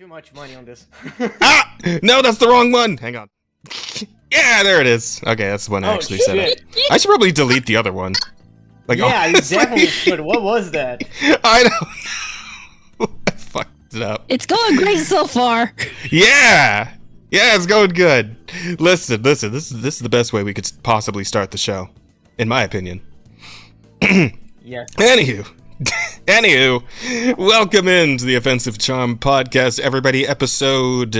much money on this. Ah! No, that's the wrong one! Hang on. Yeah, there it is. Okay, that's the one I actually said it. I should probably delete the other one. Like, yeah, you honestly. definitely should. What was that? I don't know. I fucked it up. It's going great so far. Yeah! Yeah, it's going good. Listen, this is the best way we could possibly start the show, in my opinion. Yes. Anywho, welcome into the Offensive Charm Podcast, everybody. Episode,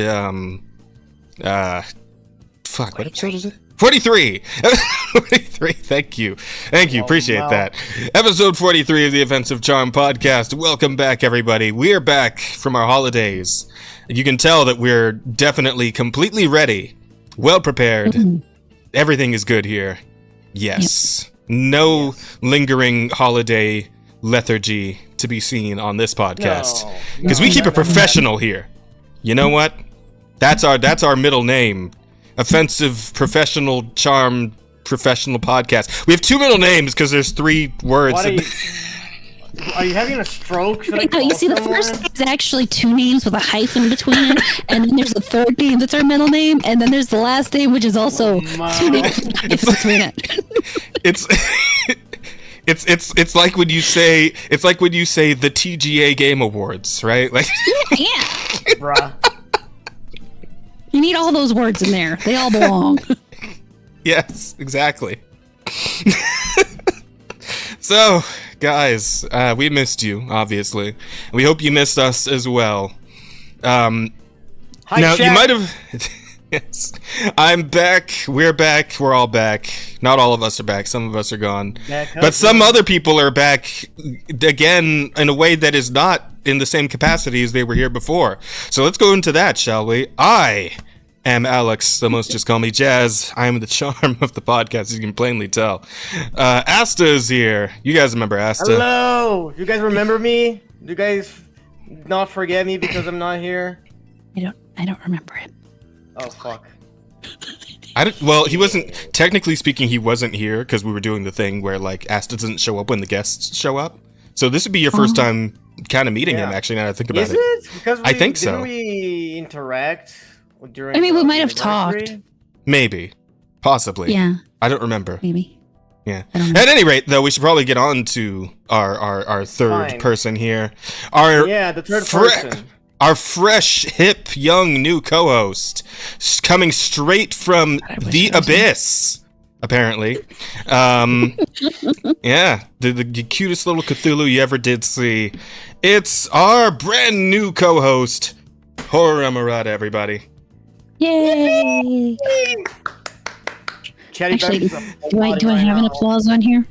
fuck, what episode is it? 43! 43, thank you, appreciate that. Episode 43 of the Offensive Charm Podcast. Welcome back, everybody. We're back from our holidays. You can tell that we're definitely completely ready, well prepared. Everything is good here. Yes. Yep. No lingering holiday lethargy to be seen on this podcast, because we keep it professional here. You know what? That's our middle name. Offensive Professional Charm Professional Podcast. We have two middle names because there's three words. Are you having a stroke? You see, the first name is actually two names with a hyphen between it, and then there's a third name that's our middle name, and then there's the last name, which is also two names with a hyphen between it. It's like when you say the TGA Game Awards, right? Like yeah. Bruh. You need all those words in there. They all belong. Yes, exactly. So, guys, we missed you, obviously. We hope you missed us as well. Hi, now, Shaq. you might have... Yes. I'm back. We're back. We're all back. Not all of us are back. Some of us are gone. But some other people are back, again, in a way that is not in the same capacity as they were here before. So let's go into that, shall we? I am Alex. The most just call me Jazz. I am the charm of the podcast, as you can plainly tell. Asta is here. You guys remember Asta? Hello. You guys remember me? Do you guys not forget me because I'm not here? I don't remember him. Oh, fuck. Well, he wasn't, technically speaking, he wasn't here because we were doing the thing where, like, Asta doesn't show up when the guests show up. So this would be your first time kind of meeting him, actually, now that I think about it. Is it? Because I think so. Didn't we interact during I mean, we might have talked. Maybe. Possibly. Yeah. I don't remember. Maybe. Yeah. At any rate, though, we should probably get on to our third person here. The third person. Our fresh, hip, young new co-host, coming straight from the abyss, apparently. Yeah, the cutest little Cthulhu you ever did see. It's our brand new co-host, Horror Emerada, everybody. Yay! Actually, do I have an applause on here?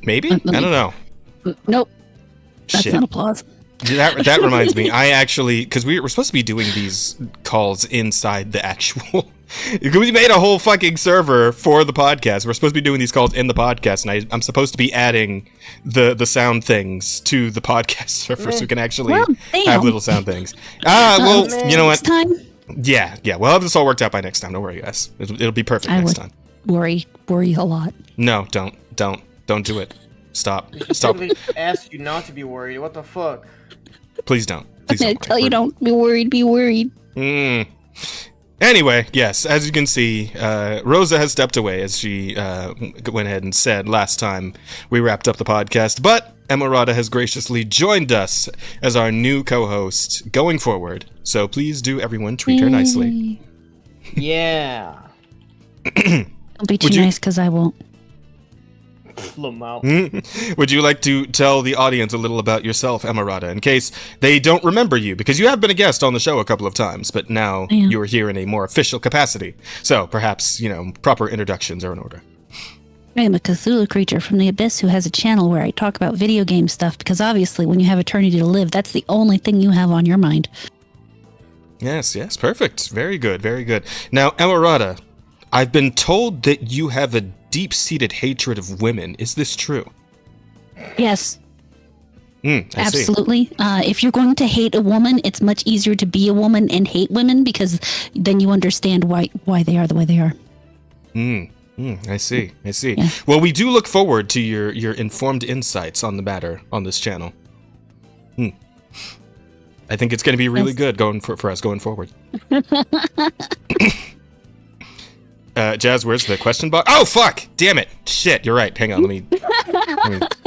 Maybe? I don't know. Nope. That's Shit. not applause. That reminds me. I actually, because we're supposed to be doing these calls inside the actual. We made a whole fucking server for the podcast. We're supposed to be doing these calls in the podcast, and I'm supposed to be adding the sound things to the podcast server so we can actually have little sound things. Well, you know what? Next time? Yeah. We'll have this all worked out by next time. Don't worry, guys. It'll be perfect next time. Worry a lot. No, don't do it. Stop. I asked you not to be worried. What the fuck? Please don't. I tell you, don't be worried. Be worried. Anyway, yes, as you can see, Rosa has stepped away, as she went ahead and said last time we wrapped up the podcast. But Emerada has graciously joined us as our new co-host going forward. So please do, everyone, treat her nicely. Yeah. Don't be too nice, because I won't. Would you like to tell the audience a little about yourself, Emerada, in case they don't remember you? Because you have been a guest on the show a couple of times, but now you are here in a more official capacity. So perhaps, proper introductions are in order. I am a Cthulhu creature from the Abyss who has a channel where I talk about video game stuff, because obviously when you have eternity to live, that's the only thing you have on your mind. Yes, perfect. Very good. Now, Emerada, I've been told that you have a deep-seated hatred of women. Is this true? Yes. Absolutely. If you're going to hate a woman, it's much easier to be a woman and hate women, because then you understand why they are the way they are. I see. Yeah. Well, we do look forward to your informed insights on the matter on this channel. I think it's going to be really good going for us going forward. Jazz, where's the question box? Oh fuck! Damn it! Shit, you're right. Hang on, let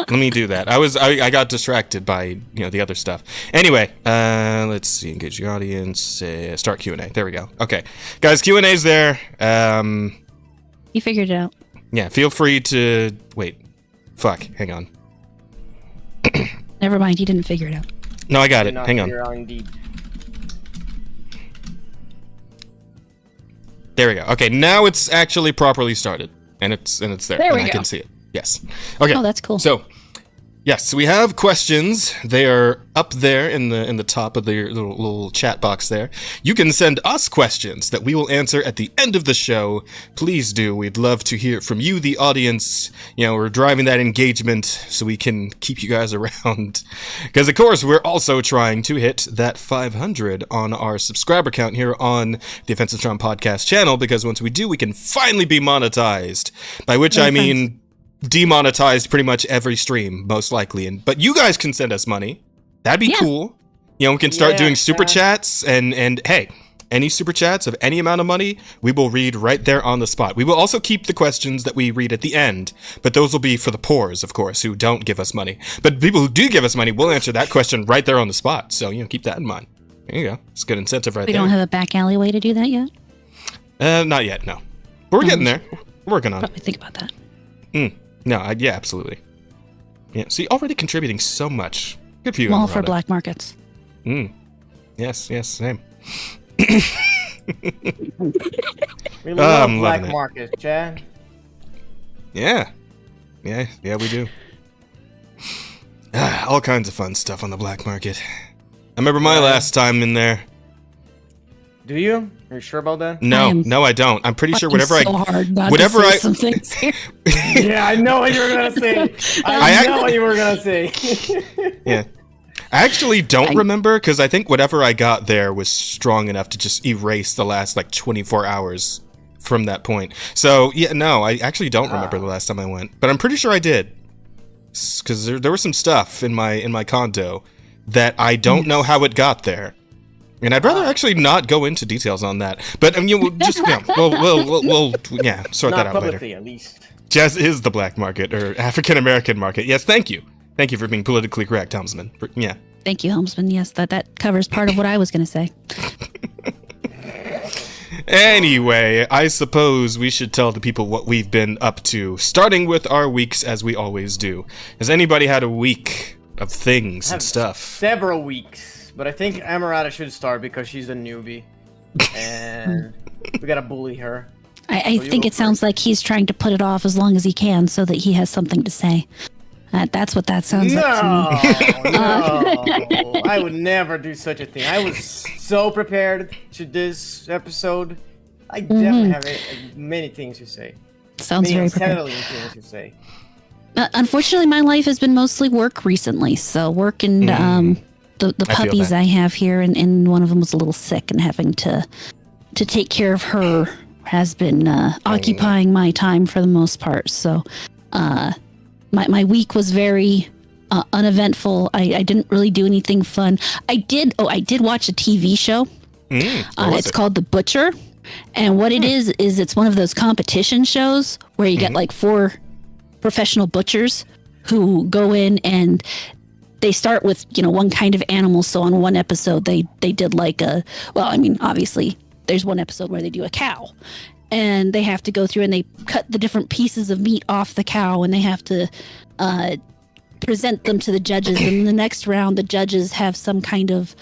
me do that. I got distracted by the other stuff. Anyway, let's see. Engage the audience. Start Q&A. There we go. Okay, guys, Q&A's there. You figured it out. Yeah, feel free to wait. Fuck, hang on. Never mind, you didn't figure it out. No, I got it. Hang on. There we go. Okay, now it's actually properly started, and it's there. There we and go. I can see it. Yes. Okay. Oh, that's cool. So, yes, we have questions. They are up there in the top of the little chat box there. You can send us questions that we will answer at the end of the show. Please do. We'd love to hear from you, the audience. We're driving that engagement so we can keep you guys around. Because, of course, we're also trying to hit that 500 on our subscriber count here on the Offensive Charm Podcast channel. Because once we do, we can finally be monetized. By which I mean demonetized pretty much every stream, most likely. But you guys can send us money. That'd be cool. We can start doing super chats, and hey, any super chats of any amount of money, we will read right there on the spot. We will also keep the questions that we read at the end, but those will be for the poors, of course, who don't give us money. But people who do give us money, we'll answer that question right there on the spot. So, keep that in mind. There you go. It's a good incentive right there. We don't have a back alleyway to do that yet? Not yet, no. But we're getting there. We're working on it. Probably think about that. No, yeah, absolutely. Yeah, see, already contributing so much. Good for you, All for Emeralda. black markets. Yes, same. We love I'm black loving it. markets, Chad. Yeah, we do. All kinds of fun stuff on the black market. I remember my last time in there. Do you? Are you sure about that? No, I don't. I'm pretty sure whatever whatever I some things here. Yeah, I know what you were gonna say. I know what you were gonna say. Yeah. I actually don't remember, because I think whatever I got there was strong enough to just erase the last 24 hours from that point. So yeah, no, I actually don't remember the last time I went, but I'm pretty sure I did, because there was some stuff in my condo that I don't know how it got there, and I'd rather actually not go into details on that. But we'll just we'll sort that out publicly, later. At least. Jazz is the black market, or African American market. Yes, thank you. Thank you for being politically correct, Helmsman. Yeah. Thank you, Helmsman. Yes, that covers part of what I was going to say. Anyway, I suppose we should tell the people what we've been up to, starting with our weeks as we always do. Has anybody had a week of things and stuff? Several weeks, but I think Amarada should start because she's a newbie, and we gotta bully her. I think it sounds like he's trying to put it off as long as he can so that he has something to say. That's what that sounds like to me. No, I would never do such a thing. I was so prepared to this episode. I definitely have many things to say. Sounds very prepared. Many things to say. Unfortunately, my life has been mostly work recently. So work and the puppies I have here, and one of them was a little sick, and having to take care of her has been occupying my time for the most part. So my week was very uneventful. I didn't really do anything fun. I did watch a TV show. It's called The Butcher. And what it is it's one of those competition shows where you get 4 professional butchers who go in, and they start with, one kind of animal. So on one episode, they did obviously there's one episode where they do a cow, and they have to go through and they cut the different pieces of meat off the cow, and they have to present them to the judges. And in the next round, the judges have some kind of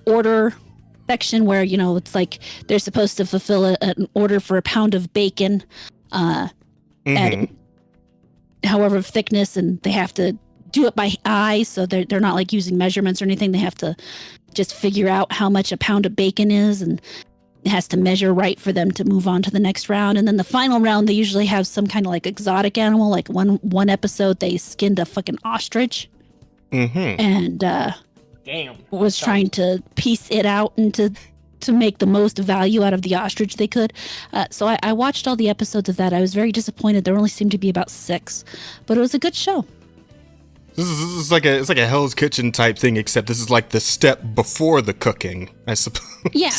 order section where, it's like they're supposed to fulfill an order for a pound of bacon at however thickness, and they have to do it by eye, so they're not using measurements or anything. They have to just figure out how much a pound of bacon is, and it has to measure right for them to move on to the next round. And then the final round, they usually have some kind of exotic animal. Like one episode, they skinned a fucking ostrich, and was trying to piece it out and to make the most value out of the ostrich they could. So I watched all the episodes of that. I was very disappointed. There only seemed to be about 6, but it was a good show. This is like it's like a Hell's Kitchen type thing, except this is like the step before the cooking, I suppose. Yeah.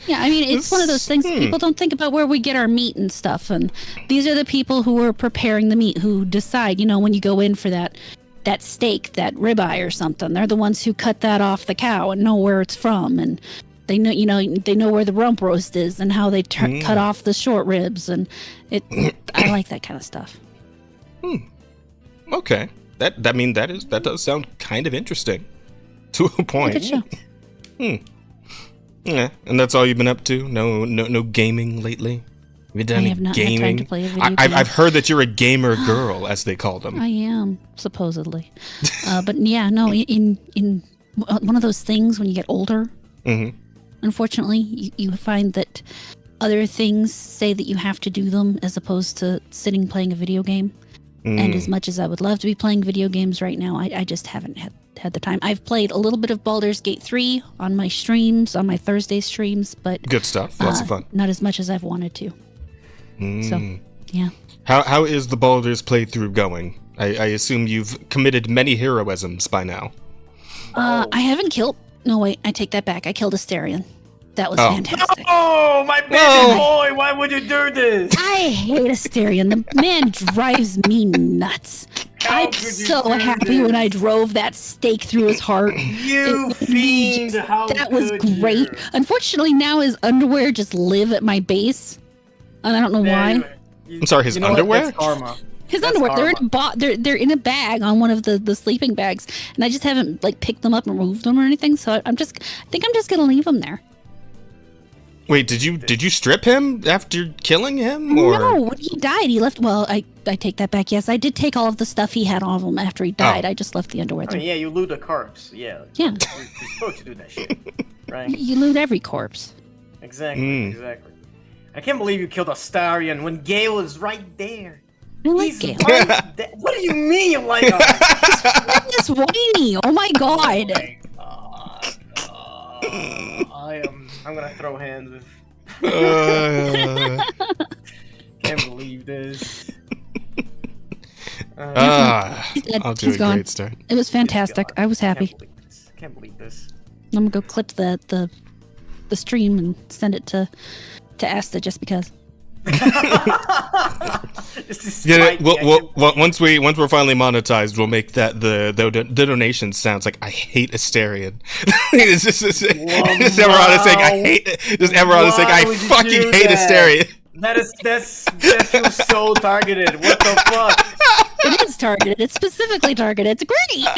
Yeah, I mean, it's one of those things people don't think about where we get our meat and stuff. And these are the people who are preparing the meat who decide, when you go in for that steak, that ribeye or something, they're the ones who cut that off the cow and know where it's from. And they know, they know where the rump roast is and how they cut off the short ribs. And I like that kind of stuff. Okay. That does sound kind of interesting to a point. Good show. Yeah, and that's all you've been up to? No gaming lately? Have you done any I have not gaming? had time to play a video game. I've heard that you're a gamer girl, as they call them. I am, supposedly. But yeah, no, in one of those things when you get older, unfortunately, you find that other things say that you have to do them as opposed to sitting playing a video game. And as much as I would love to be playing video games right now, I just haven't had the time. I've played a little bit of Baldur's Gate 3 on my streams, on my Thursday streams, but good stuff. Lots of fun. Not as much as I've wanted to. So, yeah. How is the Baldur's playthrough going? I assume you've committed many heroisms by now. I haven't killed... No, wait, I take that back. I killed Asterion. That was fantastic. Oh, my baby boy! Why would you do this? I hate Asterion. The man drives me nuts. I'm so happy when I drove that stake through his heart. You fiend! That was great. Unfortunately, now his underwear just live at my base, and I don't know why. I'm sorry, his underwear? That's karma. His underwear. They're in a bag on one of the sleeping bags, and I just haven't picked them up and removed them or anything. So I think I'm just gonna leave them there. Wait, did you strip him after killing him? Or? No, when he died, he left. Well, I take that back. Yes, I did take all of the stuff he had on him after he died. I just left the underwear there. Yeah, you loot the corpse. Yeah. Yeah. You're supposed to do that shit, right? You loot every corpse. Exactly. I can't believe you killed Astarion when Gale was right there. I like Gale. What do you mean you like him? He's whiny. Oh my god. I'm gonna throw hands. Can't believe this. I'll do He's a gone. great start. It was fantastic. I was happy. Can't believe this. I'm gonna go clip the stream and send it to Asta just because. Once we're finally monetized, we'll make that the donation sounds like I hate Asterion. It's just Emerald saying I hate. Just Emerald saying I fucking hate Asterion. That feels so targeted. What the fuck? It is targeted. It's specifically targeted. It's great.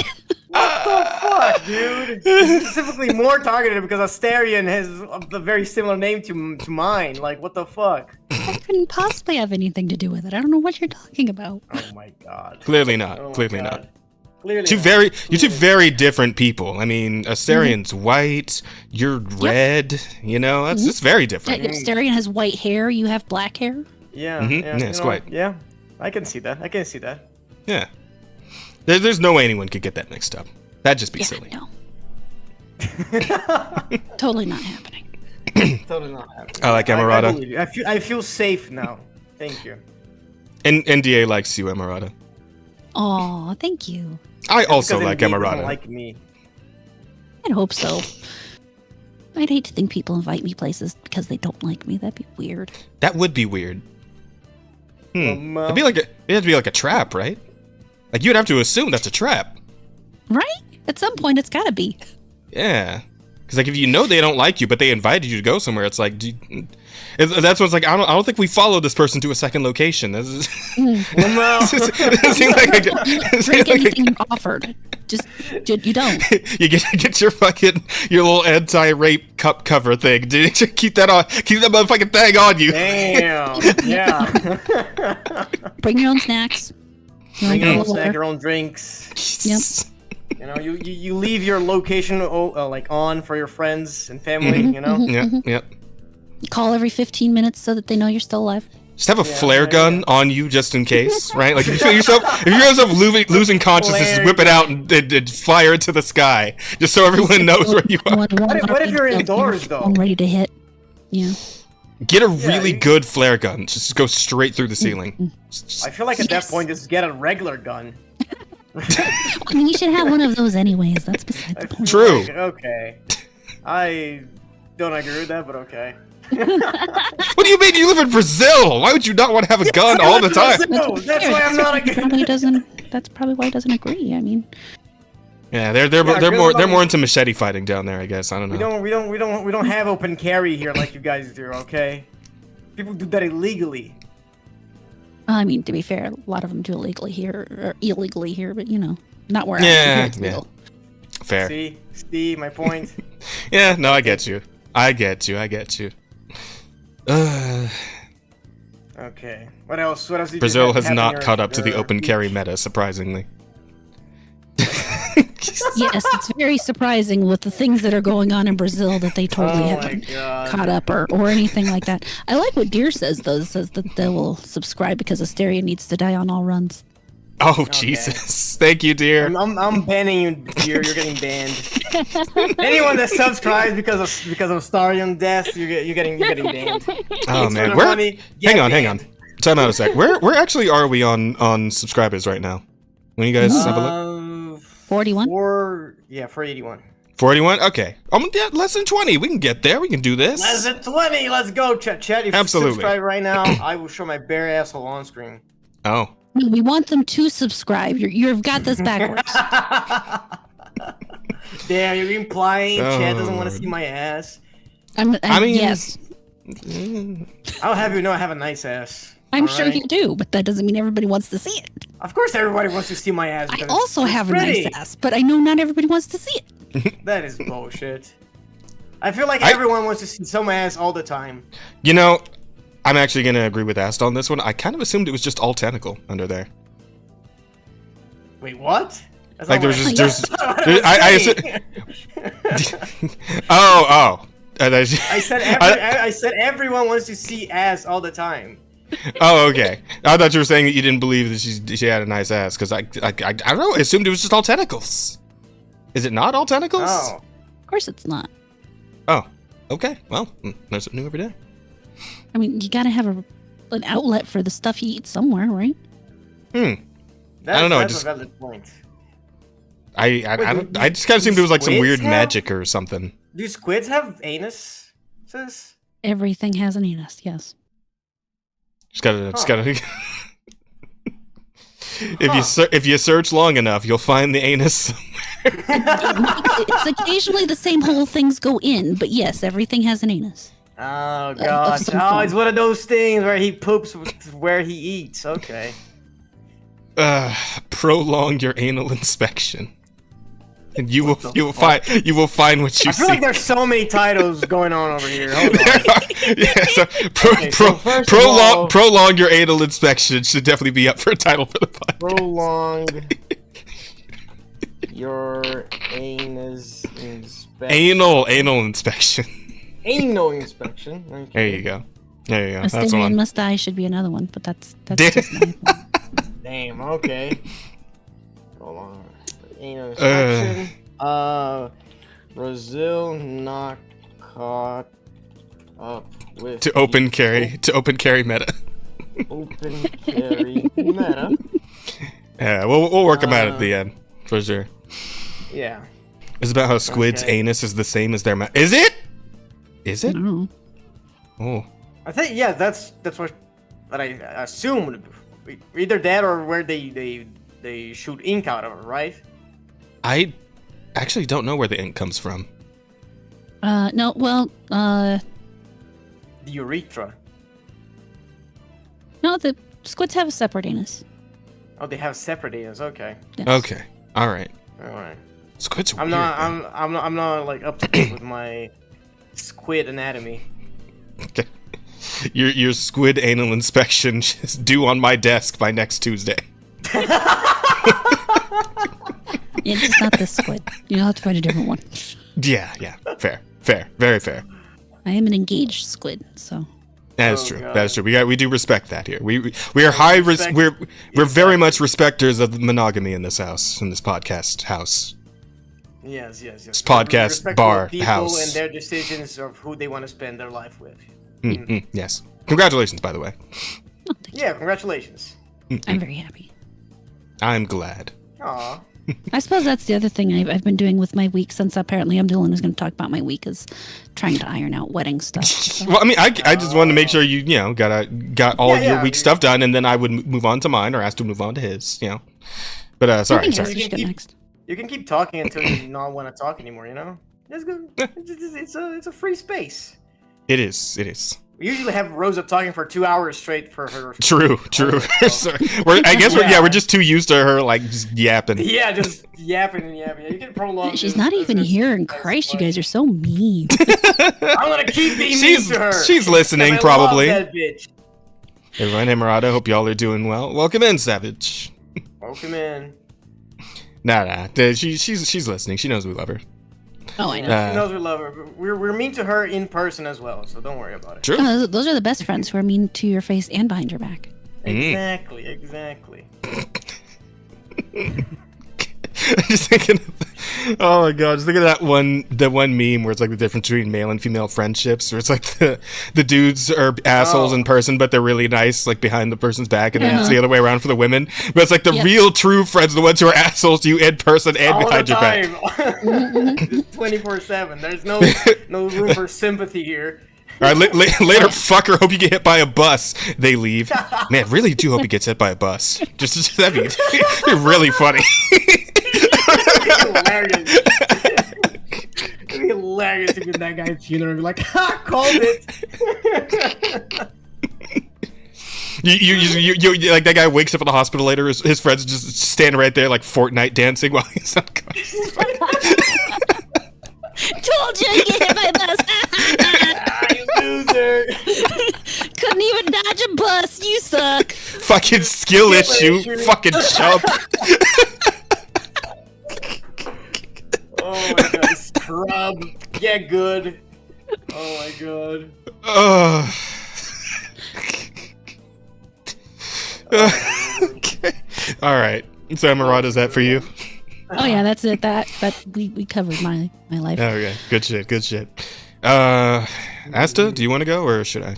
What the fuck, dude? It's specifically more targeted because Asterion has a very similar name to mine. Like, what the fuck? That couldn't possibly have anything to do with it. I don't know what you're talking about. Oh my god. Clearly not. Oh Clearly not. Clearly You're two very different people. I mean, Asterian's white, you're red. You know, that's just very different. Yeah, Asterion has white hair. You have black hair. Yeah. Yeah, it's quite. Yeah, I can see that. Yeah. There's no way anyone could get that mixed up. That'd just be silly. No. Totally not happening. Totally not happening. I like Emerada. I feel safe now. Thank you. And NDA likes you, Emerada. Aw, thank you. I also Because like indeed Emerada. they don't like me. I'd hope so. I'd hate to think people invite me places because they don't like me. That'd be weird. That would be weird. It'd be like it'd have to be like a trap, right? Like you'd have to assume that's a trap. Right? At some point, it's gotta be. Yeah. Because like if you know they don't like you, but they invited you to go somewhere, it's like that's what's like. I don't think we followed this person to a second location. This is, it seems like Drink anything you're offered. Just you don't. You get your little anti-rape cup cover thing, dude. Keep that motherfucking thing on you. Damn. Yeah. Bring your own snacks. Bring your own snack, your own drinks. Yep. You know, you leave your location like on for your friends and family. You know. Yep. Call every 15 minutes so that they know you're still alive. Just have a flare gun on you just in case, right? Like if you feel yourself losing consciousness, just whip it out and fire it to the sky, just so everyone knows where you are. What if you're indoors though? I'm ready to hit. Yeah. Get a really good flare gun. Just go straight through the ceiling. I feel like at that point, just get a regular gun. I mean, you should have one of those anyways. That's beside the point. True. Okay. I don't agree with that, but okay. What do you mean? You live in Brazil. Why would you not want to have a gun all the time? No, that's why I'm not against. That's probably why he doesn't agree. I mean, Yeah, they're more into machete fighting down there. I guess I don't know. We don't have open carry here like you guys do. Okay. People do that illegally. I mean, to be fair, a lot of them do illegally here or illegally here, but not where Yeah, I'm legal. Fair. See my point. Yeah, no, I get you. I get you. Okay. What else? What else? Did Brazil you has have not in caught up to the your open beach? carry meta, surprisingly. Yes, it's very surprising with the things that are going on in Brazil that they totally Oh my haven't God. caught up or anything like that. I like what Deer says, though. It says that they will subscribe because Asteria needs to die on all runs. Oh Jesus! Thank you, dear. I'm banning you, dear. You're getting banned. Anyone that subscribes because of Starion death, you're getting banned. Oh It's man, for the where? money, Hang get on. banned. Time out a sec. Where actually are we on subscribers right now? When you guys have a look. 41? 481. 41. Okay. Yeah, less than 20. We can get there. We can do this. Less than 20. Let's go, chat. If Absolutely. you subscribe right now, I will show my bare asshole on screen. Oh. No, we want them to subscribe. You've got this backwards. Damn, you're implying Chad doesn't want to Oh. see my ass. I mean- yes. I'll have you know I have a nice ass. I'm All sure right? you do, but that doesn't mean everybody wants to see it. Of course, everybody wants to see my ass. I because also it's have a pretty. nice ass, but I know not everybody wants to see it. That is bullshit. I feel like I- everyone wants to see some ass all the time. You know, I'm actually gonna agree with Ast on this one. I kind of assumed it was just all tentacle under there. Wait, what? That's Like not there was what just that's not what there's I was I saying. oh. I said everyone wants to see ass all the time. Oh, okay. I thought you were saying that you didn't believe that she had a nice ass because I don't know. I assumed it was just all tentacles. Is it not all tentacles? Oh, Of course it's not. Oh, okay. Well, learn something new every day. I mean, you gotta have an outlet for the stuff you eat somewhere, right? I don't know, I That's just- a valid point. I just kind of assumed it was like some squids weird have- magic or something. Do squids have anus? Sis? Everything has an anus, yes. Just gotta. If you search long enough, you'll find the anus. It's occasionally the same hole things go in, but yes, everything has an anus. Oh god! some Oh, form. it's one of those things where he poops where he eats. Okay. Prolong your anal inspection, and you will fuck? find what you I feel see. like there's so many titles going on over here. Hold on. Yeah, so Okay, so first of all- prolong your anal inspection should definitely be up for a title for the podcast. Prolong your anus inspection. Anal inspection. Anal inspection. Okay. There you go. That's the Asterion one. Must Die should be another one, but that's Damn. just my opinion. Damn. Okay. Hold on. Anal inspection. Brazil not caught up with To open carry meta. open carry meta. Yeah, we'll work them out at the end for sure. Yeah. It's about how squid's Okay. anus is the same as their mouth. Is it? Is I it? don't know. Oh, I think that's what I assumed. Either that or where they shoot ink out of it, right? I actually don't know where the ink comes from. No, well, The urethra. no, the squids have a separate anus. Oh, they have separate anus. Okay. Yes. Okay, all right. All right. Squids are I'm weird, not. man. I'm not like up to date with my squid anatomy. Okay. Your squid anal inspection is due on my desk by next Tuesday. It's just not this squid. You'll have to find a different one. Yeah, fair, very fair. I am an engaged squid, so. That is Oh, true. God. That is true. We do respect that here. We are high. Respect- We're very much respecters of monogamy in this house, in this podcast house. Yes. This podcast, Respect bar, people house. and their decisions of who they want to spend their life with. Yes. Congratulations, by the way. Oh, thank you. Yeah, congratulations. I'm very happy. I'm glad. Aw. I suppose that's the other thing I've been doing with my week, since apparently I'm the one who's going to talk about my week, is trying to iron out wedding stuff. So. Well, I mean, I just wanted to make sure you got all of your week stuff done, and then I would move on to mine, or ask to move on to his, But sorry. You can keep talking until you don't want to talk anymore. It's good. It's a free space. It is. We usually have Rosa talking for 2 hours straight for her. True. Sorry. We're just too used to her just yapping. Yeah, just yapping and yapping. You can prolong. She's not even here, and Christ, you guys are so mean. I'm gonna keep being mean to her. She's listening, probably. Love that bitch. Everyone, hey Murata, hope y'all are doing well. Welcome in, Savage. Welcome in. Nah. She's listening. She knows we love her. Oh, I know. She knows we love her. But we're mean to her in person as well, so don't worry about it. True. Oh, those are the best friends, who are mean to your face and behind your back. Exactly. Just thinking, oh my god, just think of that one meme where it's like the difference between male and female friendships, where it's like the dudes are assholes in person, but they're really nice behind the person's back, and then it's the other way around for the women. But it's like the real true friends are the ones who are assholes to you in person and all behind your back. 24/7. There's no room for sympathy here. All right, later, fucker. Hope you get hit by a bus. They leave. Man, really do hope he gets hit by a bus. Just that'd be really funny. It'd be hilarious to get that guy's funeral and be like, "Ha, called it." You like that guy wakes up in the hospital later. His friends just standing right there Fortnite dancing while he's unconscious. Told you I'd get hit by a bus. You loser. Couldn't even dodge a bus. You suck. Fucking skill issue. Fucking chump. Oh my god, scrub. Get good. Oh my god. Okay. All right. So, Emerald, is that for you? Oh yeah, that's it. That we covered my life. Okay, good shit. Asta, do you want to go or should I?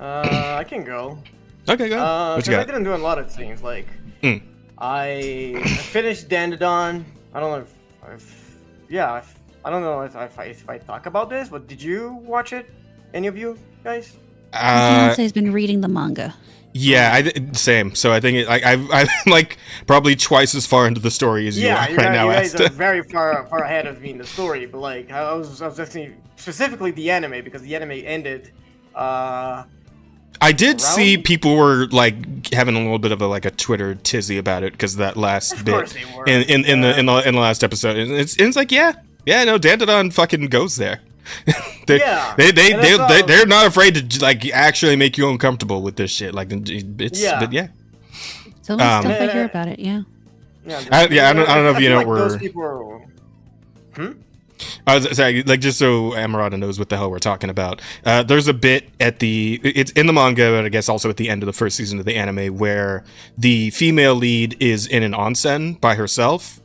I can go. Okay, go. What you got? I didn't do a lot of things. I finished Dandelion. I don't know I don't know if I talk about this, but did you watch it? Any of you guys? My fiance's been reading the manga. Yeah, same. So I think I'm probably twice as far into the story as you are right now. You guys are very far ahead of me in the story, but I was asking specifically the anime because the anime ended. I did see people were having a little bit of a Twitter tizzy about it because that last bit in the last episode. It's no, Dandelion fucking goes there. They're not afraid to actually make you uncomfortable with this shit. But yeah. So stuff I hear about it. Yeah. I don't know if you know where. Those people are... I was sorry, just so Amarada knows what the hell we're talking about. There's a bit it's in the manga, but I guess also at the end of the first season of the anime, where the female lead is in an onsen by herself,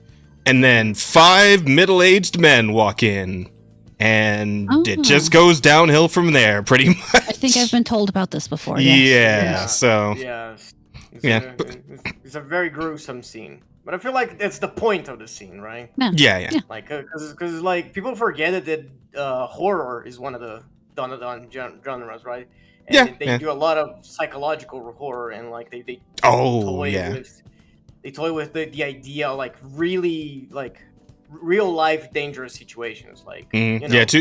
and then 5 middle-aged men walk in, and it just goes downhill from there, pretty much. I think I've been told about this before. Yes. So it's a very gruesome scene. But I feel like it's the point of the scene, right? Yeah. Because people forget that horror is one of the done genres, right? And they do a lot of psychological horror, and they toy with the idea really real life dangerous situations,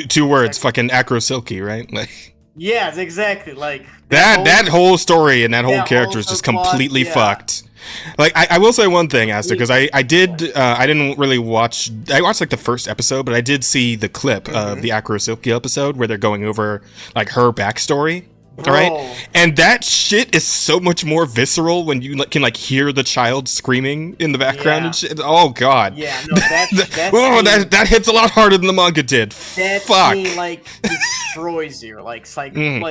two words, fucking acro silky, right? Yes, exactly. That whole story and that whole character is just completely fucked. I will say one thing, Asta, because I didn't really watch. I watched the first episode, but I did see the clip of the Acro Silky episode where they're going over her backstory. All right, and that shit is so much more visceral when you can hear the child screaming in the background and shit. Oh god. Yeah, no, that hits a lot harder than the manga did. That scene destroys you.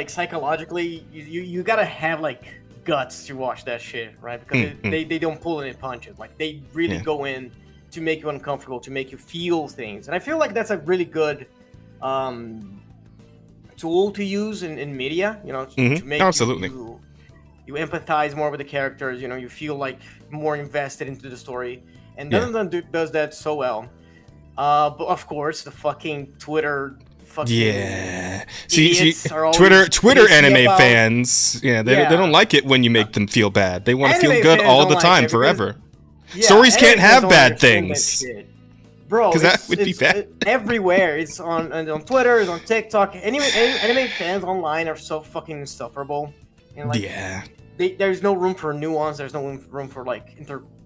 Psychologically, you gotta have guts to watch that shit, right? Because they don't pull any punches. They really go in to make you uncomfortable, to make you feel things, and I feel that's a really good tool to use in media, to make you empathize more with the characters, you feel more invested into the story. and none of them does that so well. But of course, the fucking Twitter. See, Twitter anime fans, they don't like it when you make them feel bad. They want to feel good all the time, forever. Stories can't have bad things, bro. Because that would be bad. Everywhere. It's on Twitter, it's on TikTok. Anime fans online are so fucking insufferable. And there's no room for nuance. There's no room for like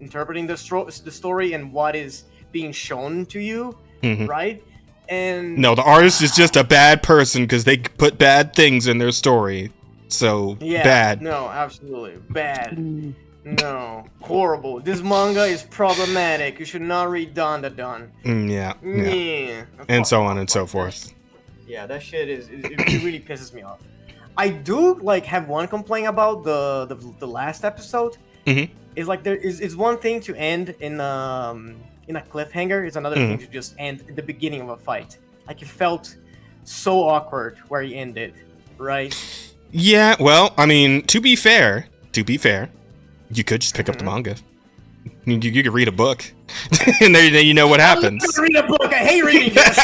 interpreting the story and what is being shown to you, right? And no, the artist is just a bad person because they put bad things in their story. So bad. No, absolutely bad. No, horrible. This manga is problematic. You should not read Don. And so on and so forth. Yeah, that shit it really pisses me off. I do like have one complaint about the last episode. Is like there is one thing to end in a cliffhanger. It's another thing to just end at the beginning of a fight. Like it felt so awkward where he ended, right? Yeah, well, I mean, to be fair, you could just pick up the manga. I mean, you could read a book, and then you know what happens. I read a book. I hate reading this.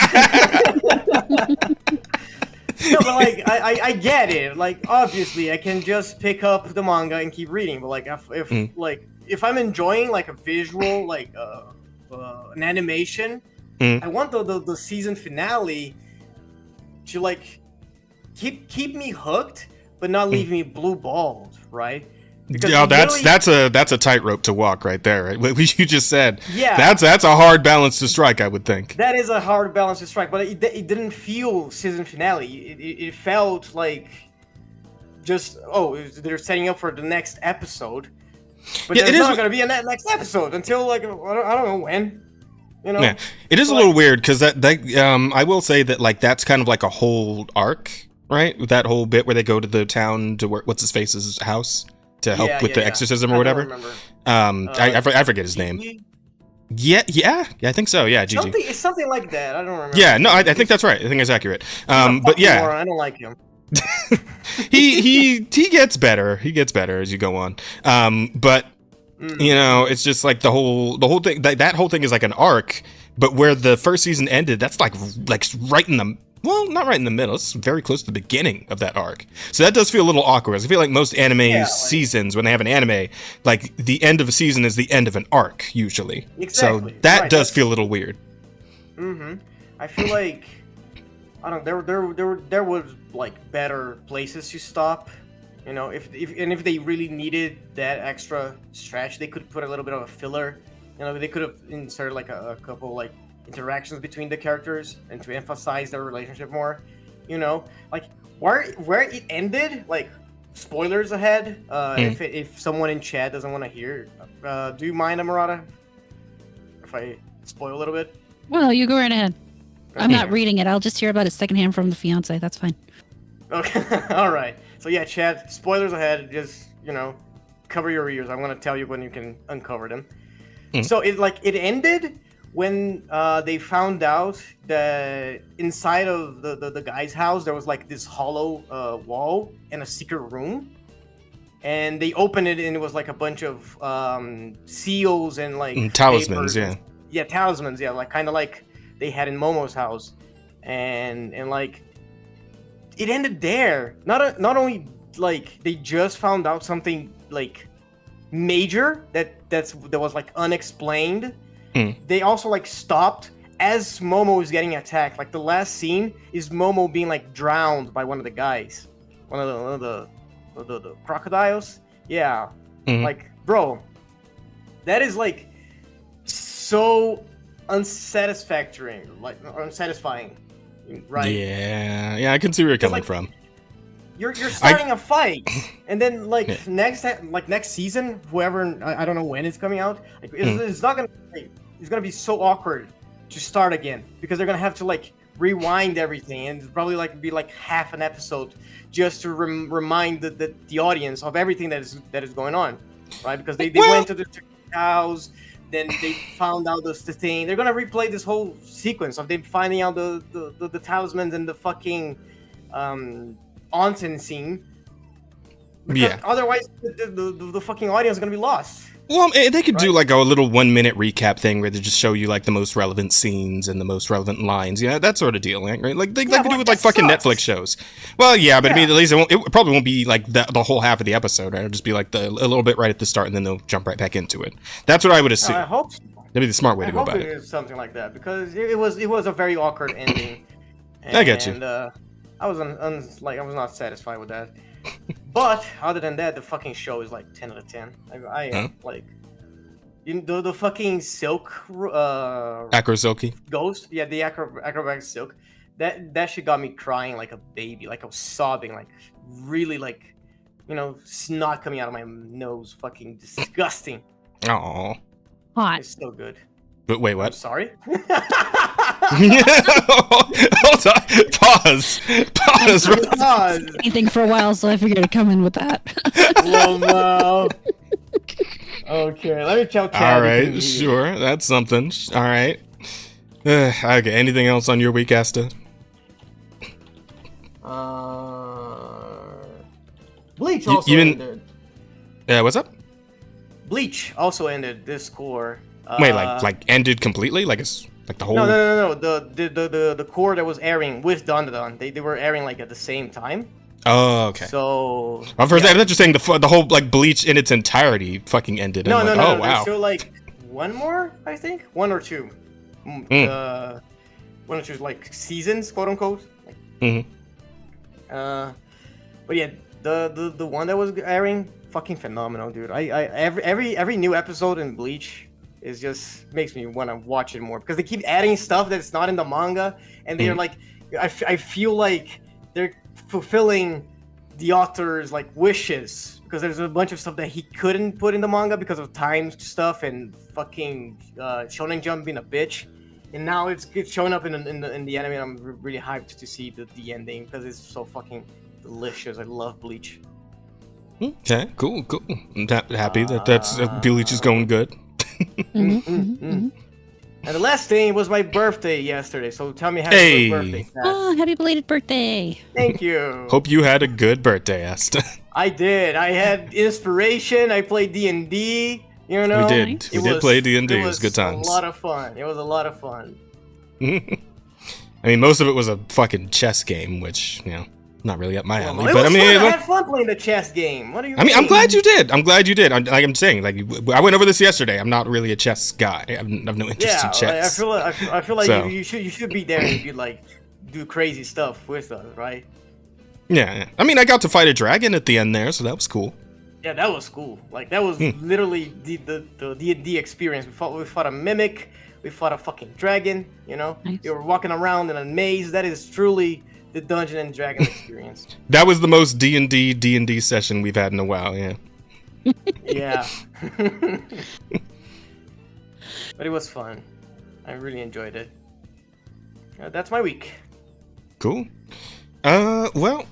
No, but like I get it. Like obviously, I can just pick up the manga and keep reading. But like if I'm enjoying like a visual like an animation, I want the season finale to like keep me hooked, but not leave me blue balled, right? Because that's a tightrope to walk right there, right? What you just said. Yeah, that's a hard balance to strike, I would think. That is a hard balance to strike, but it didn't feel season finale. It felt like just they're setting up for the next episode, but there's not going to be a next episode until like I don't know when. Yeah, it is a little weird because that I will say that like that's kind of like a whole arc, right? With that whole bit where they go to the town to what's his face's house to help with the exorcism or whatever. I forget his name. Yeah, I think so. Yeah, Gigi. It's something like that. I don't remember. Yeah, no, I think that's right. I think that's accurate. But yeah, I don't like him. he gets better. He gets better as you go on. But it's just like the whole thing. That whole thing is like an arc. But where the first season ended, that's like right in the. Well, not right in the middle. It's very close to the beginning of that arc. So that does feel a little awkward. I feel like most anime seasons, when they have an anime, like the end of a season is the end of an arc, usually. Exactly. So that does feel a little weird. I feel like, I don't know, there was like better places to stop. If they really needed that extra stretch, they could put a little bit of a filler. They could have inserted like a couple like interactions between the characters and to emphasize their relationship more, like where it ended, like spoilers ahead, if someone in chat doesn't want to hear, do you mind, Amurata, if I spoil a little bit? Well, you go right ahead. I'm not reading it. I'll just hear about it secondhand from the fiance. That's fine. Okay. All right, so yeah, chat, spoilers ahead, just cover your ears. I'm going to tell you when you can uncover them. So it ended when they found out that inside of the guy's house there was like this hollow wall and a secret room, and they opened it and it was like a bunch of seals and like talismans, talismans, like kind of like they had in Momo's house, and like it ended there. Not only like they just found out something like major that was like unexplained. They also like stopped as Momo is getting attacked. Like the last scene is Momo being like drowned by one of the guys, one of the crocodiles. Yeah, like bro, that is like so unsatisfactory, like unsatisfying, right? Yeah, I can see where you're coming from. You're starting a fight, and then next season, whoever, I don't know when it's coming out, like it's not gonna. It's gonna be so awkward to start again because they're gonna have to like rewind everything, and it's probably be like half an episode just to remind the audience of everything that is going on, right? Because they went to the house, then they found out the thing. They're gonna replay this whole sequence of them finding out the talismans and the fucking onsen scene. Because otherwise the fucking audience is gonna be lost. Well, they could do like a little 1 minute recap thing where they just show you like the most relevant scenes and the most relevant lines, that sort of deal, right? Like they could do with like fucking Netflix shows. Well, yeah, but I mean, at least it probably won't be like the whole half of the episode, right? It'll just be like a little bit right at the start, and then they'll jump right back into it. That's what I would assume. I hope so. That'd be the smart way to go about it. Is something like that, because it was a very awkward ending. And, I get you. And I was I was not satisfied with that. But other than that, the fucking show is like 10 out of 10. I like the fucking silk Acro Silky ghost. Yeah, the acrobatic silk. That shit got me crying like a baby. Like I was sobbing, like really like snot coming out of my nose. Fucking disgusting. Oh. Hot. It's so good. But wait, what? I'm sorry. Hold on. Pause. Pause. Anything for a while, so I figured I'd come in with that. Well, okay, let me tell Kat. All right, sure. That's something. All right. Okay. Anything else on your week, Asta? Bleach also ended. Yeah. What's up? Bleach also ended this core. Wait, like ended completely? Like it's like the whole? No. The core that was airing with Dandadan, they were airing like at the same time. Oh, okay. So. Well, first, I thought you were saying the whole like Bleach in its entirety fucking ended. No. Oh, wow. There's still like one more, I think, one or two. One or two like seasons, quote unquote. But yeah, the one that was airing, fucking phenomenal, dude. Every new episode in Bleach is just makes me want to watch it more, because they keep adding stuff that's not in the manga, and they're like, I feel like they're fulfilling the author's like wishes, because there's a bunch of stuff that he couldn't put in the manga because of time stuff and fucking Shonen Jump being a bitch, and now it's showing up in the anime, and I'm really hyped to see the ending, because it's so fucking delicious. I love Bleach. Okay, cool. I'm happy that's Bleach is going good. And the last thing was my birthday yesterday, so tell me happy birthday, Kat. Oh, happy belated birthday. Thank you. Hope you had a good birthday, Asta. I did. I had inspiration. I played D&D, We did. We did play D&D. It was good times. It was a lot of fun. I mean, most of it was a fucking chess game, which, not really up my alley. But I had fun playing the chess game. What do you mean? I'm glad you did. Like I'm saying, like I went over this yesterday. I'm not really a chess guy. I have no interest in chess. I feel like you should be there and you like do crazy stuff with us, right? Yeah. I mean, I got to fight a dragon at the end there, so that was cool. Yeah, that was cool. Like that was literally the D&D experience. We fought a mimic. We fought a fucking dragon. Nice. You were walking around in a maze. That is truly the Dungeon and Dragon experience. That was the most D&D session we've had in a while, yeah. Yeah. But it was fun. I really enjoyed it. That's my week. Cool. Well,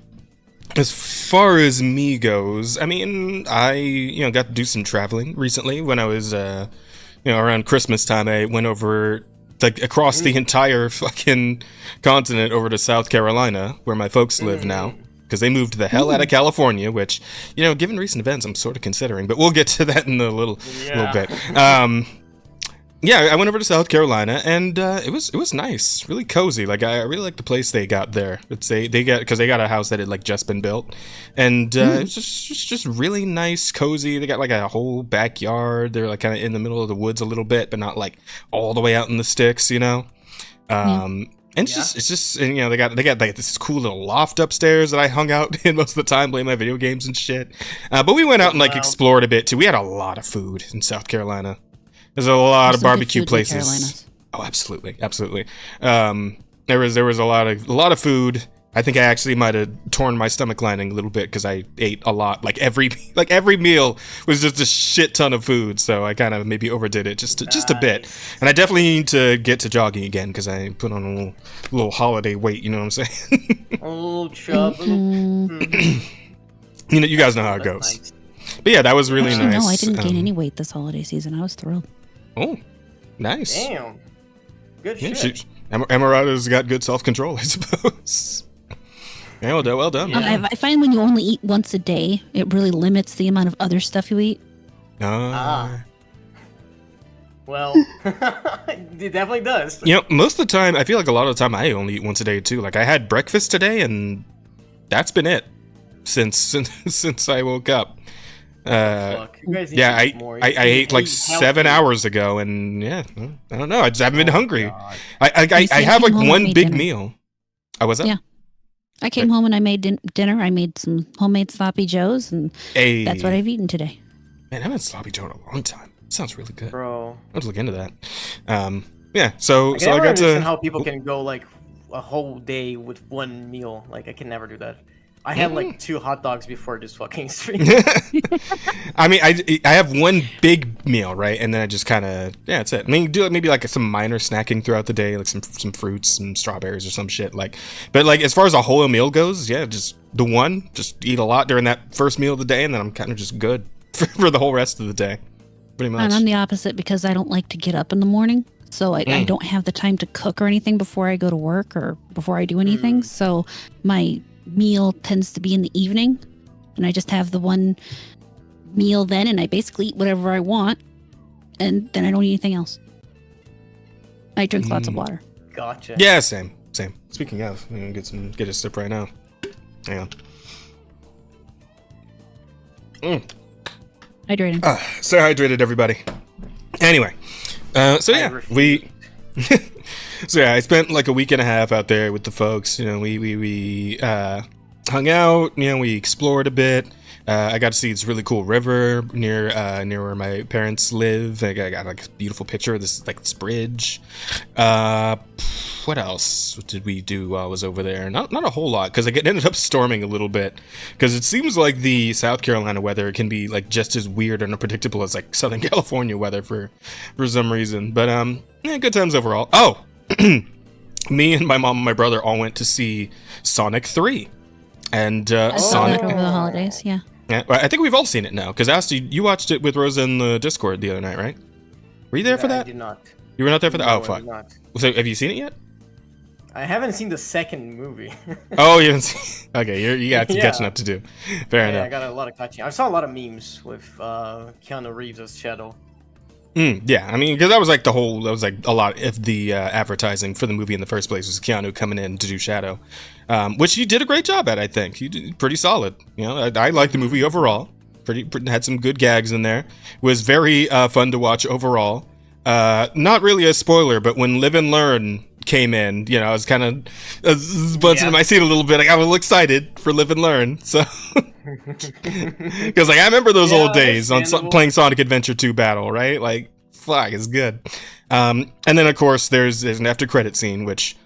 as far as me goes, I mean, I, got to do some traveling recently when I was, around Christmas time. I went over across the entire fucking continent over to South Carolina, where my folks live now, because they moved the hell out of California, which, given recent events, I'm sort of considering, but we'll get to that in a little bit. Yeah, I went over to South Carolina, and it was nice, really cozy. Like I really like the place they got there. Because they got a house that had like just been built, and it's just really nice, cozy. They got like a whole backyard. They're like kind of in the middle of the woods a little bit, but not like all the way out in the sticks, And it's just and, they got like this cool little loft upstairs that I hung out in most of the time, playing my video games and shit. But we went out and like explored a bit too. We had a lot of food in South Carolina. There's a lot of barbecue places. Oh, absolutely. There was a lot of food. I think I actually might have torn my stomach lining a little bit because I ate a lot. Like every meal was just a shit ton of food, so I kind of maybe overdid it just a bit. And I definitely need to get to jogging again because I put on a little holiday weight. You know what I'm saying? A little chub. You guys know how it goes. Nice. But yeah, that was really nice. No, I didn't gain any weight this holiday season. I was thrilled. Oh, nice. Damn. Good shit. Emerada's got good self-control, I suppose. Yeah, well done. I find when you only eat once a day, it really limits the amount of other stuff you eat. Well, it definitely does. You know, most of the time, I feel like a lot of the time I only eat once a day too. Like I had breakfast today, and that's been it since I woke up. Fuck. You guys need Yeah, to eat more. I ate like Eat 7 healthy. hours ago, and yeah, I don't know. I just haven't been hungry. God. I have like came home one and made big dinner. meal. Oh, was that? Yeah. I came home and I made dinner. I made some homemade sloppy joes, and Hey, that's what I've eaten today. man, I haven't had sloppy joe in a long time. It sounds really good. Bro. I'll have to look into that. Yeah. So I I never got understand to. how people can go like a whole day with one meal. Like I can never do that. I had like 2 hot dogs before this fucking stream. I mean, I have one big meal, right, and then I just kind of that's it. I mean, do maybe like some minor snacking throughout the day, like some fruits, some strawberries or some shit. Like, but like as far as a whole meal goes, yeah, just the one. Just eat a lot during that first meal of the day, and then I'm kind of just good for the whole rest of the day, pretty much. And I'm the opposite because I don't like to get up in the morning. So I don't have the time to cook or anything before I go to work or before I do anything. So my meal tends to be in the evening, and I just have the one meal then, and I basically eat whatever I want, and then I don't eat anything else. I drink lots of water. Gotcha. Yeah, same. Speaking of, I'm gonna get a sip right now. Hang on. Hydrating. Stay hydrated, everybody. Anyway, so yeah, so yeah, I spent like a week and a half out there with the folks. You know, we hung out. You know, we explored a bit. I got to see this really cool river near where my parents live. I got like a beautiful picture of this bridge. What else did we do while I was over there? Not a whole lot, because it ended up storming a little bit. Because it seems like the South Carolina weather can be like just as weird and unpredictable as like Southern California weather for some reason. But yeah, good times overall. Oh, me and my mom and my brother all went to see Sonic 3. And I saw Sonic. that over the holidays. Yeah. Yeah, I think we've all seen it now. Because Asti, you watched it with Rosa in the Discord the other night, right? Were you there for I that? did not. You were not there for that? No, Oh, I fuck. did not. So, have you seen it yet? I haven't seen the second movie. Oh, you haven't seen. Okay, you got some Yeah. catching up to do. Fair Yeah, I enough. got a lot of catching. I saw a lot of memes with Keanu Reeves as Shadow. Yeah, I mean, because that was like a lot of the advertising for the movie in the first place was Keanu coming in to do Shadow, which he did a great job at. I think he did pretty solid. You know, I liked the movie overall. Pretty had some good gags in there. Was very fun to watch overall. Not really a spoiler, but when Live and Learn came in, you know, I was kind of buzzing in my seat a little bit. I got a little excited for Live and Learn, so because like I remember those old days on playing Sonic Adventure 2 Battle, right? Like, fuck, it's good. And then of course there's an after credit scene, which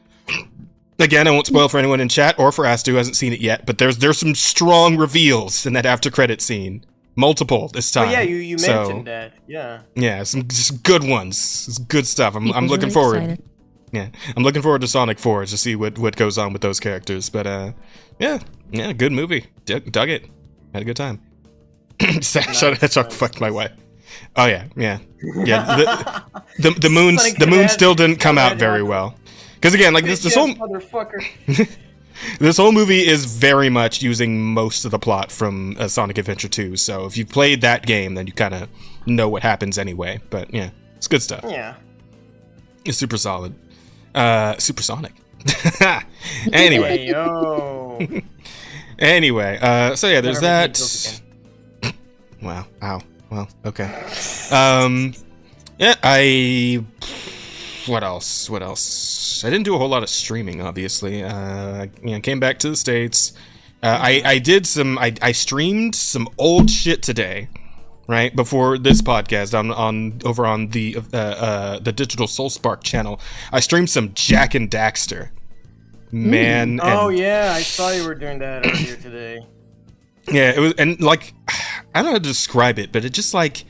again I won't spoil for anyone in chat or for Astu who hasn't seen it yet, but there's some strong reveals in that after credit scene. Multiple this time. Oh, yeah, you mentioned that. Yeah. Yeah, some good ones. It's good stuff. I'm looking really forward. excited. Yeah, I'm looking forward to Sonic 4 to see what goes on with those characters. But yeah, good movie. Dug it. Had a good time. Hedgehog fucked my wife. Oh yeah. The moon still didn't come out very well. Because again, like this whole motherfucker. this whole movie is very much using most of the plot from Sonic Adventure 2. So if you've played that game, then you kind of know what happens anyway. But yeah, it's good stuff. Yeah. It's super solid. Supersonic. Anyway. Hey, yo. Anyway, so yeah, there's Never made that. those Wow. Ow. Well, okay. Yeah, what else? I didn't do a whole lot of streaming, obviously. Came back to the States. I streamed some old shit today, right? Before this podcast over on the Digital Soul Spark channel. I streamed some Jack and Daxter. Man. Oh yeah, I saw you were doing that earlier today. Yeah, it was, and like, I don't know how to describe it, but it just like,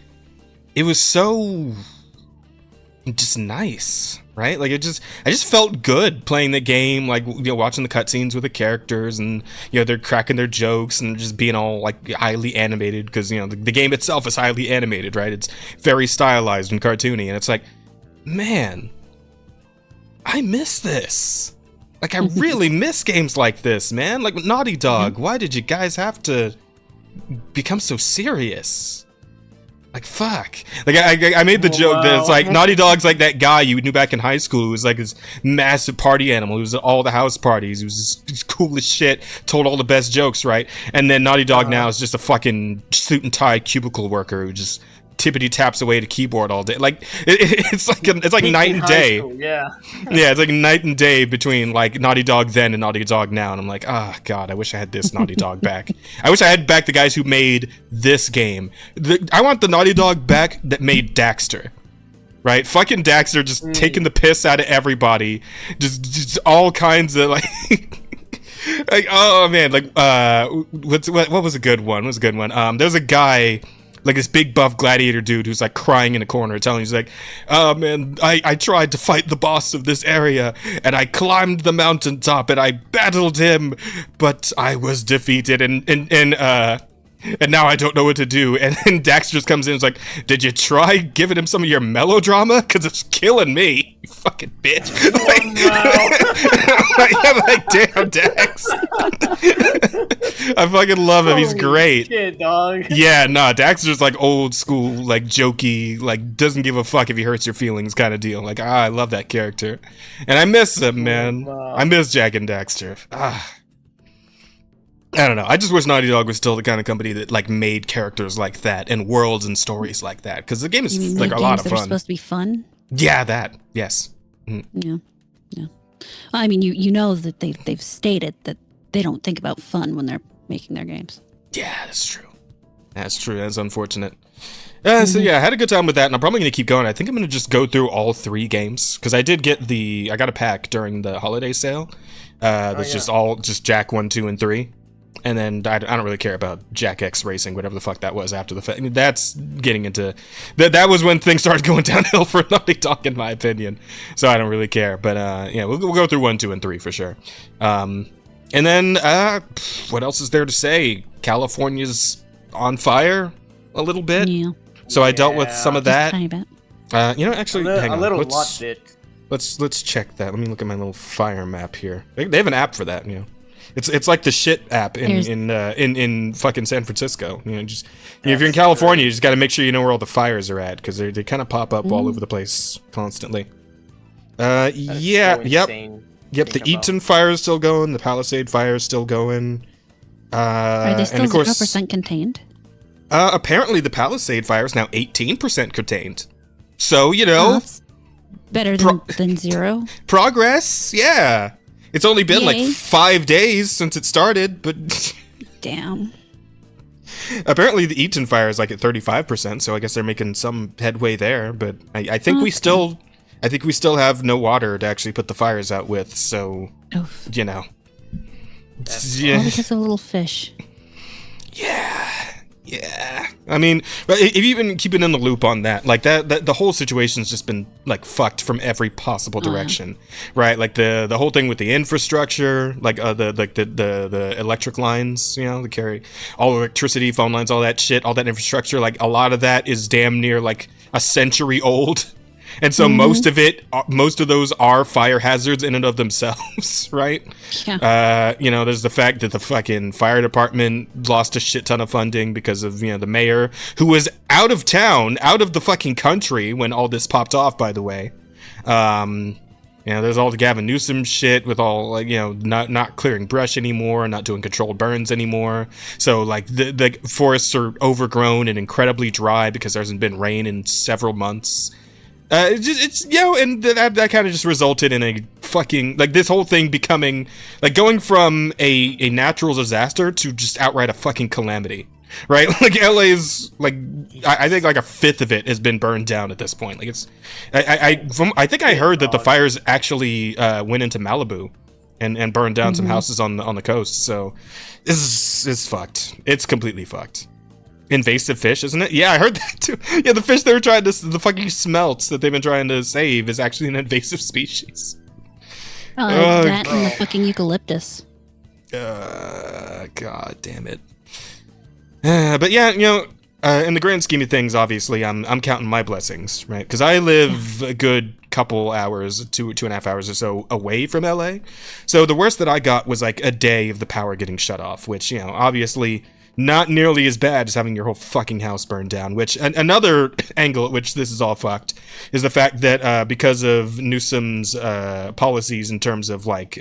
it was so just nice, right? Like I just felt good playing the game, like, you know, watching the cutscenes with the characters, and you know they're cracking their jokes and just being all like highly animated because you know the game itself is highly animated, right? It's very stylized and cartoony, and it's like, man, I miss this. Like, I really miss games like this, man. Like, Naughty Dog, why did you guys have to become so serious? Like, fuck. Like, I made the joke that it's like Naughty Dog's like that guy you knew back in high school who was like this massive party animal. He was at all the house parties. He was just cool as shit, told all the best jokes, right? And then Naughty Dog now is just a fucking suit and tie cubicle worker who just tippity taps away at a keyboard all day. Like, it's like night and day. School, yeah. Yeah, it's like night and day between like Naughty Dog then and Naughty Dog now. And I'm like, oh god, I wish I had this Naughty Dog back. I wish I had back the guys who made this game. I want the Naughty Dog back that made Daxter. Right? Fucking Daxter just taking the piss out of everybody. Just all kinds of like like, oh man, like what was a good one? There's a guy, like this big buff gladiator dude who's like crying in a corner telling he's like, oh man, I tried to fight the boss of this area and I climbed the mountaintop and I battled him, but I was defeated and now I don't know what to do. And then Dax just comes in and is like, did you try giving him some of your melodrama? Because it's killing me, you fucking bitch. I'm like, damn, Dax. I fucking love him. He's great. Shit, dog. Yeah, nah, Dax is just like old school, like jokey, like doesn't give a fuck if he hurts your feelings kind of deal. Like, I love that character. And I miss him, man. Wow. I miss Jack and Daxter. I don't know. I just wish Naughty Dog was still the kind of company that like made characters like that and worlds and stories like that, because the game is like a lot of that fun. Are supposed to be fun. Yeah, that. Yes. Yeah. Well, I mean, you know that they've stated that they don't think about fun when they're making their games. Yeah, that's true. That's unfortunate. So yeah, I had a good time with that, and I'm probably gonna keep going. I think I'm gonna just go through all 3 games because I got a pack during the holiday sale. That's just Jack 1, 2, and 3. And then I don't really care about Jack X Racing, whatever the fuck that was after the fact. I mean, that's getting into that was when things started going downhill for Naughty Dog, in my opinion. So I don't really care. But yeah, we'll go through 1, 2, and 3 for sure. And then what else is there to say? California's on fire a little bit. Yeah. So I dealt with some of that. Tiny bit. Actually, hang on. Lot bit. Let's check that. Let me look at my little fire map here. They have an app for that, you know. It's like the shit app in fucking San Francisco. You know, just if you're in California, you just got to make sure you know where all the fires are at, because they kind of pop up all over the place constantly. Yep. The Eaton fire is still going. The Palisade fire is still going. Are they still 0% contained? Apparently, the Palisade fire is now 18% contained. So you know, that's better than 0. Progress, yeah. It's only been like 5 days since it started, but damn. Apparently the Eaton fire is like at 35%, so I guess they're making some headway there. But I think we still have no water to actually put the fires out with. So you know, because of little fish. Yeah. I mean, if you've been keeping in the loop on that, like that the whole situation's just been like fucked from every possible direction, right? Like the whole thing with the infrastructure, like the electric lines, you know, the carry all electricity, phone lines, all that shit, all that infrastructure. Like a lot of that is damn near like a century old. And so most of those are fire hazards in and of themselves, right? Yeah. You know, there's the fact that the fucking fire department lost a shit ton of funding because of, you know, the mayor who was out of town, out of the fucking country when all this popped off, by the way. You know, there's all the Gavin Newsom shit with all, like, you know, not clearing brush anymore, not doing controlled burns anymore. So, like, the forests are overgrown and incredibly dry because there hasn't been rain in several months. It's you know, and that kind of just resulted in a fucking, like, this whole thing becoming, like, going from a natural disaster to just outright a fucking calamity, right? Like, LA's, like, I think like a fifth of it has been burned down at this point. Like, it's, I think I heard that the fires actually went into Malibu and burned down some houses on the coast. So this is fucked. It's completely fucked. Invasive fish, isn't it? Yeah, I heard that too. Yeah, the fish the fucking smelts that they've been trying to save is actually an invasive species. That and the fucking eucalyptus. God damn it. But yeah, you know, in the grand scheme of things, obviously, I'm counting my blessings, right? Because I live a good couple hours, 2.5 hours or so away from LA. So the worst that I got was like a day of the power getting shut off, which, you know, obviously not nearly as bad as having your whole fucking house burned down. Which another angle at which this is all fucked is the fact that because of Newsom's policies in terms of like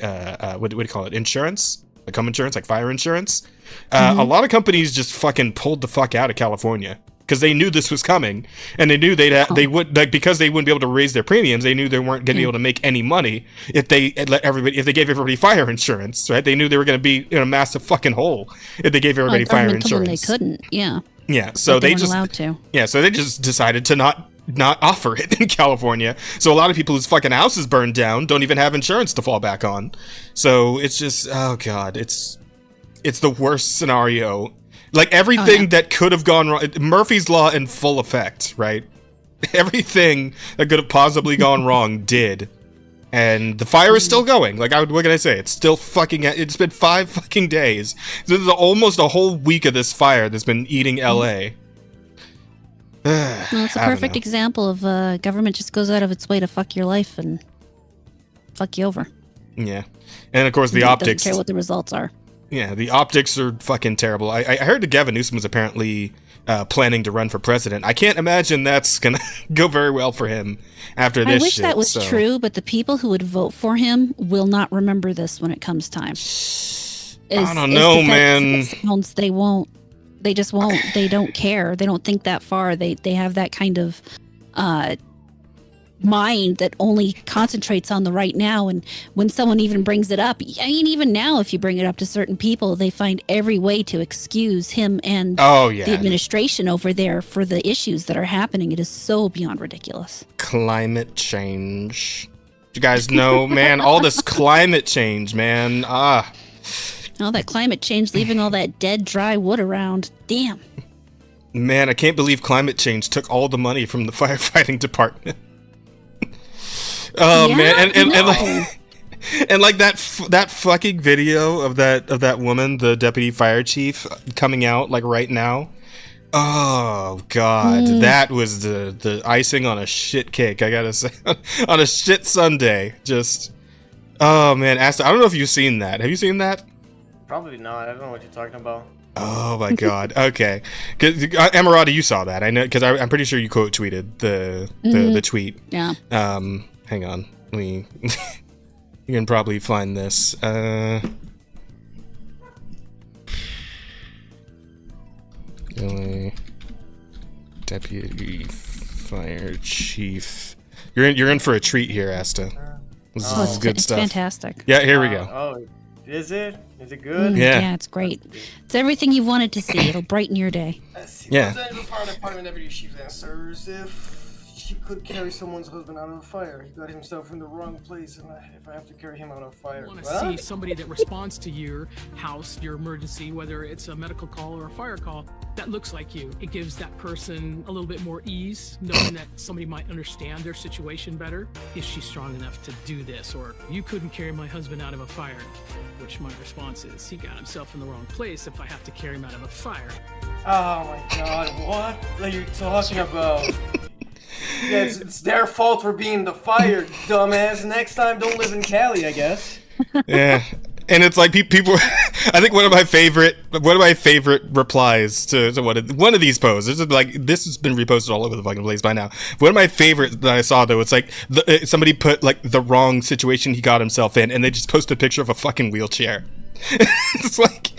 what do you call it, insurance, like home insurance, like fire insurance, a lot of companies just fucking pulled the fuck out of California. Because they knew this was coming, and they knew they would, like, because they wouldn't be able to raise their premiums. They knew they weren't going to be able to make any money if they gave everybody fire insurance, right? They knew they were going to be in a massive fucking hole if they gave everybody fire insurance. They couldn't, yeah. Yeah, so they just allowed to. Yeah, so they just decided to not offer it in California. So a lot of people whose fucking houses burned down don't even have insurance to fall back on. So it's just, oh god, it's the worst scenario. Like, everything that could have gone wrong, Murphy's Law in full effect, right? Everything that could have possibly gone wrong did. And the fire is still going. Like, what can I say? It's still fucking, it's been 5 fucking days. This is almost a whole week of this fire that's been eating LA. Well, it's a perfect example of government just goes out of its way to fuck your life and fuck you over. Yeah. And of course the optics. Doesn't care what the results are. Yeah, the optics are fucking terrible. I heard that Gavin Newsom was apparently planning to run for president. I can't imagine that's gonna go very well for him after this shit. I wish that was true, but the people who would vote for him will not remember this when it comes time. I don't know, man. They won't. They just won't. They don't care. They don't think that far. They have that kind of mind that only concentrates on the right now. And when someone even brings it up, I mean, even now, if you bring it up to certain people, they find every way to excuse him and the administration over there for the issues that are happening. It is so beyond ridiculous. Climate change. You guys know, man, all this climate change, man. All that climate change, leaving all that dead, dry wood around. Damn. Man, I can't believe climate change took all the money from the firefighting department. Oh, yeah, man, and like that fucking video of that woman, the deputy fire chief, coming out like right now. Oh god, that was the icing on a shit cake. I gotta say, on a shit sundae. Just, oh man, Asta, I don't know if you've seen that. Have you seen that? Probably not. I don't know what you're talking about. Oh my god. Okay, because Emirati, you saw that. I know, because I'm pretty sure you quote tweeted the tweet. Yeah. Hang on. You can probably find this. Deputy Fire Chief. You're in for a treat here, Asta. This is good stuff. It's fantastic. Yeah, here we go. Oh, is it? Is it good? Yeah, it's great. It's everything you wanted to see. It'll brighten your day. Yeah. The fire department deputy chief answers if she could carry someone's husband out of a fire. He got himself in the wrong place, and if I have to carry him out of a fire. I want to see somebody that responds to your house, your emergency, whether it's a medical call or a fire call, that looks like you. It gives that person a little bit more ease, knowing that somebody might understand their situation better. Is she strong enough to do this? Or, you couldn't carry my husband out of a fire. Which my response is, he got himself in the wrong place if I have to carry him out of a fire. Oh my god, what are you talking about? Yeah, it's their fault for being the fire, dumbass. Next time, don't live in Cali, I guess. Yeah, and it's like people. I think one of my favorite replies to one of these posts. This has been reposted all over the fucking place by now. One of my favorites that I saw though, it's like somebody put like the wrong situation he got himself in, and they just post a picture of a fucking wheelchair. It's like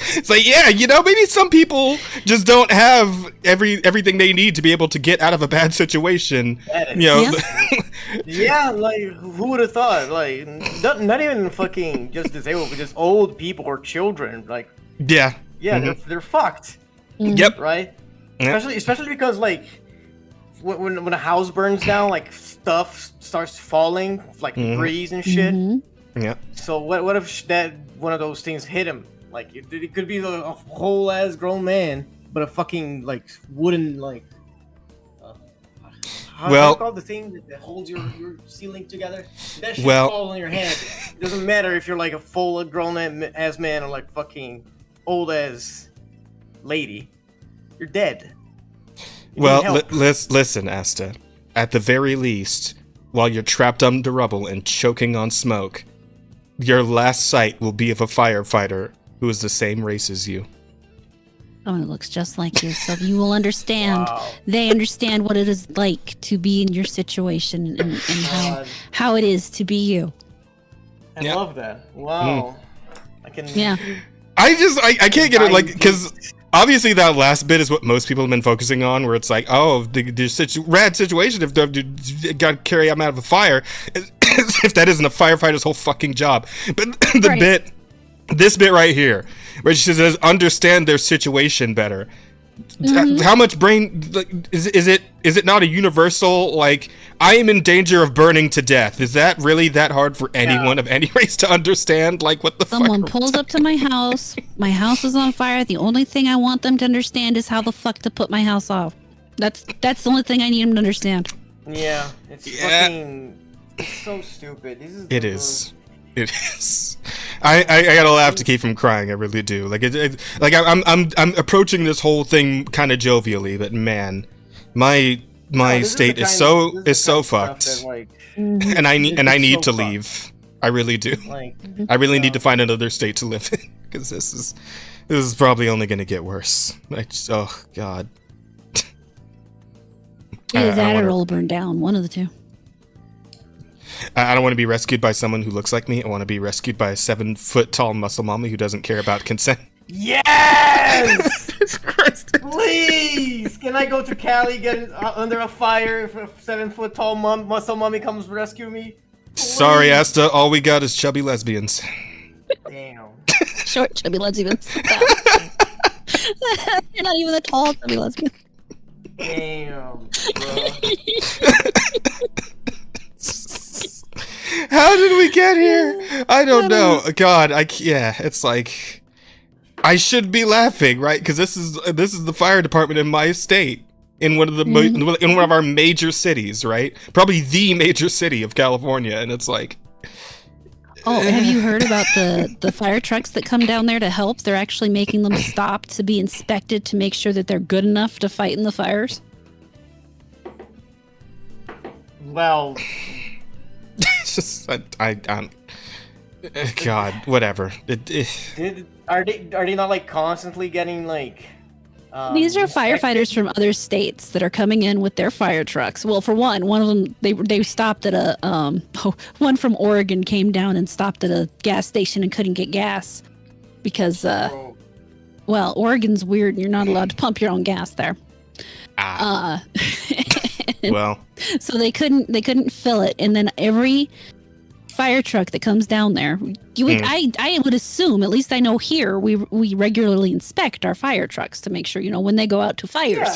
yeah, you know, maybe some people just don't have everything they need to be able to get out of a bad situation. You know, yeah, like who would have thought? Like not even fucking just disabled, but just old people or children. Like yeah, they're fucked. Yep. Right. Yep. Especially because like when a house burns down, like stuff starts falling, like debris and shit. Yeah. So what if that one of those things hit him? Like it could be a whole ass grown man, but a fucking like wooden like. How do you call the thing that holds your ceiling together? That shit falls on your head. It doesn't matter if you're like a full grown ass man or like fucking old ass lady. You're dead. Listen, Asta. At the very least, while you're trapped under rubble and choking on smoke, your last sight will be of a firefighter who is the same race as you. Someone who looks just like you, so you will understand. Wow. They understand what it is like to be in your situation and how it is to be you. I love that. Wow. I can. Yeah. I can't get it, like, because obviously that last bit is what most people have been focusing on, where it's like, oh, the rad situation if they've got to carry them out of a fire, if that isn't a firefighter's whole fucking job. But this bit right here, where she says, understand their situation better. How much brain is it not a universal, like, I am in danger of burning to death? Is that really that hard for anyone of any race to understand? Like, what the fuck? Someone pulls up to my house is on fire. The only thing I want them to understand is how the fuck to put my house off. That's the only thing I need them to understand. Yeah, it's fucking, it's so stupid. It is. I gotta laugh to keep from crying. I really do. Like I'm approaching this whole thing kind of jovially, but man, my state is so fucked, that, like, and I need to leave. I really do. Like, I really need to find another state to live in, because this is probably only gonna get worse. Oh god. Either that or it'll burn down. One of the two. I don't want to be rescued by someone who looks like me. I want to be rescued by a 7-foot-tall muscle mommy who doesn't care about consent. Yes! Please! Can I go to Cali, get under a fire if a 7-foot-tall muscle mommy comes rescue me? Please. Sorry, Asta. All we got is chubby lesbians. Damn. Short chubby lesbians. You're not even a tall chubby lesbian. Damn, bro. How did we get here? I don't know. God, it's like, I should be laughing, right? Because this is the fire department in my state, in one of the in one of our major cities, right? Probably the major city of California, and it's like. Oh, have you heard about the fire trucks that come down there to help? They're actually making them stop to be inspected to make sure that they're good enough to fight in the fires. Well. It's just God, whatever. Are they not, like, constantly getting, like? These are firefighters from other states that are coming in with their fire trucks. Well, for one of them they stopped at a one from Oregon came down and stopped at a gas station and couldn't get gas because well, Oregon's weird and you're not allowed to pump your own gas there. Well, so they couldn't fill it, and then every fire truck that comes down there, I would assume, at least I know here, we regularly inspect our fire trucks to make sure, when they go out to fires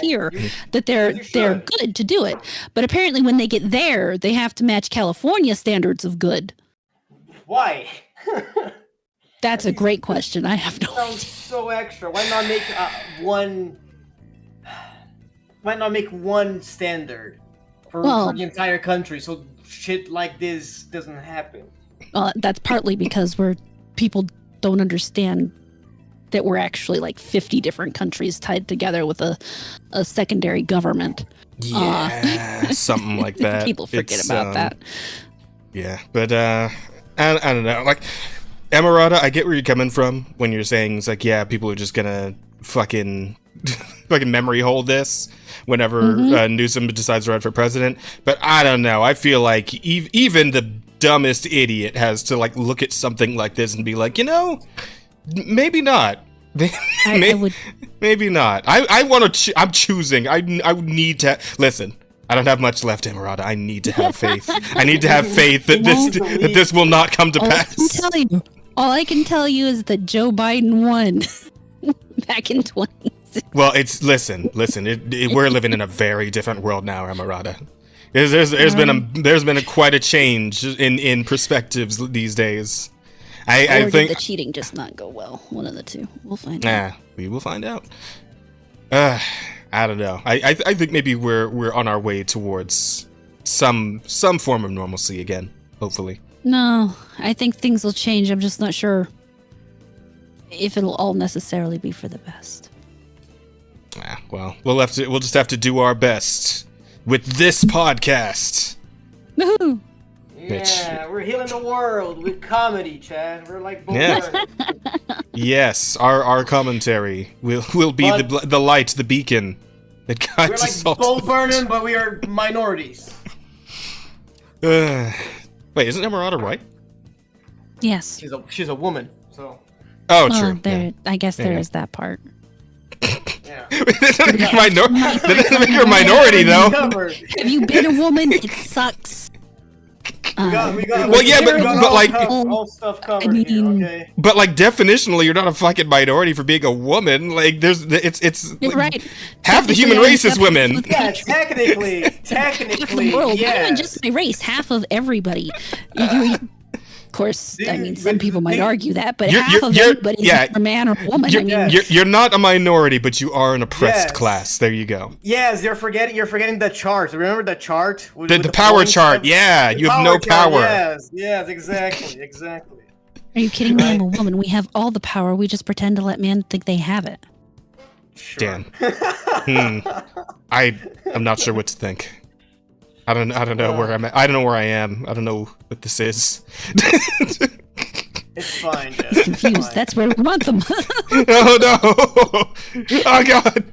that they're good to do it. But apparently when they get there, they have to match California standards of good. Why? That's a great question. I have no idea. Sounds so extra. Why not make one? Why not make one standard for the entire country so shit like this doesn't happen? That's partly because people don't understand that we're actually like 50 different countries tied together with a secondary government. Yeah, something like that. People forget about that. Yeah, but I don't know. Like, Emerada, I get where you're coming from when you're saying it's like, yeah, people are just gonna fucking memory hold this whenever Newsom decides to run for president. But I don't know. I feel like even the dumbest idiot has to like look at something like this and be like, maybe not. Maybe not. I want to. I'm choosing. I need to listen. I don't have much left, Emerada. I need to have faith. I need to have faith that this will not come to pass. All I can tell you is that Joe Biden won back in 2016. Well, listen. We're living in a very different world now, Emerada. There's been quite a change in perspectives these days. I think did the cheating just not go well? One of the two. We'll find out. We will find out. I don't know. I think maybe we're on our way towards some form of normalcy again. Hopefully. No, I think things will change. I'm just not sure if it'll all necessarily be for the best. Well, we'll just have to do our best with this podcast. Woohoo! Yeah, we're healing the world with comedy, Chad. We're like Bo Yeah. Burnham. Yes, our commentary will be the light, the beacon that guides We're us like all. Bo Burnham, but we are minorities. Wait, isn't Emerald white? Yes. She's a woman, so Oh, Well, true. there. Yeah. I guess there Yeah. is that part. yeah. That doesn't make her a minority, though. Covered. Have you been a woman? It sucks. We got Well, yeah, but like, all stuff covered I mean- here, okay? but like, definitionally, you're not a fucking minority for being a woman. Like, it's You're right. half the human Technically, race is women. Yeah, technically, Half the world, not even just my race, half of everybody. Of course, I mean, some people might argue that, but half of everybody is either a man or a woman. I mean, You're not a minority, but you are an oppressed class. There you go. Yes, you're forgetting the chart. Remember the chart? With The power points? chart. Yeah, you have no chart, power. Yes, exactly. are you kidding me? I'm a woman. We have all the power. We just pretend to let men think they have it. Sure. Damn. I'm not sure what to think. I don't know where I'm at. I don't know where I am. I don't know what this is. It's fine, Jess. Confused. That's where we want them. Oh no! Oh god!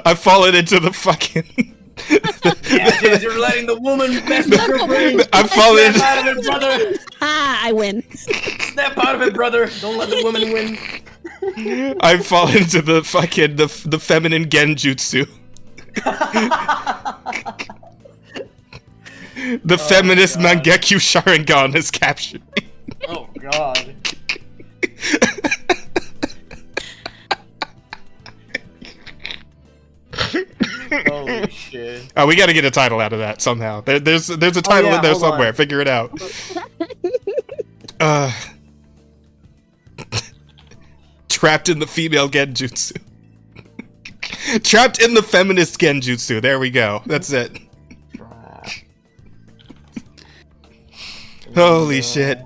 I've fallen into the fucking. Yeah, Jess, you're letting the woman mess up your brain. I've fallen Snap into. out of it, brother. I win. Snap out of it, brother. Don't let the woman win. I've fallen into the fucking the feminine genjutsu. The feminist God. Mangekyu Sharingan has captured me. Oh god. Holy shit. Oh, we got to get a title out of that somehow. There's a title yeah, in there hold on. somewhere. Figure it out. Trapped in the female genjutsu. Trapped in the feminist genjutsu. There we go. That's it. Holy shit.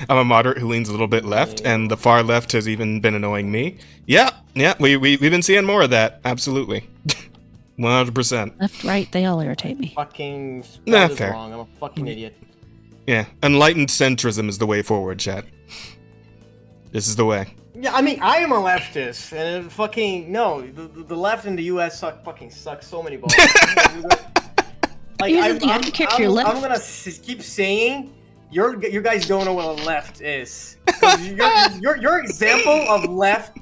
I'm a moderate who leans a little bit left, and the far left has even been annoying me. Yeah, we've been seeing more of that. Absolutely. 100%. Left, right, they all irritate me. Fucking Nah, spelled it fair. wrong. I'm a fucking idiot. Yeah, enlightened centrism is the way forward, chat. This is the way. Yeah, I mean, I am a leftist, and it fucking no, the left in the U.S. sucks so many balls. Like, Here's the thing, I don't care if you're left. I'm gonna keep saying you guys don't know what a left is. 'Cause your example of left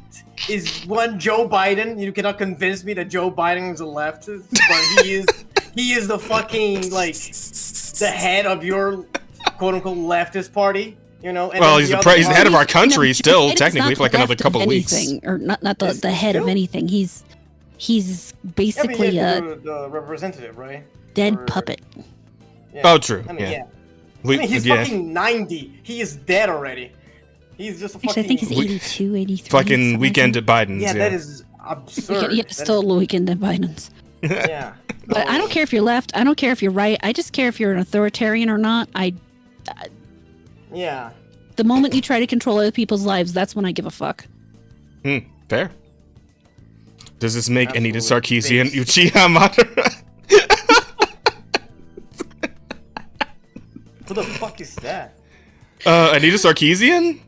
is one Joe Biden. You cannot convince me that Joe Biden is a leftist, but he is the fucking like the head of your quote unquote leftist party. You know. And Well, then he's the the other he's the head of our party- country still, technically, for like another left of couple of weeks. anything, or not the head of Still? anything. He's Yeah, but basically yeah, a the representative, right? dead Or- puppet. Yeah. Oh, true. I mean, Yeah. I mean, he's yeah. fucking 90. He is dead already. He's just a fucking. Actually, I think he's 82, 83. Fucking something weekend like at Biden's. Yeah, Yeah. that is absurd. Yeah, That still is- a weekend at Biden's. yeah. But I don't care if you're left. I don't care if you're right. I just care if you're an authoritarian or not. Yeah. The moment you try to control other people's lives, that's when I give a fuck. Fair. Does this make Anita Absolutely. Sarkeesian Based. Uchiha Madara? Who the fuck is that? Anita Sarkeesian?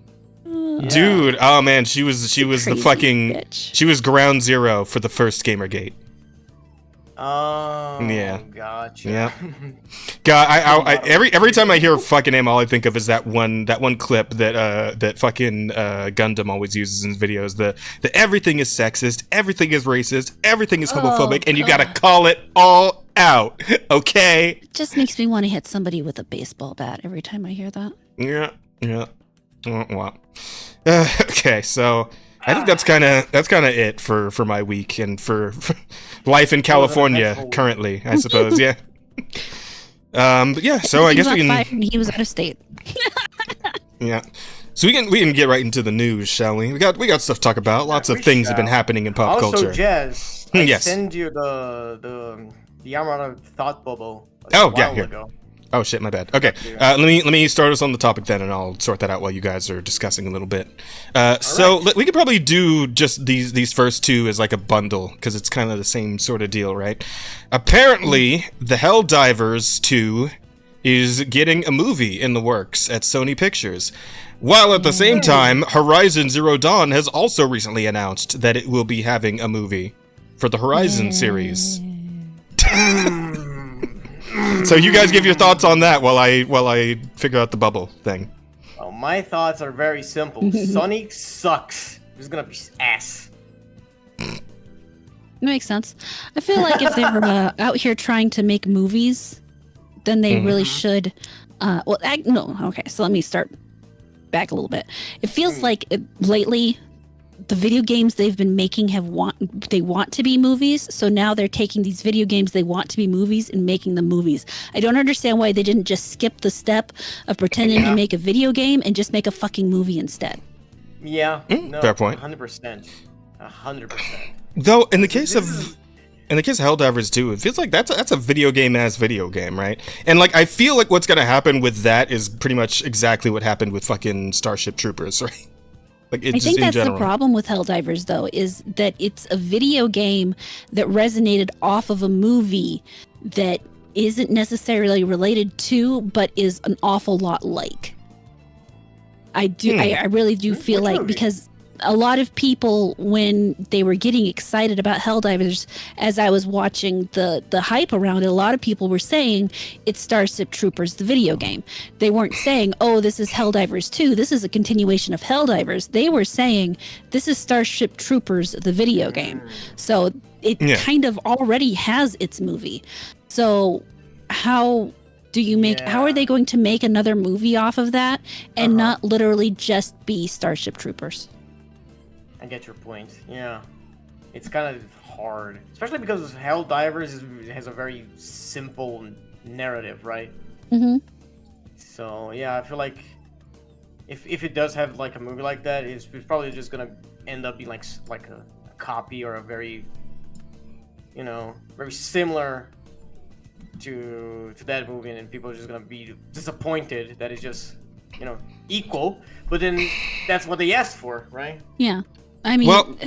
Yeah. Dude, oh man, she was the Crazy fucking bitch. she was ground zero for the first Gamergate. Oh. Yeah. Gotcha. Yeah. God, I every time I hear a fucking name, all I think of is that one clip that fucking Gundam always uses in his videos. The everything is sexist, everything is racist, everything is homophobic, and you gotta call it all out. Okay? It just makes me want to hit somebody with a baseball bat every time I hear that. Yeah. Well. Okay, so I think that's kind of it for my week and for life in California eventful week. currently, I suppose. Yeah. But yeah. So I He guess got we can. fired and he was out of state. Yeah. So we can get right into the news, shall we? We got stuff to talk about. Lots of we things have been shall. happening in pop Also, culture. Jazz, I Yes. send you the Yamada thought bubble. Oh, a yeah, while here. ago. Oh shit, my bad. Okay, let me start us on the topic then, and I'll sort that out while you guys are discussing a little bit. We could probably do just these first two as like a bundle, because it's kind of the same sort of deal, right? Apparently, the Helldivers 2 is getting a movie in the works at Sony Pictures, while at the same time, Horizon Zero Dawn has also recently announced that it will be having a movie for the Horizon series. So you guys give your thoughts on that while I figure out the bubble thing. Well, my thoughts are very simple. Sonic sucks. It's gonna be ass. That makes sense. I feel like if they were out here trying to make movies, then they really should. Okay. So let me start back a little bit. It feels like lately, the video games they've been making they want to be movies, so now they're taking these video games they want to be movies and making them movies. I don't understand why they didn't just skip the step of pretending to make a video game and just make a fucking movie instead. Yeah, no, fair point. 100%. 100%. Though in the case of Helldivers 2, it feels like that's a video game as video game, right? And like I feel like what's gonna happen with that is pretty much exactly what happened with fucking Starship Troopers, right? Like I think that's the problem with Helldivers, though, is that it's a video game that resonated off of a movie that isn't necessarily related to, but is an awful lot like. I really do feel like, because a lot of people, when they were getting excited about Helldivers, as I was watching the hype around it, a lot of people were saying it's Starship Troopers, the video game. They weren't saying, oh, this is Helldivers 2, this is a continuation of Helldivers. They were saying, this is Starship Troopers, the video game. So it kind of already has its movie. So how do you make, how are they going to make another movie off of that and not literally just be Starship Troopers? I get your point. Yeah, it's kind of hard, especially because Helldivers has a very simple narrative, right? Mm-hmm. So yeah, I feel like if it does have like a movie like that, it's probably just gonna end up being like a copy or a very, very similar to that movie, and people are just gonna be disappointed that it's just equal. But then that's what they asked for, right? Yeah. I mean, well,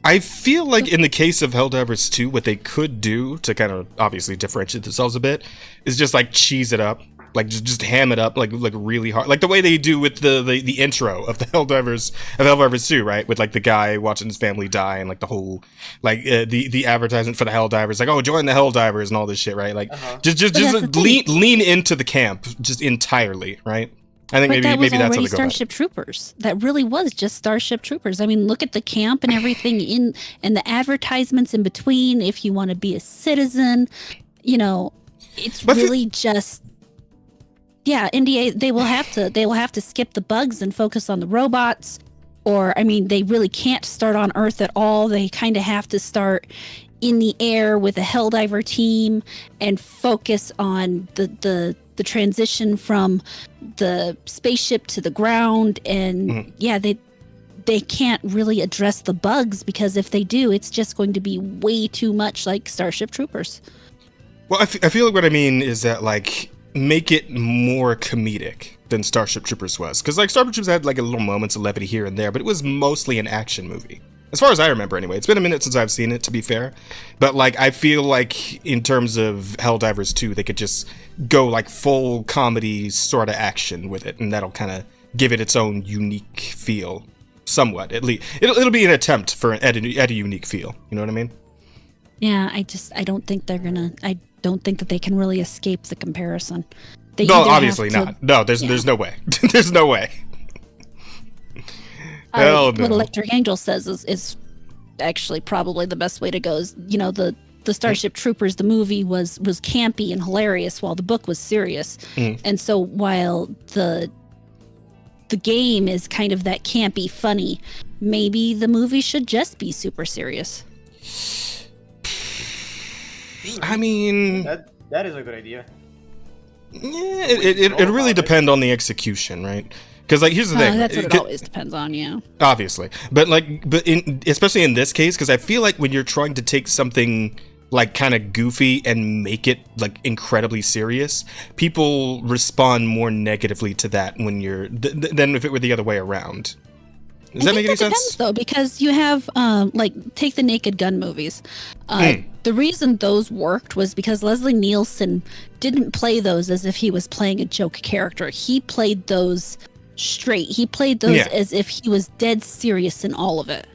I feel like in the case of Helldivers 2, what they could do to kind of obviously differentiate themselves a bit is just like cheese it up, like just ham it up, like really hard, like the way they do with the intro of the Helldivers 2, right? With like the guy watching his family die and like the whole like the advertisement for the Helldivers, like, oh, join the Helldivers and all this shit, right? Like just lean into the camp just entirely, right? I think maybe that's how they go. Starship Troopers. That really was just Starship Troopers. I mean, look at the camp and everything and the advertisements in between. If you want to be a citizen, it's really just. Yeah, NDA. They will have to skip the bugs and focus on the robots. Or I mean, they really can't start on Earth at all. They kind of have to start in the air with a Helldiver team and focus on the transition from the spaceship to the ground, and they can't really address the bugs, because if they do, it's just going to be way too much like Starship Troopers. Well, I feel like what I mean is that like make it more comedic than Starship Troopers was, because like Starship Troopers had like a little moments of levity here and there, but it was mostly an action movie. As far as I remember, anyway. It's been a minute since I've seen it, to be fair. But, like, I feel like in terms of Helldivers 2, they could just go, like, full comedy sort of action with it. And that'll kind of give it its own unique feel. Somewhat, at least. It'll be an attempt at a unique feel. You know what I mean? Yeah, I don't think they're gonna... I don't think that they can really escape the comparison. No, obviously not. No, there's no way. There's no way. What Electric Angel says is actually probably the best way to go. Is, the Starship Troopers, the movie was campy and hilarious, while the book was serious. And so while the game is kind of that campy, funny, maybe the movie should just be super serious. I mean, that is a good idea. Yeah, it really depends on the execution, right? Because like here's the thing, that's what it always depends on, yeah. Obviously, but especially in this case, because I feel like when you're trying to take something like kind of goofy and make it like incredibly serious, people respond more negatively to that when you're than if it were the other way around. Does that make any sense? Depends, though, because you have like take the Naked Gun movies. The reason those worked was because Leslie Nielsen didn't play those as if he was playing a joke character. He played those straight. He played those as if he was dead serious in all of it.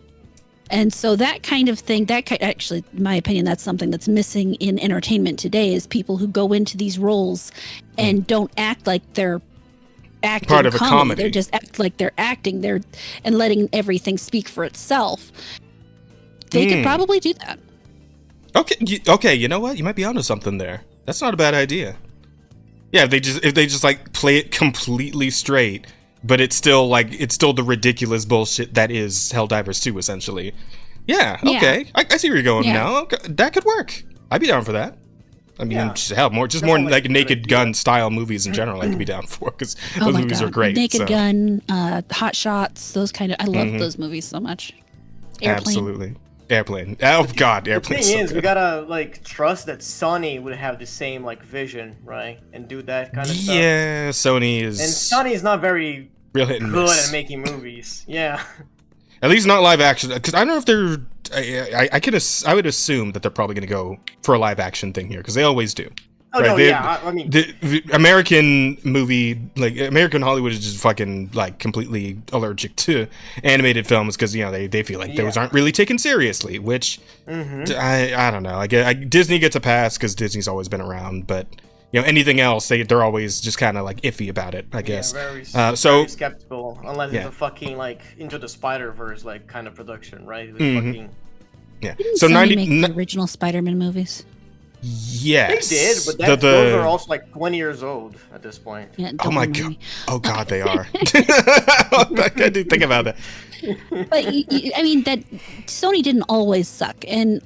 And so that kind of thing, actually, in my opinion, that's something that's missing in entertainment today, is people who go into these roles and don't act like they're acting part of a comedy. They just act like they're acting there and letting everything speak for itself. They could probably do that. Okay, you know what? You might be onto something there. That's not a bad idea. Yeah, if they just like play it completely straight, but it's still the ridiculous bullshit that is Helldivers 2, essentially. Yeah, okay. I see where you're going now. Okay, that could work. I'd be down for that. I mean, more like Naked Gun style movies in general I could be down for, because those movies are great. Naked Gun, Hot Shots, those kind of, I love those movies so much. Airplane. Absolutely. Airplane. Oh God, Airplane. The thing is, we gotta like trust that Sony would have the same like vision, right, and do that kind of stuff. Yeah, Sony is. And Sony is not very real hit and good miss at making movies. Yeah. At least not live action, because I don't know if they're. I would assume that they're probably going to go for a live action thing here, because they always do. Oh right? No, I mean, the American movie, like American Hollywood, is just fucking like completely allergic to animated films, because they feel like those aren't really taken seriously. Which I don't know. Disney gets a pass because Disney's always been around, but anything else, they're always just kind of like iffy about it, I guess. Very skeptical, unless it's a fucking like Into the Spider-Verse like kind of production, right? Fucking... Yeah. Didn't Sony make the original Spider-Man movies? Yes, they did, but those are also like 20 years old at this point. Yeah, oh my god! Oh god, they are. I didn't think about that. But I mean, that Sony didn't always suck, and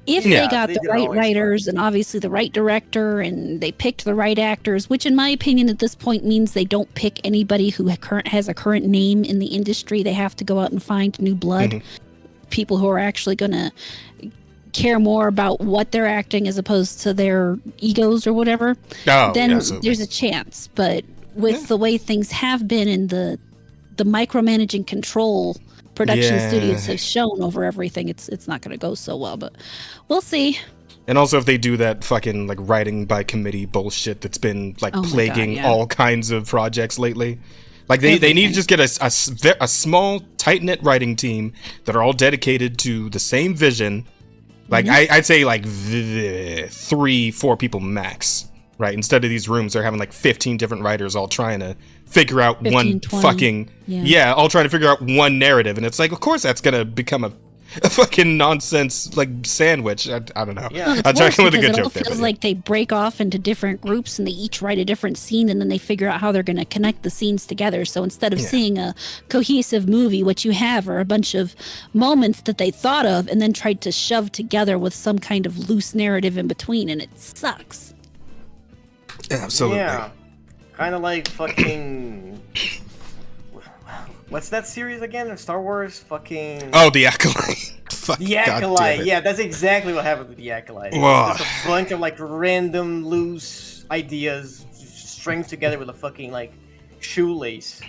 if they got the right writers and obviously the right director, and they picked the right actors, which in my opinion at this point means they don't pick anybody who has a current name in the industry. They have to go out and find new blood, people who are actually going to care more about what they're acting as opposed to their egos or whatever. Then there's a chance. But with the way things have been in the micromanaging control production studios have shown over everything, it's not going to go so well, but we'll see. And also, if they do that fucking like writing by committee bullshit that's been like plaguing all kinds of projects lately, like they need to just get a small tight knit writing team that are all dedicated to the same vision. Like I'd say like 3-4 people max, right? Instead of these rooms, they're having like 15 different writers all trying to figure out 20. fucking all trying to figure out one narrative, and it's like, of course that's gonna become a fucking nonsense like sandwich. I don't know. Yeah, I'm talking with a good joke. It feels like they break off into different groups and they each write a different scene, and then they figure out how they're going to connect the scenes together. So instead of seeing a cohesive movie, what you have are a bunch of moments that they thought of and then tried to shove together with some kind of loose narrative in between, and it sucks. Absolutely. Yeah, kind of like fucking. What's that series again? Star Wars? Fucking... Oh, The Acolyte. The Acolyte. Yeah, that's exactly what happened with The Acolyte. Just a bunch of, like, random, loose ideas stringed together with a fucking, like, shoelace,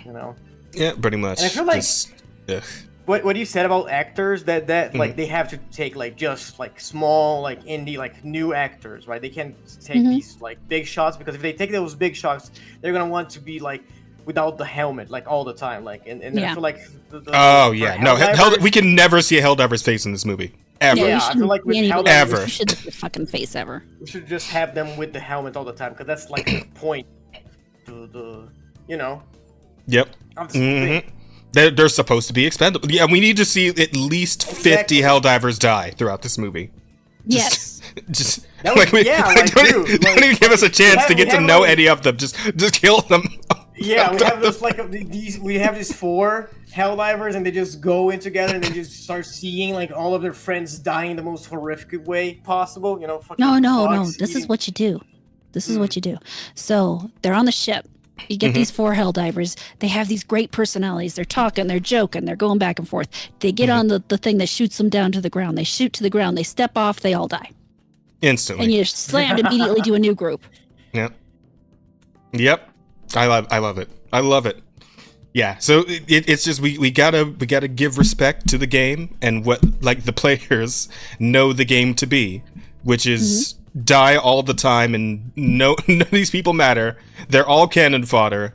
Yeah, pretty much. And I feel like... What you said about actors, that like, they have to take, like, just, like, small, like, indie, like, new actors, right? They can't take these, like, big shots, because if they take those big shots, they're gonna want to be, like, without the helmet, like all the time, like and I feel like we can never see a Helldiver's face in this movie ever. Yeah, I feel like with Helldivers, you shouldn't have fucking face ever. We should just have them with the helmet all the time, because that's like the point. Yep. They're supposed to be expendable. Yeah, we need to see at least 50 Helldivers die throughout this movie. Yes. Don't even give us a chance to get to know any of them. Just kill them. Yeah, we have this like we have these 4 Helldivers, and they just go in together, and they just start seeing like all of their friends dying in the most horrific way possible. No. This is what you do. This is what you do. So they're on the ship. You get these 4 Helldivers. They have these great personalities. They're talking, they're joking, they're going back and forth. They get on the thing that shoots them down to the ground. They shoot to the ground. They step off. They all die. Instantly. And you're slammed immediately to a new group. Yep. I love it. I love it. Yeah, so it's just we gotta give respect to the game and what like the players know the game to be, which is die all the time and none of these people matter. They're all cannon fodder.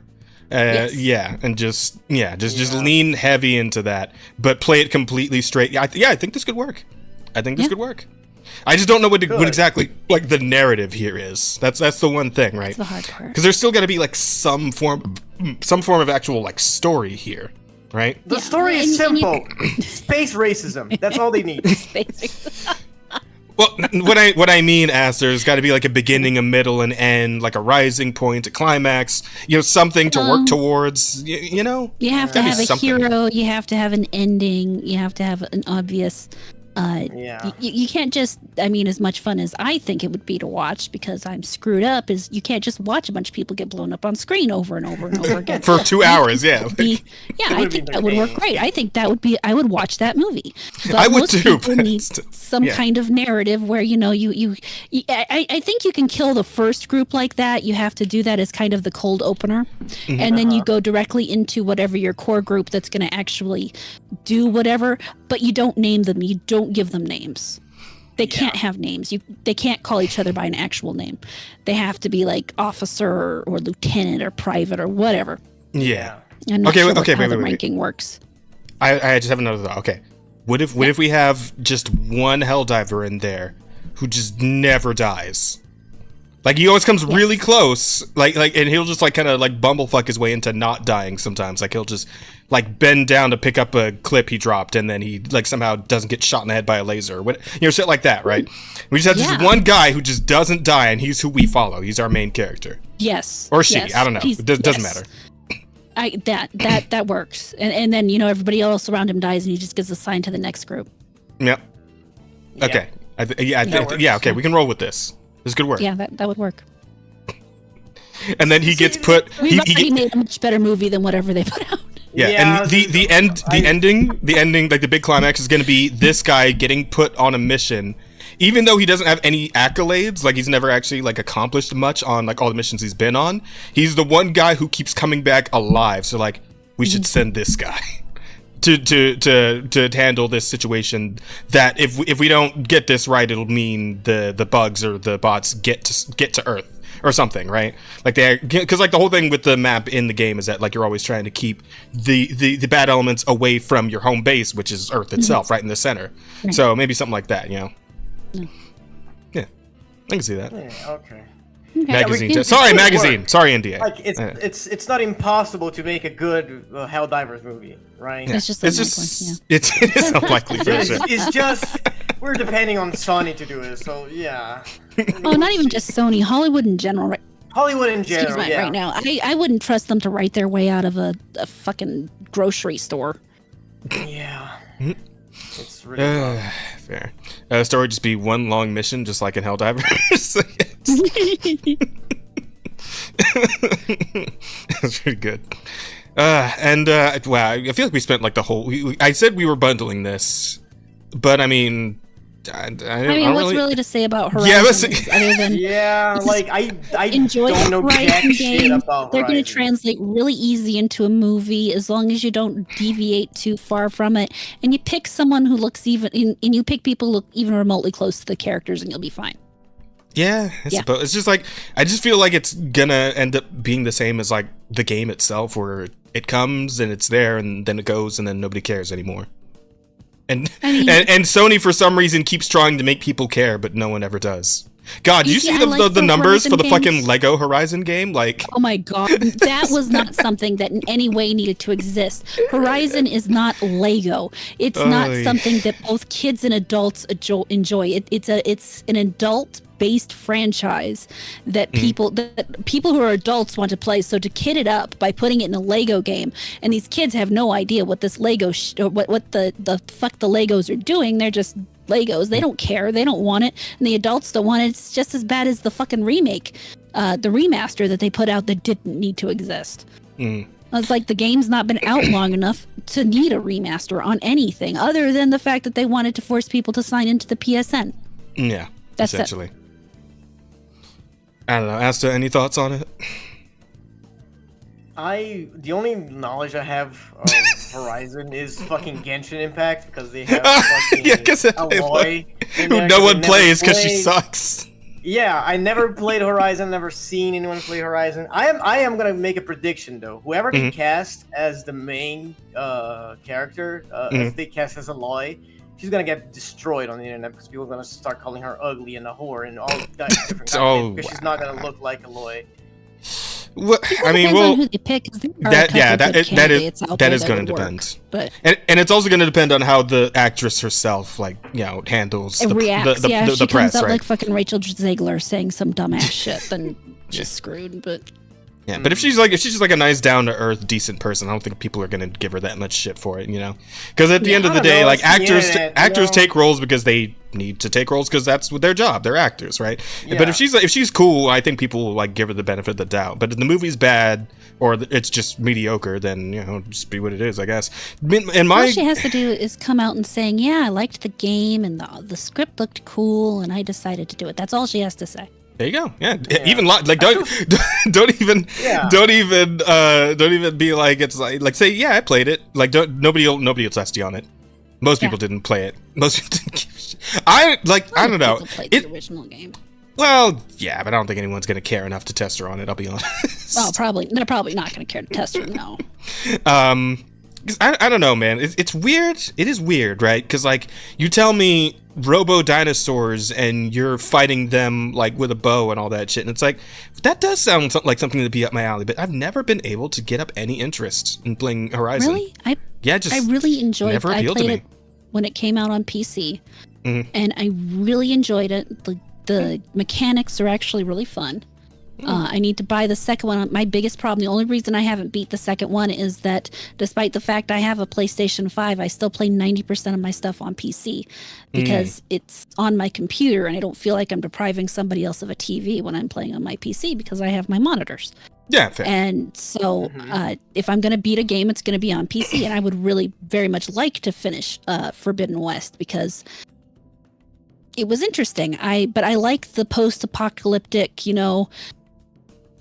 Yeah, and just lean heavy into that, but play it completely straight. I think this could work. I think this could work. I just don't know what exactly like the narrative here is. That's the one thing, right? That's the hard part. Because there's still got to be like some form of actual like story here, right? The story is simple. Space racism. That's all they need. Well, what I mean, there's got to be like a beginning, a middle, an end, like a rising point, a climax. Something to work towards. You know. You have to have a hero. You have to have an ending. You have to have an obvious. You can't just, I mean, as much fun as I think it would be to watch, because I'm screwed up, is you can't just watch a bunch of people get blown up on screen over and over and over again. For 2 hours, I think that would work great. I think that would be, I would watch that movie. But I would too. People need some kind of narrative where, I think you can kill the first group like that. You have to do that as kind of the cold opener. And then you go directly into whatever your core group that's going to actually do whatever, but you don't name them. You don't give them names. They can't have names. They can't call each other by an actual name. They have to be like officer or lieutenant or private or whatever. Yeah. I'm not sure how the ranking works. I just have another thought. Okay. What if we have just one Helldiver in there who just never dies? Like, he always comes really close, like, and he'll just like kind of like bumblefuck his way into not dying sometimes. Like, he'll just like bend down to pick up a clip he dropped, and then he like somehow doesn't get shot in the head by a laser, or what, shit like that, right? We just have this one guy who just doesn't die, and he's who we follow. He's our main character. Yes. Or she. I don't know. It doesn't matter. That works, and then everybody else around him dies, and he just gets assigned to the next group. Yep. Okay. Okay. We can roll with this. This could work. Yeah, that would work. And then he gets put. He made a much better movie than whatever they put out. Yeah, and the ending, like the big climax, is going to be this guy getting put on a mission, even though he doesn't have any accolades. Like, he's never actually like accomplished much on like all the missions he's been on. He's the one guy who keeps coming back alive. So like, we should send this guy to handle this situation, that if we don't get this right, it'll mean the bugs or the bots get to Earth or something, right? Like, because like the whole thing with the map in the game is that like you're always trying to keep the bad elements away from your home base, which is Earth itself, right in the center. Right. So maybe something like that, Yeah, I can see that. Yeah, okay. Magazine. Sorry, magazine. Sorry, NDA. Like, it's not impossible to make a good Helldivers movie, right? Yeah. It's just it is unlikely for sure. It's just we're depending on Sony to do it, so yeah. Oh, not even just Sony, Hollywood in general, right? Hollywood in general, right now. I wouldn't trust them to write their way out of a fucking grocery store. Yeah. It's really rough. Fair. The story would just be one long mission, just like in Helldivers. That's pretty good. Wow, I feel like we spent like the whole. I said we were bundling this, but I mean, what's really to say about Horizon? Other than I enjoy don't know jack shit about They're going to translate really easy into a movie as long as you don't deviate too far from it, and you pick someone who looks and you pick people who look even remotely close to the characters, and you'll be fine. Yeah, I suppose. It's just like, I just feel like it's gonna end up being the same as like the game itself, where it comes and it's there and then it goes and then nobody cares anymore. And Sony for some reason keeps trying to make people care, but no one ever does. God, did you see the numbers for the fucking Lego Horizon game? Like, oh my God, that was not something that in any way needed to exist. Horizon is not Lego. It's not something that both kids and adults enjoy. It's an adult-based franchise that people who are adults want to play. So to kid it up by putting it in a Lego game, and these kids have no idea what this Lego what the fuck the Legos are doing. They're just Legos. They don't care. They don't want it, and the adults don't want it. It's just as bad as the fucking remake, the remaster that they put out that didn't need to exist. It's like the game's not been out long enough to need a remaster on anything other than the fact that they wanted to force people to sign into the PSN. Yeah, that's essentially. I don't know. Asta, any thoughts on it? The only knowledge I have of Horizon is fucking Genshin Impact because they have fucking Aloy who no one plays because she sucks. Yeah, I never played Horizon, never seen anyone play Horizon. I am gonna make a prediction though. Whoever they cast as the main character, if they cast as Aloy, she's gonna get destroyed on the internet because people are gonna start calling her ugly and a whore and all that different because she's not gonna look like Aloy. Well, I mean, well, who they pick, that is going to depend, but and it's also going to depend on how the actress herself, like, you know, handles the reacts. the she press, comes up right? like fucking Rachel Zegler saying some dumbass shit, then she's screwed. But yeah, but if she's just like a nice, down to earth, decent person, I don't think people are going to give her that much shit for it, you know? Because at the end of the day, like actors take roles because they need to take roles because that's their job. They're actors, right? Yeah. But if she's cool, I think people will like give her the benefit of the doubt. But if the movie's bad or it's just mediocre, then, you know, just be what it is, I guess. And all she has to do is come out and saying, "Yeah, I liked the game and the script looked cool, and I decided to do it." That's all she has to say. There you go. Yeah. Even like don't even be like it's like say I played it. Like nobody will test you on it. Most people didn't play it. Most people didn't give a shit. I don't know. Played the original game. Well, yeah, but I don't think anyone's gonna care enough to test her on it. I'll be honest. Well, they're probably not gonna care to test her. No. I don't know, man. It's weird. It is weird, right? Because like you tell me robo dinosaurs and you're fighting them like with a bow and all that shit, and it's like that does sound like something to be up my alley. But I've never been able to get up any interest in playing Horizon. Really? I really enjoyed it. I played it when it came out on PC, and I really enjoyed it. The mechanics are actually really fun. I need to buy the second one. My biggest problem, the only reason I haven't beat the second one is that despite the fact I have a PlayStation 5, I still play 90% of my stuff on PC because it's on my computer and I don't feel like I'm depriving somebody else of a TV when I'm playing on my PC because I have my monitors. Yeah, fair. And so if I'm going to beat a game, it's going to be on PC, and I would really very much like to finish Forbidden West because it was interesting. But I like the post-apocalyptic, you know,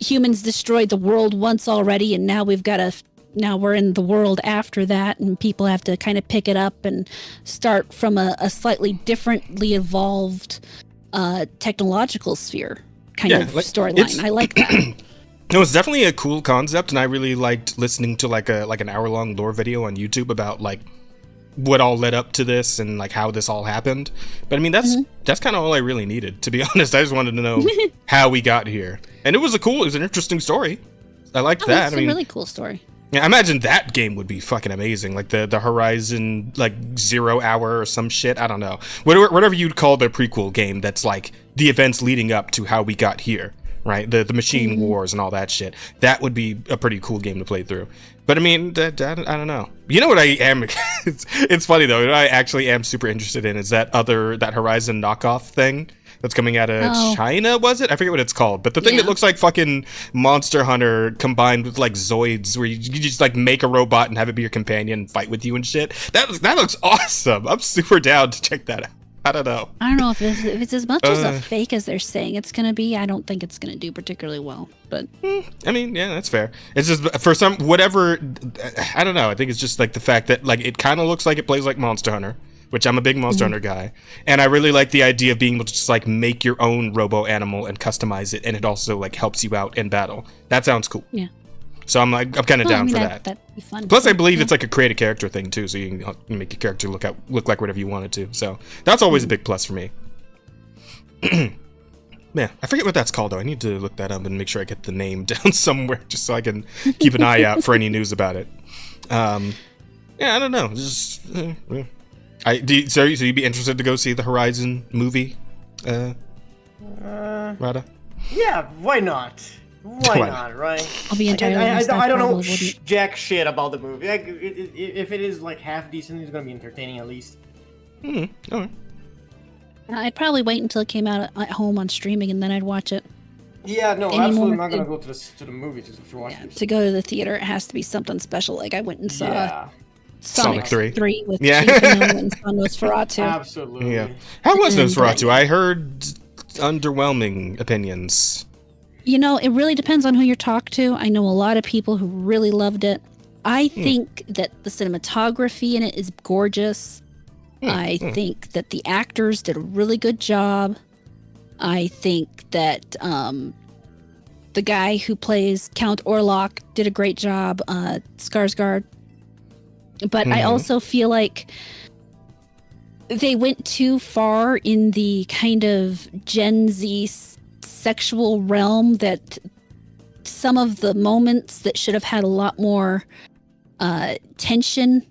humans destroyed the world once already, and now we're in the world after that, and people have to kind of pick it up and start from a slightly differently evolved technological sphere kind of storyline. I like that. No, it's definitely a cool concept, and I really liked listening to like an hour-long lore video on YouTube about like what all led up to this and like how this all happened. But I mean, that's kind of all I really needed, to be honest. I just wanted to know how we got here, and it was an interesting story. I liked that. It's a really cool story. Yeah, I imagine that game would be fucking amazing, like the Horizon like 0 Hour or some shit. I don't know, whatever you'd call the prequel game. That's like the events leading up to how we got here. Right, the machine wars and all that shit. That would be a pretty cool game to play through. But I mean, I don't know. You know what I am? It's funny though. What I actually am super interested in is that Horizon knockoff thing that's coming out of China. Was it? I forget what it's called. But the thing that looks like fucking Monster Hunter combined with like Zoids, where you just like make a robot and have it be your companion and fight with you and shit. That looks awesome. I'm super down to check that out. I don't know. I don't know if it's as much as a fake as they're saying it's going to be. I don't think it's going to do particularly well. But I mean, yeah, that's fair. It's just for some whatever. I don't know. I think it's just like the fact that like it kind of looks like it plays like Monster Hunter, which I'm a big Monster Hunter guy, and I really like the idea of being able to just like make your own robo animal and customize it, and it also like helps you out in battle. That sounds cool. Yeah. So I'm kind of down for that. That'd be fun. Plus, I believe it's like a create a character thing too, so you can make your character look like whatever you want it to. So that's always a big plus for me. Man, I forget what that's called though. I need to look that up and make sure I get the name down somewhere, just so I can keep an eye out for any news about it. Yeah, I don't know. Just so you'd be interested to go see the Horizon movie, Rada? Yeah, why not? Why not, right? I'll be entirely honest. I don't know jack shit about the movie. Like, if it is like half decent, it's gonna be entertaining at least. Alright. I'd probably wait until it came out at home on streaming, and then I'd watch it. Yeah, no, absolutely not gonna go to the movie to watch it. To go to the theater, it has to be something special. Like I went and saw Sonic 3 with Chief and Nosferatu. Absolutely. Yeah. How was Nosferatu? I heard underwhelming opinions. It really depends on who you talk to. I know a lot of people who really loved it. I think that the cinematography in it is gorgeous. I think that the actors did a really good job. I think that the guy who plays Count Orlok did a great job, Skarsgård. But I also feel like they went too far in the kind of Gen Z sexual realm, that some of the moments that should have had a lot more tension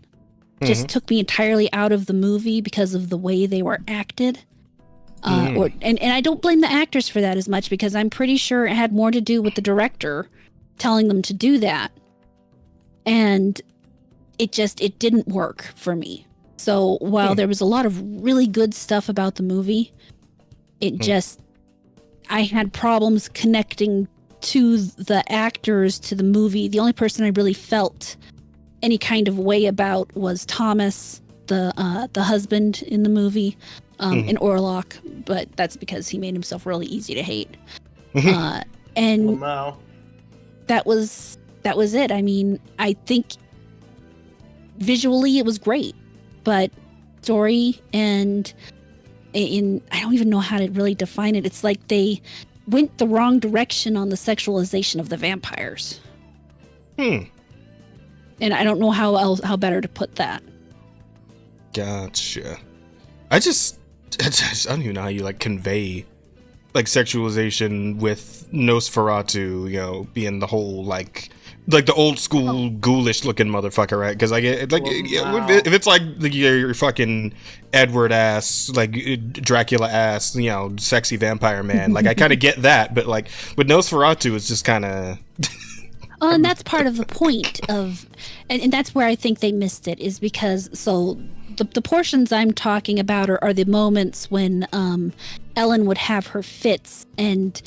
just took me entirely out of the movie because of the way they were acted. And I don't blame the actors for that as much, because I'm pretty sure it had more to do with the director telling them to do that. And it didn't work for me. So while there was a lot of really good stuff about the movie, I had problems connecting to the actors, to the movie. The only person I really felt any kind of way about was Thomas, the husband in the movie, in Orlok, but that's because he made himself really easy to hate. And that was it. I mean, I think visually it was great, but story and I don't even know how to really define it. It's like they went the wrong direction on the sexualization of the vampires. And I don't know how better to put that. Gotcha. I don't even know how you like convey like sexualization with Nosferatu, being the whole like the old school ghoulish looking motherfucker, right? Because I get like if it's like your fucking Edward ass, like Dracula ass, sexy vampire man, like I kind of get that, but like with Nosferatu, it's just kind of. Well, and that's part of the point of, and that's where I think they missed it, is because the portions I'm talking about are the moments when Ellen would have her fits, and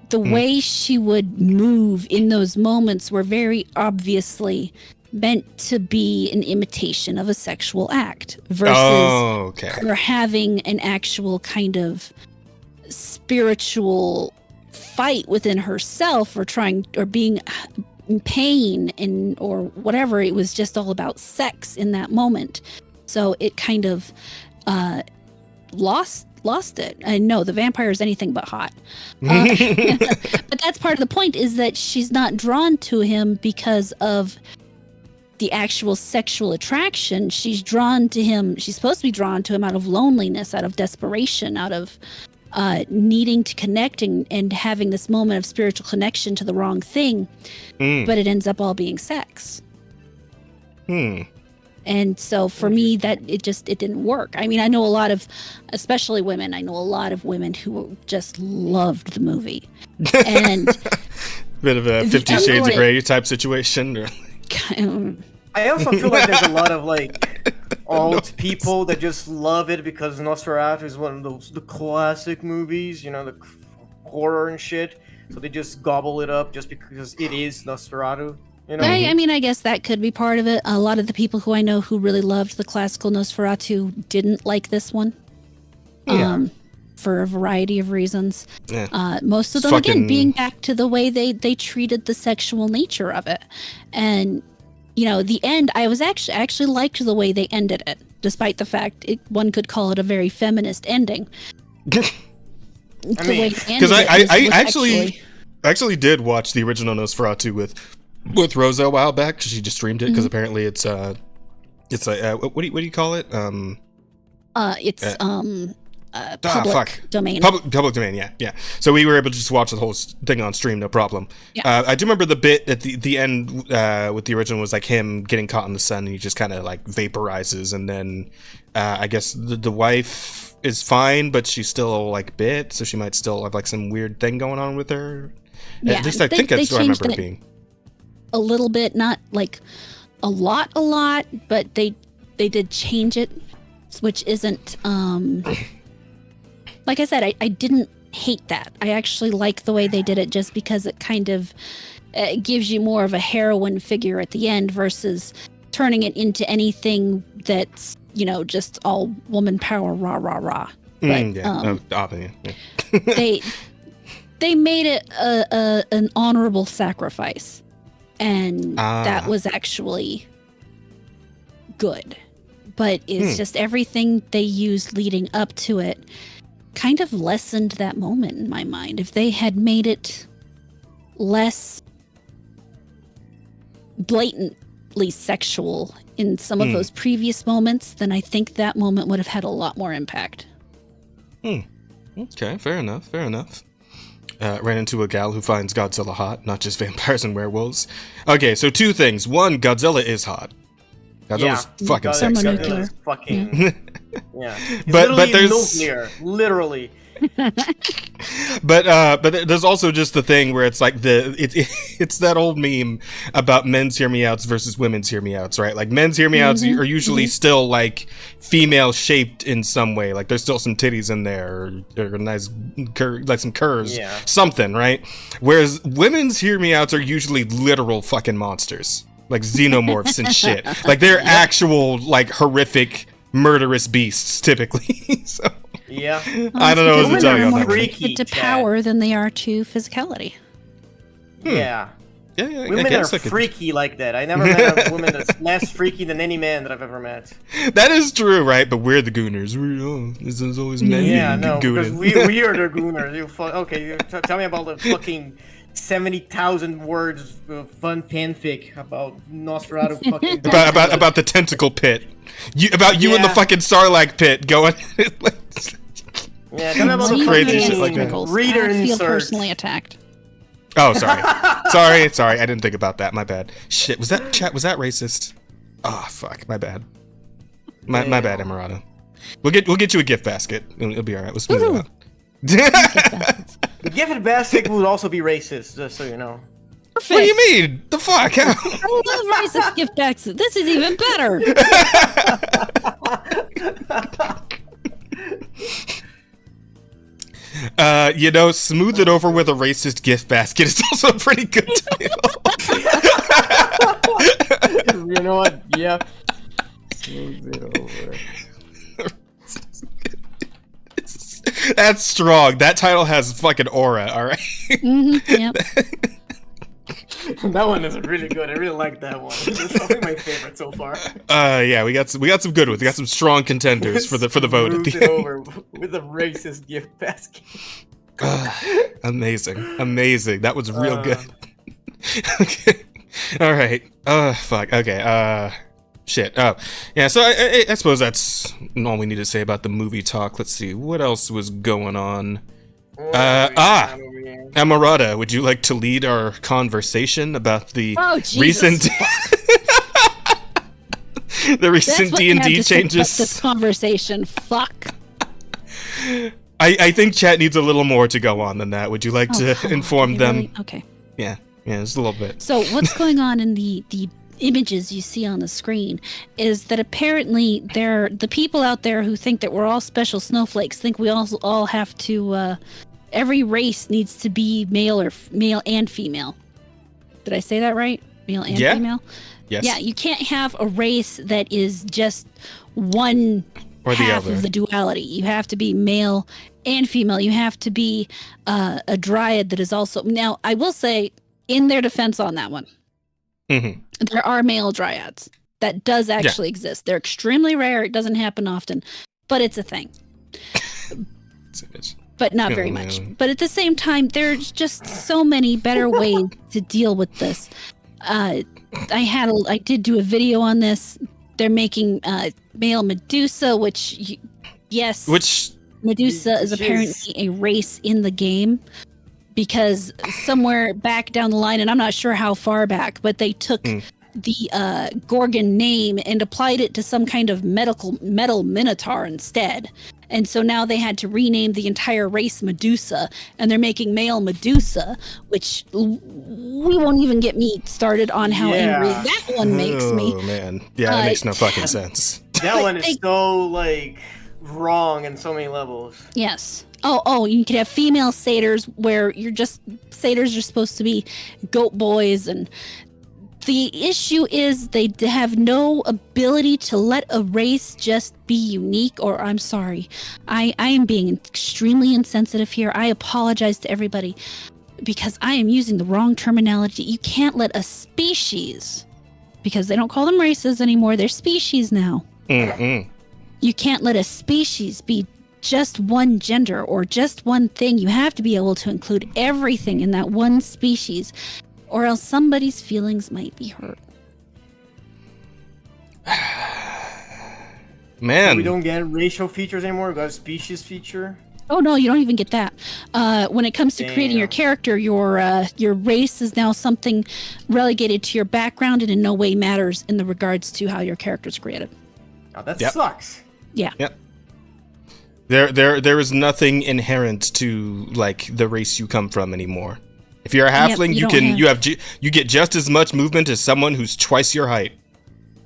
the way she would move in those moments were very obviously meant to be an imitation of a sexual act versus her having an actual kind of spiritual fight within herself, or being in pain or whatever. It was just all about sex in that moment. So it kind of lost it. I know the vampire is anything but hot. But that's part of the point, is that she's not drawn to him because of the actual sexual attraction. She's drawn to him. She's supposed to be drawn to him out of loneliness, out of desperation, out of needing to connect and having this moment of spiritual connection to the wrong thing. But it ends up all being sex. And so for me, that it didn't work. I mean, I know a lot of, especially women, who just loved the movie. And bit of a 50 Shades of Grey type situation. I also feel like there's a lot of like old people that just love it because Nosferatu is one of the classic movies, the horror and shit. So they just gobble it up just because it is Nosferatu. I mean, I guess that could be part of it. A lot of the people who I know who really loved the classical Nosferatu didn't like this one. For a variety of reasons. Most of them, again, being back to the way they treated the sexual nature of it. And the end, I was actually liked the way they ended it, despite the fact one could call it a very feminist ending. Because I actually did watch the original Nosferatu with Rosa a while back, because she just streamed it, because apparently it's what do you call it? Public domain. Public domain, yeah. So we were able to just watch the whole thing on stream, no problem. Yeah. I do remember the bit at the end with the original was like him getting caught in the sun, and he just kind of like vaporizes, and then I guess the wife is fine, but she's still like bit, so she might still have like some weird thing going on with her. Yeah, at least I think that's what I remember it being. A little bit, not like a lot, but they did change it, which isn't like I said, I didn't hate that. I actually like the way they did it, just because it kind of gives you more of a heroine figure at the end versus turning it into anything that's just all woman power, rah rah rah. But yeah. they they made it an honorable sacrifice, and that was actually good. But it's just everything they used leading up to it kind of lessened that moment in my mind. If they had made it less blatantly sexual in some of those previous moments, then I think that moment would have had a lot more impact. Okay, fair enough. Ran into a gal who finds Godzilla hot, not just vampires and werewolves. Okay, so two things. One, Godzilla is hot. Godzilla's fucking sexy. Godzilla's fucking... yeah. He's but there's... nuclear. Literally. But there's also just the thing where it's like it's that old meme about men's hear me outs versus women's hear me outs, right? Like men's hear me outs are usually still like female shaped in some way, like there's still some titties in there or nice like some curves, something, right? Whereas women's hear me outs are usually literal fucking monsters, like xenomorphs and shit. Like they're actual like horrific murderous beasts typically. So yeah, I don't know what to tell you on that. Freaky to power than they are to physicality. Yeah. Yeah, women are freaky like that. I never met a woman that's less freaky than any man that I've ever met. That is true, right? But we're the gooners. There's always men. Yeah, no, because we are the gooners. Okay, tell me about the fucking 70,000 words of fun fanfic about Nosferatu fucking about the tentacle pit. You in the fucking Sarlacc pit going. Yeah, tell me about the crazy shit like that. Reader I feel insert. personally attacked. Oh, sorry. sorry. I didn't think about that. My bad. Shit, was that racist? Oh, fuck. My bad. My bad, Emerado. We'll get you a gift basket. It'll be all right. We'll smooth it out. The gift basket would also be racist, just so you know. Perfect. What do you mean? The fuck? I love racist gift baskets. This is even better. Smooth it over with a racist gift basket is also a pretty good title. You know what? Yeah. Smooth it over. That's strong. That title has fucking aura, alright? Yep. That one is really good. I really like that one. It's probably my favorite so far. Yeah, we got some good ones. We got some strong contenders for the vote at the end. Over with a racist gift basket. Amazing. That was real good. Okay. All right. Fuck. Okay. Shit. Oh, yeah. So I suppose that's all we need to say about the movie talk. Let's see what else was going on. Amarada, would you like to lead our conversation about the recent the recent D&D changes? This conversation, fuck. I think chat needs a little more to go on than that. Would you like to inform them? Really? Okay. Yeah, just a little bit. So what's going on in the images you see on the screen is that apparently the people out there who think that we're all special snowflakes think we all have to every race needs to be male and female. Did I say that right? Male and female? Yes. Yeah, you can't have a race that is just one or half of the duality. You have to be male and female. You have to be a dryad that is also... Now, I will say, in their defense on that one, there are male dryads. That does actually exist. They're extremely rare. It doesn't happen often, but it's a thing. But not very much. But at the same time, there's just so many better ways to deal with this. I did do a video on this. They're making male Medusa, which Medusa is apparently a race in the game, because somewhere back down the line, and I'm not sure how far back, but they took the Gorgon name and applied it to some kind of metal minotaur instead. And so now they had to rename the entire race Medusa, and they're making male Medusa, which we won't even get me started on how angry that one makes me. Oh, man. Yeah, that makes no fucking sense. That one is so, wrong in so many levels. Yes. Oh, you could have female satyrs where satyrs are supposed to be goat boys, and The issue is they have no ability to let a race just be unique, or I'm sorry. I am being extremely insensitive here. I apologize to everybody because I am using the wrong terminology. You can't let a species, because they don't call them races anymore, they're species now. Mm-hmm. You can't let a species be just one gender or just one thing. You have to be able to include everything in that one species, or else somebody's feelings might be hurt. Man. So we don't get racial features anymore, we got a species feature. Oh no, you don't even get that. When it comes to creating your character, your race is now something relegated to your background and in no way matters in the regards to how your character's created. Oh, that sucks. Yeah. Yep. There is nothing inherent to like the race you come from anymore. If you're a halfling, you get just as much movement as someone who's twice your height.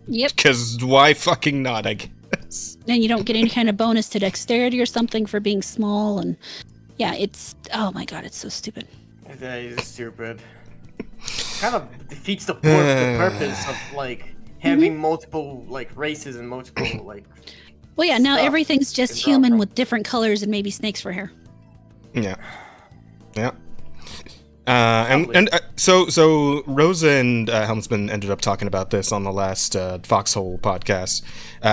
Yep. Because why fucking not, I guess. And you don't get any kind of bonus to dexterity or something for being small, and yeah, it's oh my god, it's so stupid. That is stupid. Kind of defeats the purpose of like having multiple like races and multiple like. Well, yeah, now stuff. everything's just human with different colors and maybe snakes for hair. Yeah. Yeah. So Rosa and Helmsman ended up talking about this on the last Foxhole podcast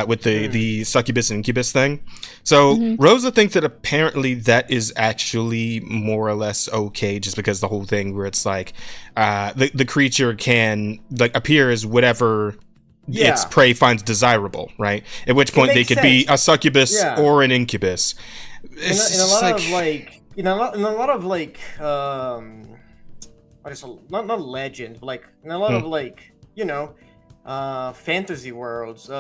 with the succubus and incubus thing. So Rosa thinks that apparently that is actually more or less okay, just because the whole thing where it's like the creature can like appear as whatever its prey finds desirable, right? At which point they could be a succubus or an incubus. In a lot of like not legend, but like in a lot of like fantasy worlds,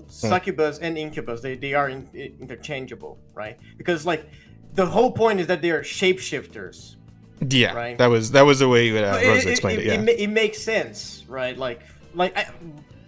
succubus and incubus they are interchangeable, right? Because like the whole point is that they are shapeshifters. Yeah, right? that was the way Rosa explained it. Yeah, it makes sense, right?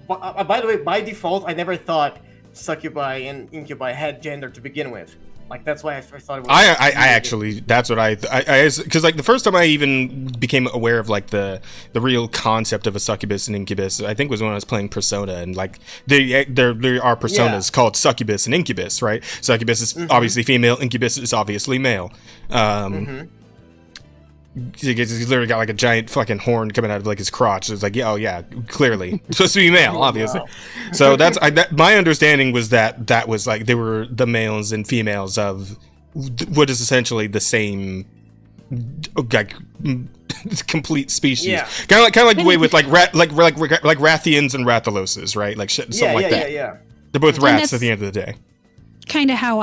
By the way, by default, I never thought succubi and incubi had gender to begin with. Like that's why I thought it was. I actually that's what I because like the first time I even became aware of like the real concept of a succubus and incubus, I think was when I was playing Persona, and like there are personas called succubus and incubus, right? Succubus is obviously female, incubus is obviously male. He's literally got like a giant fucking horn coming out of like his crotch. It's like, yeah, clearly supposed to be male, obviously. Wow. So that's my understanding was that was like they were the males and females of what is essentially the same like complete species. Yeah. Kind of like the way with like Rathians and Rathaloses, right? Like shit, something like that. Yeah. They're both rats at the end of the day. Kind of how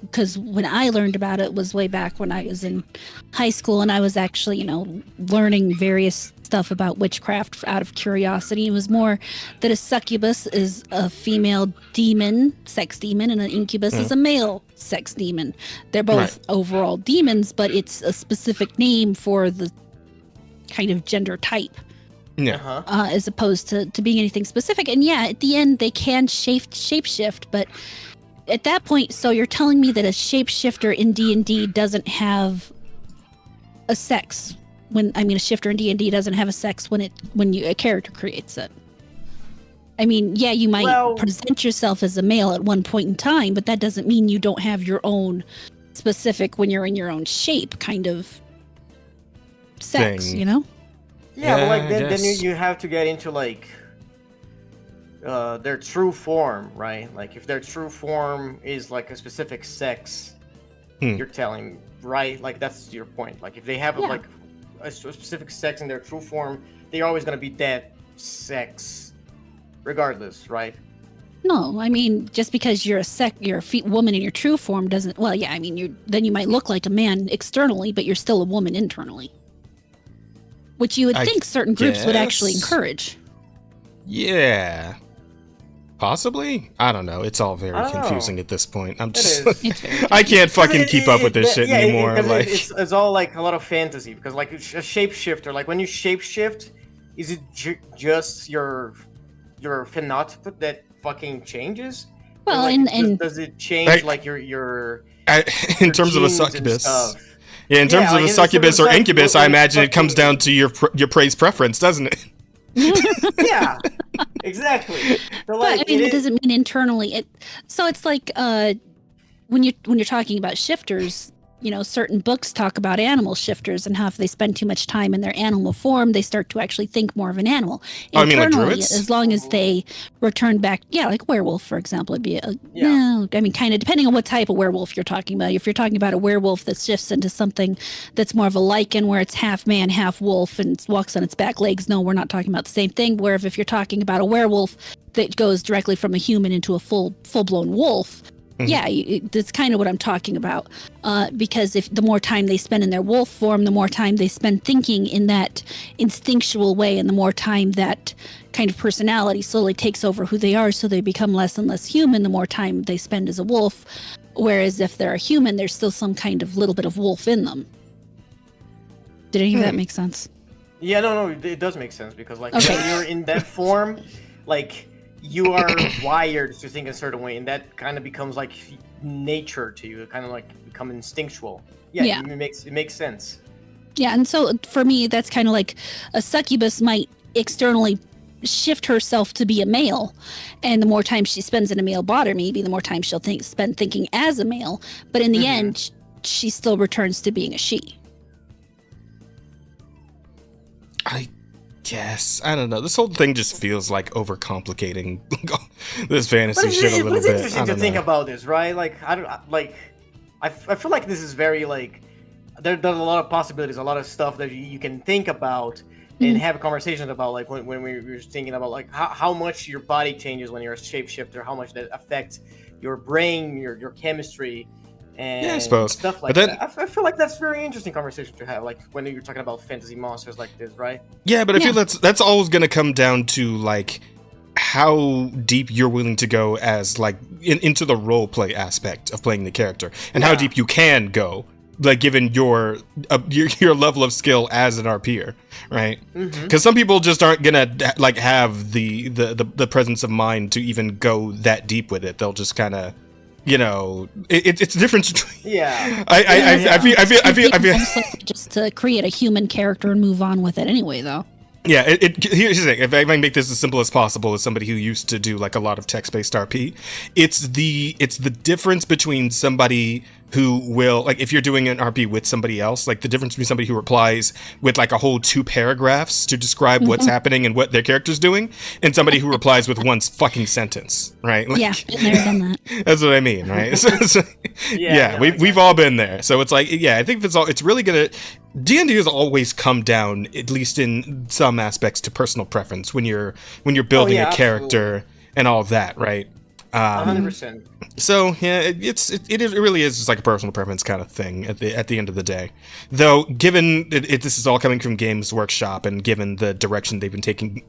because when I learned about it was way back when I was in high school, and I was actually, learning various stuff about witchcraft out of curiosity. It was more that a succubus is a female demon, sex demon, and an incubus is a male sex demon. They're both overall demons, but it's a specific name for the kind of gender type. Yeah. As opposed to being anything specific. And yeah, at the end they can shapeshift, but at that point, so you're telling me that a shapeshifter in D&D doesn't have a sex a shifter in D&D doesn't have a sex when a character creates it. I mean, yeah, you might present yourself as a male at one point in time, but that doesn't mean you don't have your own specific when you're in your own shape kind of sex, thing. Yeah, but like then you have to get into like their true form, right? Like if their true form is like a specific sex, you're telling, right? Like that's your point. Like if they have like a specific sex in their true form, they're always going to be that sex regardless, right? No, I mean, just because you're a woman in your true form doesn't, then you might look like a man externally, but you're still a woman internally. Which you would think certain groups would actually encourage. Yeah. Possibly? I don't know. It's all very confusing at this point. I'm just I can't fucking keep up with this shit anymore. It's all like a lot of fantasy because like a shapeshifter, like when you shapeshift, is it just your phenotype that fucking changes? Well, like, does it change like your in terms of a succubus? Yeah, in terms of a succubus or incubus, I imagine it comes down to your prey's preference, doesn't it? Yeah, exactly. So, like, but I mean, it doesn't mean internally. So it's like when you're talking about shifters, certain books talk about animal shifters and how if they spend too much time in their animal form, they start to actually think more of an animal. Oh, I mean, like Internally, druids? as long as they return back, like werewolf, for example, it'd be no, I mean, kind of depending on what type of werewolf you're talking about. If you're talking about a werewolf that shifts into something that's more of a lichen, where it's half man, half wolf, and walks on its back legs, no, we're not talking about the same thing. Where if you're talking about a werewolf that goes directly from a human into a full-blown wolf, yeah, that's kind of what I'm talking about. Because if the more time they spend in their wolf form, the more time they spend thinking in that instinctual way, and the more time that kind of personality slowly takes over who they are, so they become less and less human, the more time they spend as a wolf. Whereas if they're a human, there's still some kind of little bit of wolf in them. Did any of that make sense? Yeah, no, it does make sense, because like when you're in that form, like you are wired to think a certain way, and that kind of becomes like nature to you. It kind of like become instinctual. Yeah. It makes sense. Yeah, and so for me, that's kind of like a succubus might externally shift herself to be a male, and the more time she spends in a male body, maybe the more time she'll spend thinking as a male. But in the end, she still returns to being a she. Yes, I don't know. This whole thing just feels like overcomplicating this fantasy shit a little bit. It's interesting to think about this, right? Like, I feel like this is very like there's a lot of possibilities, a lot of stuff that you can think about and have conversations about. Like when we were thinking about like how much your body changes when you're a shapeshifter, how much that affects your brain, your chemistry. And I suppose. Stuff like that. I feel like that's a very interesting conversation to have, like when you're talking about fantasy monsters like this, right? Yeah, but I feel that's always going to come down to like how deep you're willing to go as like into the role play aspect of playing the character, and how deep you can go, like given your level of skill as an RPer, right? Because some people just aren't gonna like have the presence of mind to even go that deep with it. They'll just kind of. It's a difference between. Yeah. I feel just to create a human character and move on with it anyway, though. Yeah, here's the thing. If I can make this as simple as possible, as somebody who used to do like a lot of text-based RP, it's the difference between somebody who will, like, if you're doing an RP with somebody else, like the difference between somebody who replies with like a whole 2 paragraphs to describe what's happening and what their character's doing, and somebody who replies with one fucking sentence, right? Like, yeah, been there, done that. That's what I mean, right? We've all been there. So it's like, I think it's really gonna. D&D has always come down, at least in some aspects, to personal preference when you're building a character and all of that, right? 100%. So yeah, it really is just like a personal preference kind of thing at the end of the day. Though, given this is all coming from Games Workshop, and given the direction they've been taking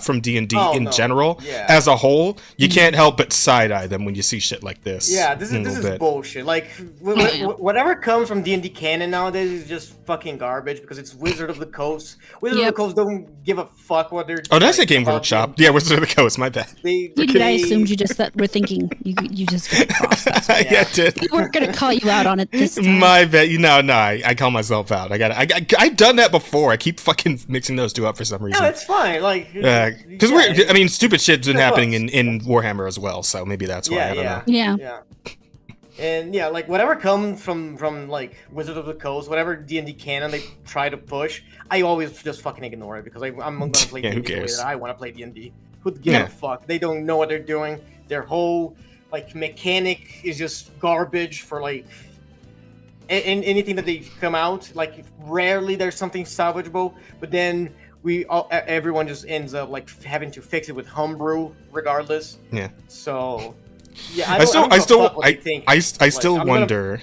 from D&D general as a whole, you can't help but side eye them when you see shit like this. Yeah, this is bullshit. Like whatever comes from D&D canon nowadays is just fucking garbage, because it's Wizard of the Coast. Wizard of the Coast don't give a fuck what they're. Oh, did I say Games Workshop? Yeah, Wizard of the Coast. My bad. I assumed you just were thinking you just got crossed. Yeah, I did. We weren't gonna call you out on it this time. My bad. I call myself out. I've done that before. I keep fucking mixing those two up for some reason. No, it's fine. Like, because stupid shit's been happening in Warhammer as well. So maybe that's why. I don't know. Yeah. And like whatever comes from like Wizard of the Coast, whatever D&D canon they try to push, I always just fucking ignore it, because I'm gonna play D&D the way that I want to play D&D. Who gives a fuck? They don't know what they're doing. Their whole like mechanic is just garbage for like anything that they come out. Like rarely there's something salvageable, but then everyone just ends up like having to fix it with homebrew regardless. Yeah. So yeah, I still wonder.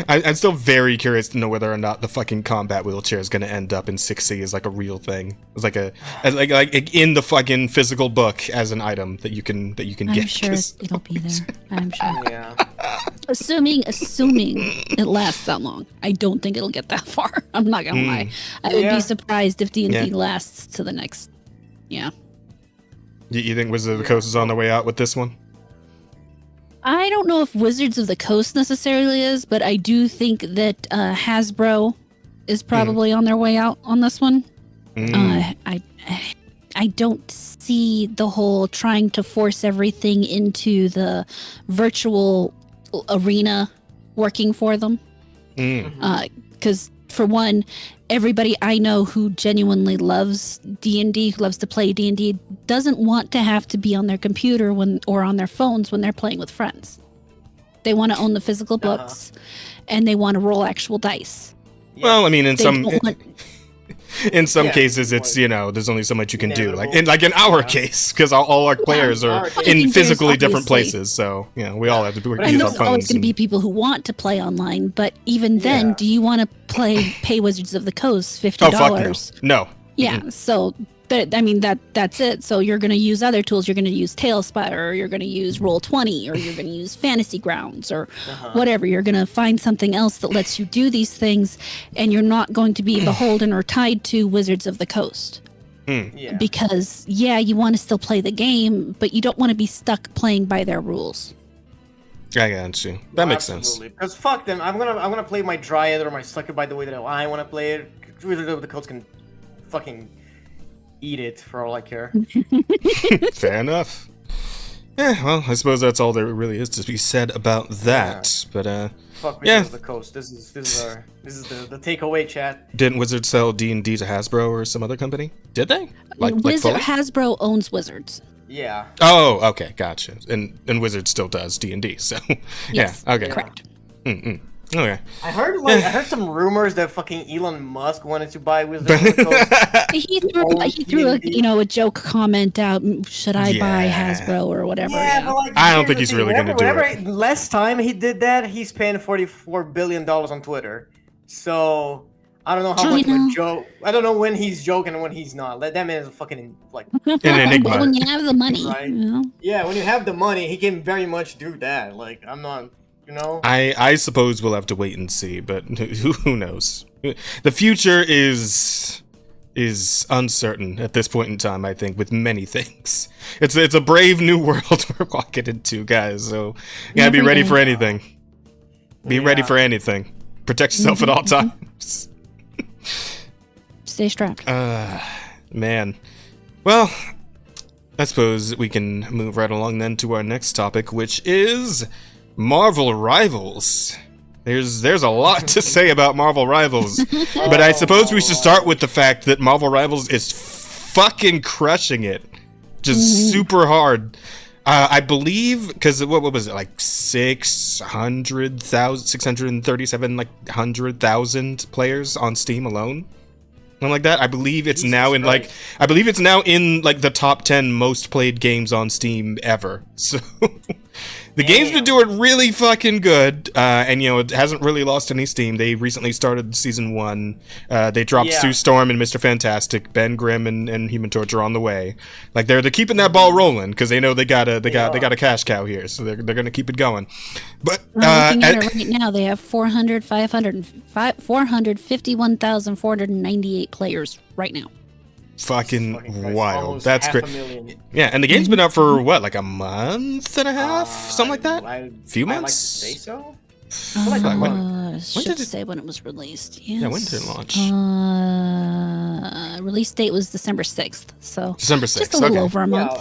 I'm still very curious to know whether or not the fucking combat wheelchair is going to end up in 6C as like a real thing. It's like like in the fucking physical book as an item that you can get. I'm sure it'll be there. I'm sure. Yeah. Assuming it lasts that long, I don't think it'll get that far. I'm not gonna lie. I would be surprised if D&D lasts to the next. Yeah. You think Wizards of the Coast is on their way out with this one? I don't know if Wizards of the Coast necessarily is, but I do think that Hasbro is probably on their way out on this one. I don't see the whole trying to force everything into the virtual arena working for them. Because for one, everybody I know who genuinely loves D&D, who loves to play D&D, doesn't want to have to be on their computer or on their phones when they're playing with friends. They want to own the physical books, and they want to roll actual dice. Well, I mean, in some cases, it's, there's only so much you can do. Like in our case, because all our players are in physically different places, so we all have to use our phones. There's always going to be people who want to play online, but even then, do you want to pay Wizards of the Coast $50? Oh, fuck no. Yeah, so that's it. So you're going to use other tools. You're going to use Tailspire, or you're going to use Roll20, or you're going to use Fantasy Grounds, or whatever. You're going to find something else that lets you do these things, and you're not going to be beholden or tied to Wizards of the Coast. Because, you want to still play the game, but you don't want to be stuck playing by their rules. I got you. That makes sense. Because fuck them. I'm gonna play my Dryad or my Sucker by the way that I want to play it. Wizards of the Coast can fucking eat it for all I care. Fair enough. Yeah, well, I suppose that's all there really is to be said about that. But fuck Wizards of the Coast. This is the takeaway, chat. Didn't Wizards sell D&D to Hasbro or some other company? Did they? Hasbro owns Wizards. Yeah. Oh, okay, gotcha. And Wizards still does D&D, so yes, okay, correct. Okay. I heard some rumors that fucking Elon Musk wanted to buy Wizards of the Coast. he threw a joke comment out. Should I buy Hasbro or whatever? Yeah, but I don't think he's really going to do it. Last time he did that, he spent $44 billion on Twitter. So I don't know how much of a joke. I don't know when he's joking and when he's not. That man is a fucking an enigma. When you have the money, right? Yeah, when you have the money, he can very much do that. Like I'm not. I suppose we'll have to wait and see, but who knows? The future is uncertain at this point in time, I think, with many things. It's a brave new world we're walking into, guys, so you gotta be ready for anything. Be ready for anything. Protect yourself at all times. Stay strapped. Man. Well, I suppose we can move right along then to our next topic, which is Marvel Rivals. There's a lot to say about Marvel Rivals, but I suppose we should start with the fact that Marvel Rivals is fucking crushing it, just super hard. I believe, because what was it, like 637,100,000 players on Steam alone? Something like that. I believe it's now in the top 10 most played games on Steam ever. So the game's been doing really fucking good, and it hasn't really lost any steam. They recently started season 1. They dropped Sue Storm and Mr. Fantastic. Ben Grimm and Human Torch are on the way. Like they're keeping that ball rolling because they know they got a cash cow here, so they're gonna keep it going. But looking at it right now, they have 451,498 players right now. Fucking wild. That's great. Yeah, and the game's been out for what, like a month and a half? Something like that? Few months? I'd like to say so. Should say when it was released. Yes. Yeah, when did it launch? Release date was December 6th. So December 6th. Just a little over a month.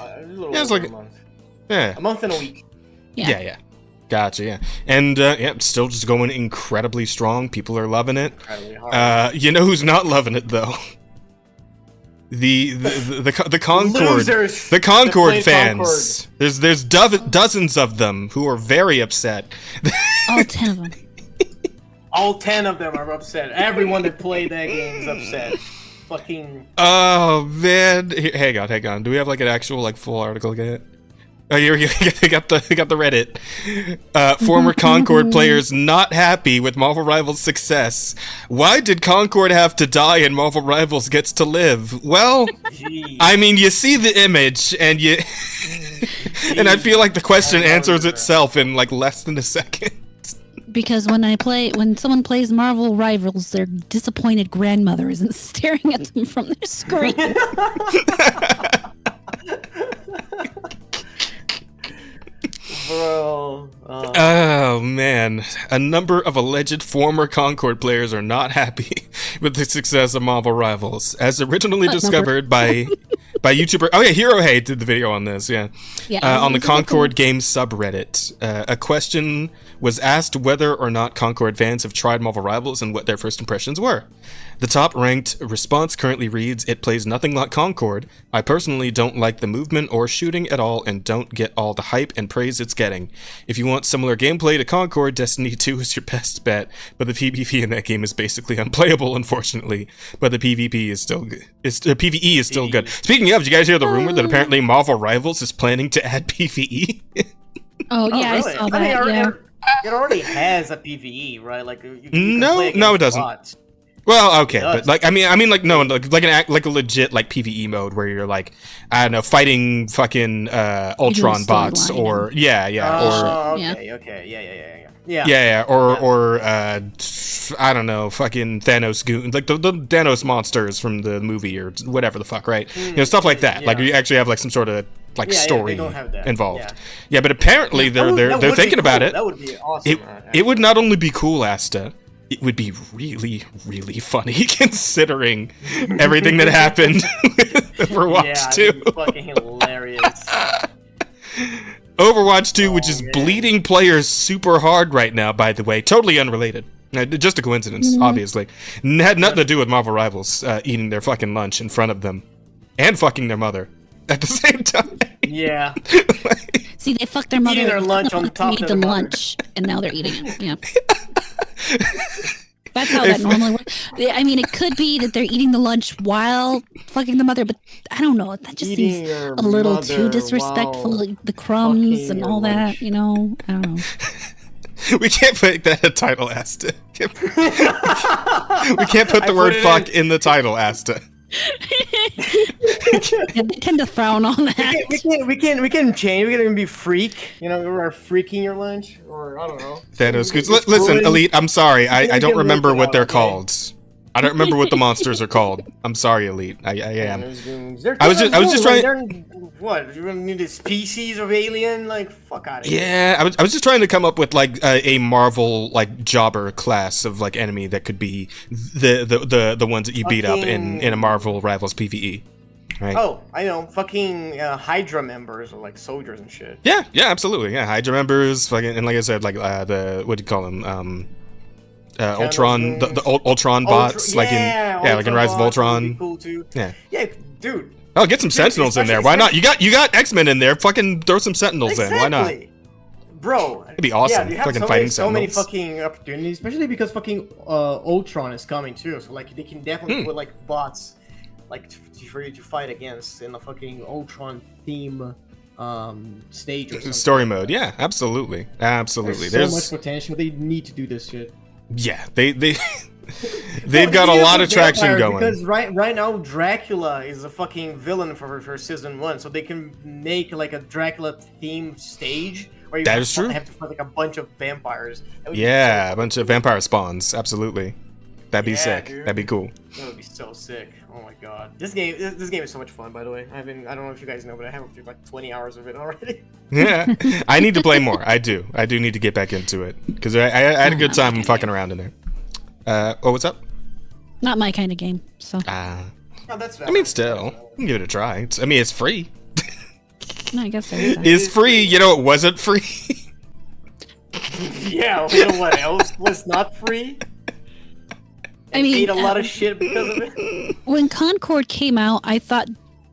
It's like a month. Yeah. A month and a week. Yeah. Gotcha, yeah. And it's still just going incredibly strong. People are loving it. Incredibly hard. You know who's not loving it though? The Concord, Losers. the Concord fans. Concord. There's dozens of them who are very upset. All 10 of them. All 10 of them are upset. Everyone that played that game is upset. Fucking. Oh man, hang on. Do we have like an actual full article yet? Oh, you got the Reddit. Former Concord players not happy with Marvel Rivals' success. Why did Concord have to die and Marvel Rivals gets to live? Well, I mean, you see the image and you, and I feel like the question answers itself in less than a second. Because when someone plays Marvel Rivals, their disappointed grandmother isn't staring at them from their screen. Bro. Oh man, a number of alleged former Concord players are not happy with the success of Marvel Rivals, as originally discovered by YouTuber. Oh yeah, Hero Hey did the video on this. Yeah, on the Concord Games subreddit, a question was asked whether or not Concord fans have tried Marvel Rivals and what their first impressions were. The top-ranked response currently reads, "It plays nothing like Concord. I personally don't like the movement or shooting at all and don't get all the hype and praise it's getting. If you want similar gameplay to Concord, Destiny 2 is your best bet, but the PvP in that game is basically unplayable, unfortunately. But the PvP is still good. PvE is still good." Speaking of, did you guys hear the rumor that apparently Marvel Rivals is planning to add PvE? Oh, yeah, really? I saw that, yeah. It already has a PvE, right? Like you no, it doesn't. Bots. Well, okay, but like I mean, like no, like a legit like PvE mode where you're like, I don't know, fighting fucking Ultron bots or okay, or I don't know, fucking Thanos goon, like the Thanos monsters from the movie or whatever the fuck, right? Stuff like that. Like you actually have like some sort of like story involved. Yeah, but apparently they're thinking about it. That would be awesome. It would not only be cool, Asta. It would be really, really funny considering everything that happened with Overwatch 2. It'd be fucking hilarious. Overwatch 2, which is bleeding players super hard right now, by the way. Totally unrelated. Just a coincidence, obviously. Had nothing to do with Marvel Rivals eating their fucking lunch in front of them. And fucking their mother at the same time. Yeah. See, they fucked their mother. Eating their lunch on top made of them their lunch, and now they're eating it. Yeah. That's how that normally works. I mean, it could be that they're eating the lunch while fucking the mother, but I don't know. That just seems a little too disrespectful. Like the crumbs and all that, you know? I don't know. We can't put that in the title, Asta. We can't put the word fuck in the title, Asta. Yeah, they tend to frown on that. We can change. We can even be freak. You know, we're freaking your lunch, or I don't know. Thanos. Listen, Elite. I'm sorry. I don't remember what they're called. I don't remember what the monsters are called. I'm sorry, Elite. I am. I was just trying. What? You need a species of alien? Like, fuck out of here. Yeah, I was just trying to come up with like a Marvel like jobber class of like enemy that could be the ones that you beat up in a Marvel Rivals PvE. Right. Oh, I know. Fucking Hydra members or like soldiers and shit. Yeah, absolutely. Yeah, Hydra members. Fucking, and like I said, like the what do you call them? Ultron, the Ultron bots, like in Rise of Ultron. Cool too. Yeah, dude. Oh, get some Sentinels in there. Why not? You got X-Men in there. Fucking throw some Sentinels in. Why not? Bro, it'd be awesome. Yeah, you have fucking so many fucking opportunities, especially because fucking Ultron is coming too. So like they can definitely put like bots, like for you to fight against in the fucking Ultron theme stage or something. Story mode. Yeah, absolutely. There's so much potential. They need to do this shit. Yeah, they've got a lot of traction going. Because right now Dracula is a fucking villain for season 1, so they can make like a Dracula themed stage where you have to fight like a bunch of vampires. Yeah, a bunch of vampire spawns. Absolutely, that'd be sick. Dude. That'd be cool. That would be so sick. Oh my god, this game is so much fun. By the way, I don't know if you guys know, but I have like 20 hours of it already. Yeah, I need to play more. I do need to get back into it because I had a good time fucking around in there. What's up? Not my kind of game. So. Oh, that's valid. I mean, still, you can give it a try. It's free. No, I guess so. It's free. You know, it wasn't free. Yeah, you know what else was not free? I mean, ate a lot of shit because of it. When Concord came out, I thought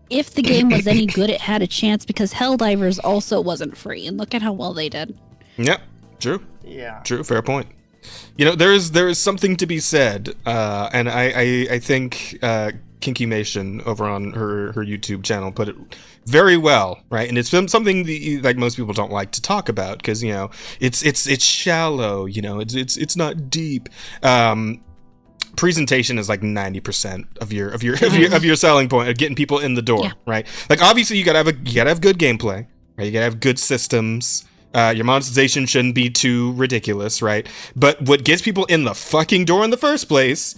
if the game was any good, it had a chance because Helldivers also wasn't free, and look at how well they did. Yep, true. Yeah, true. Fair point. You know, there is something to be said, and I think Kinky Nation over on her YouTube channel put it very well, right? And it's something that, like most people don't like to talk about because you know it's shallow, you know, it's not deep. Presentation is like 90% of your selling point of getting people in the door, right? Like obviously you gotta have good gameplay, right? You gotta have good systems. Your monetization shouldn't be too ridiculous, right? But what gets people in the fucking door in the first place?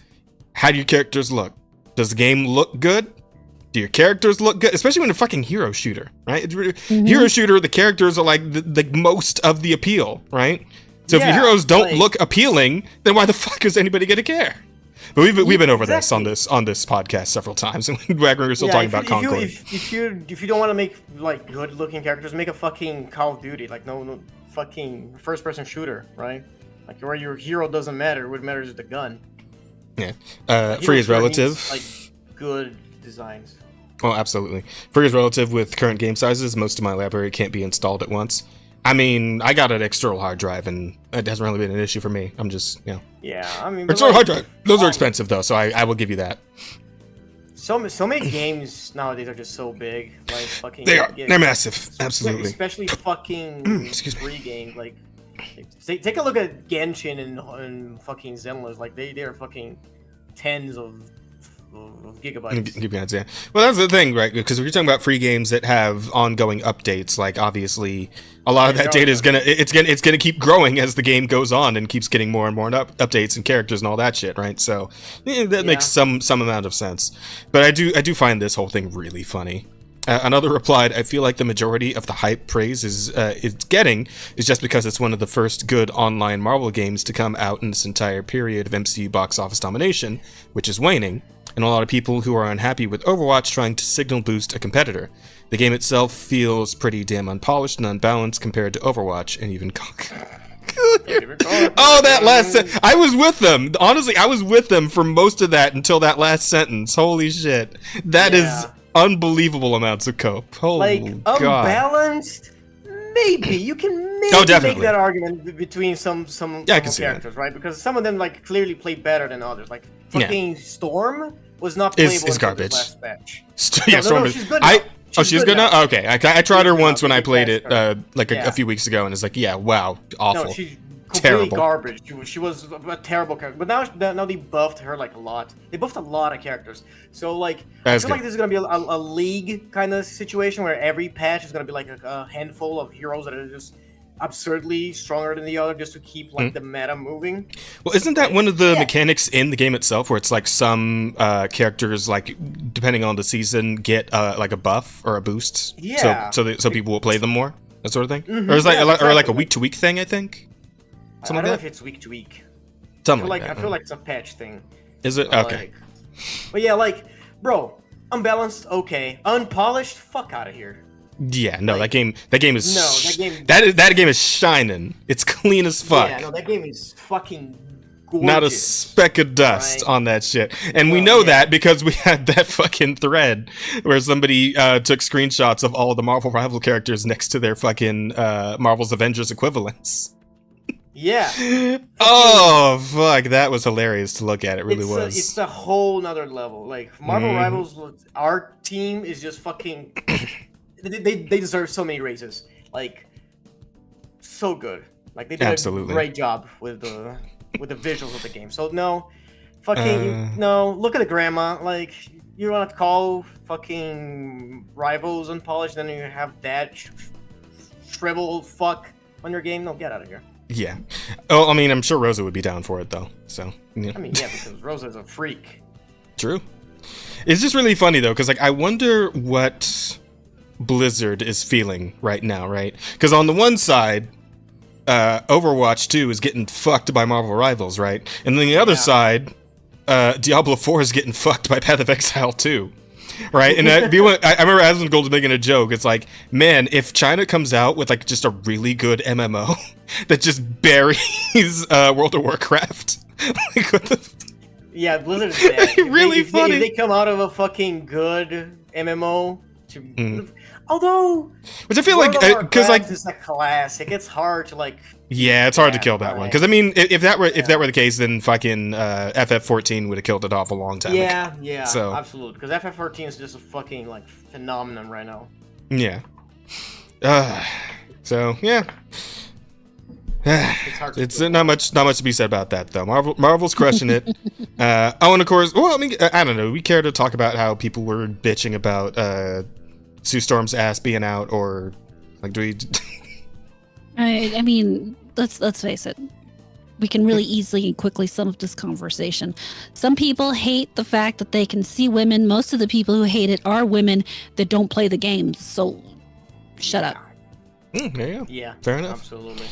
How do your characters look? Does the game look good? Do your characters look good? Especially when a fucking hero shooter, right? Hero shooter, the characters are like the most of the appeal, right? So if your heroes don't look appealing, then why the fuck is anybody gonna care? But we've been over this on this podcast several times, and we're still talking about Concord. If you don't want to make like good looking characters, make a fucking Call of Duty, like no fucking first person shooter, right? Like where your hero doesn't matter, what matters is the gun. Yeah. Free is relative. Like good designs. Oh, absolutely. Free is relative with current game sizes. Most of my library can't be installed at once. I mean, I got an external hard drive, and it hasn't really been an issue for me. I'm just, Yeah, I mean... External hard drive! Those are expensive, though, so I will give you that. So many games nowadays are just so big. Like, fucking... They're massive. Absolutely. Especially fucking free games. Like, take a look at Genshin and fucking Zenless. Like, they are fucking tens of gigabytes. Yeah. Well, that's the thing, right? Because we're talking about free games that have ongoing updates. Like, obviously, a lot of that data is gonna keep growing as the game goes on and keeps getting more and more updates and characters and all that shit, right? So that makes some amount of sense. But I do find this whole thing really funny. Another replied, I feel like the majority of the hype praise is just because it's one of the first good online Marvel games to come out in this entire period of MCU box office domination, which is waning, and a lot of people who are unhappy with Overwatch trying to signal boost a competitor. The game itself feels pretty damn unpolished and unbalanced compared to Overwatch and even Oh, that last sentence. I was with them. Honestly, I was with them for most of that until that last sentence. Holy shit. That is unbelievable amounts of cope. Holy God. Unbalanced? Maybe. You can make that argument between some characters, right? Because some of them like clearly play better than others. Like fucking Storm was not playable is garbage. Last match. Storm is... she's good now. She's good now? Okay. I tried her once when I played it a few weeks ago, and it's like, yeah, wow, awful. No, she's completely garbage. She was a terrible character. But now they buffed her like a lot. They buffed a lot of characters. So like, I feel like this is gonna be a league kind of situation where every patch is gonna be like a handful of heroes that are just absurdly stronger than the other just to keep like the meta moving. Well, isn't that one of the mechanics in the game itself where it's like some characters, like depending on the season, get like a buff or a boost? Yeah. So people will play them more, that sort of thing? Or is like a week to week thing, I think? I don't know if it's week to week. Something like that. I feel like it's a patch thing. Is it? Okay. But yeah, like, bro, unbalanced, okay. Unpolished, fuck out of here. Yeah, no, that game is that game is shining. It's clean as fuck. Yeah, no, that game is fucking gorgeous. Not a speck of dust on that shit. And we know that because we had that fucking thread where somebody took screenshots of all of the Marvel rival characters next to their fucking Marvel's Avengers equivalents. Yeah. Oh, fuck. That was hilarious to look at. It really was. It's a whole nother level. Like, Marvel Rivals, our team is just fucking... they deserve so many raises. Like, so good. Like, they did a great job with the visuals of the game. So, no. Fucking... no. Look at the grandma. Like, you want to call fucking Rivals unpolished, then you have that shriveled fuck on your game? No, get out of here. Yeah. Oh, I mean, I'm sure Rosa would be down for it, though. So, yeah. I mean, yeah, because Rosa's a freak. True. It's just really funny, though, because, like, I wonder what Blizzard is feeling right now, right? Because on the one side, Overwatch 2 is getting fucked by Marvel Rivals, right? And then the other side, Diablo 4 is getting fucked by Path of Exile 2. Right, and I remember Asmongold making a joke. It's like, man, if China comes out with like just a really good MMO that just buries World of Warcraft, like what the? Yeah, Blizzard is bad. Really funny. If they come out of a fucking good MMO, although, which I feel like because like it's a classic, it's hard to like. Yeah, it's hard to kill that one because I mean, if that were the case, then fucking FF14 would have killed it off a long time ago. Yeah, so absolutely, because FF14 is just a fucking like phenomenon right now. Yeah. So yeah. It's not much to be said about that though. Marvel's crushing it. And of course, well, I mean, I don't know. We care to talk about how people were bitching about Sue Storm's ass being out, or like, do we? I mean, let's face it. We can really easily and quickly sum up this conversation. Some people hate the fact that they can see women. Most of the people who hate it are women that don't play the games. So, shut up. There you go. Yeah, fair enough. Absolutely.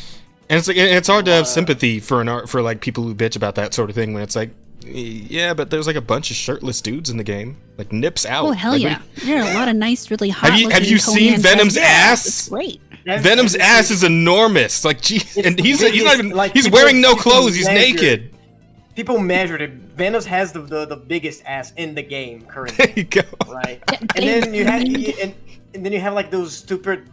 And it's like it's hard to have sympathy for like people who bitch about that sort of thing when it's like, Yeah, but there's like a bunch of shirtless dudes in the game, like nips out. Oh hell like, yeah! There are a lot of nice, really hot. Have you seen Venom's ass? It's great. Venom's ass is enormous. Like, geez, and he's not even. Like, he's wearing no clothes. He's naked. People measured it. Venom's has the biggest ass in the game currently. There you go. Right, and then you have and then you have like those stupid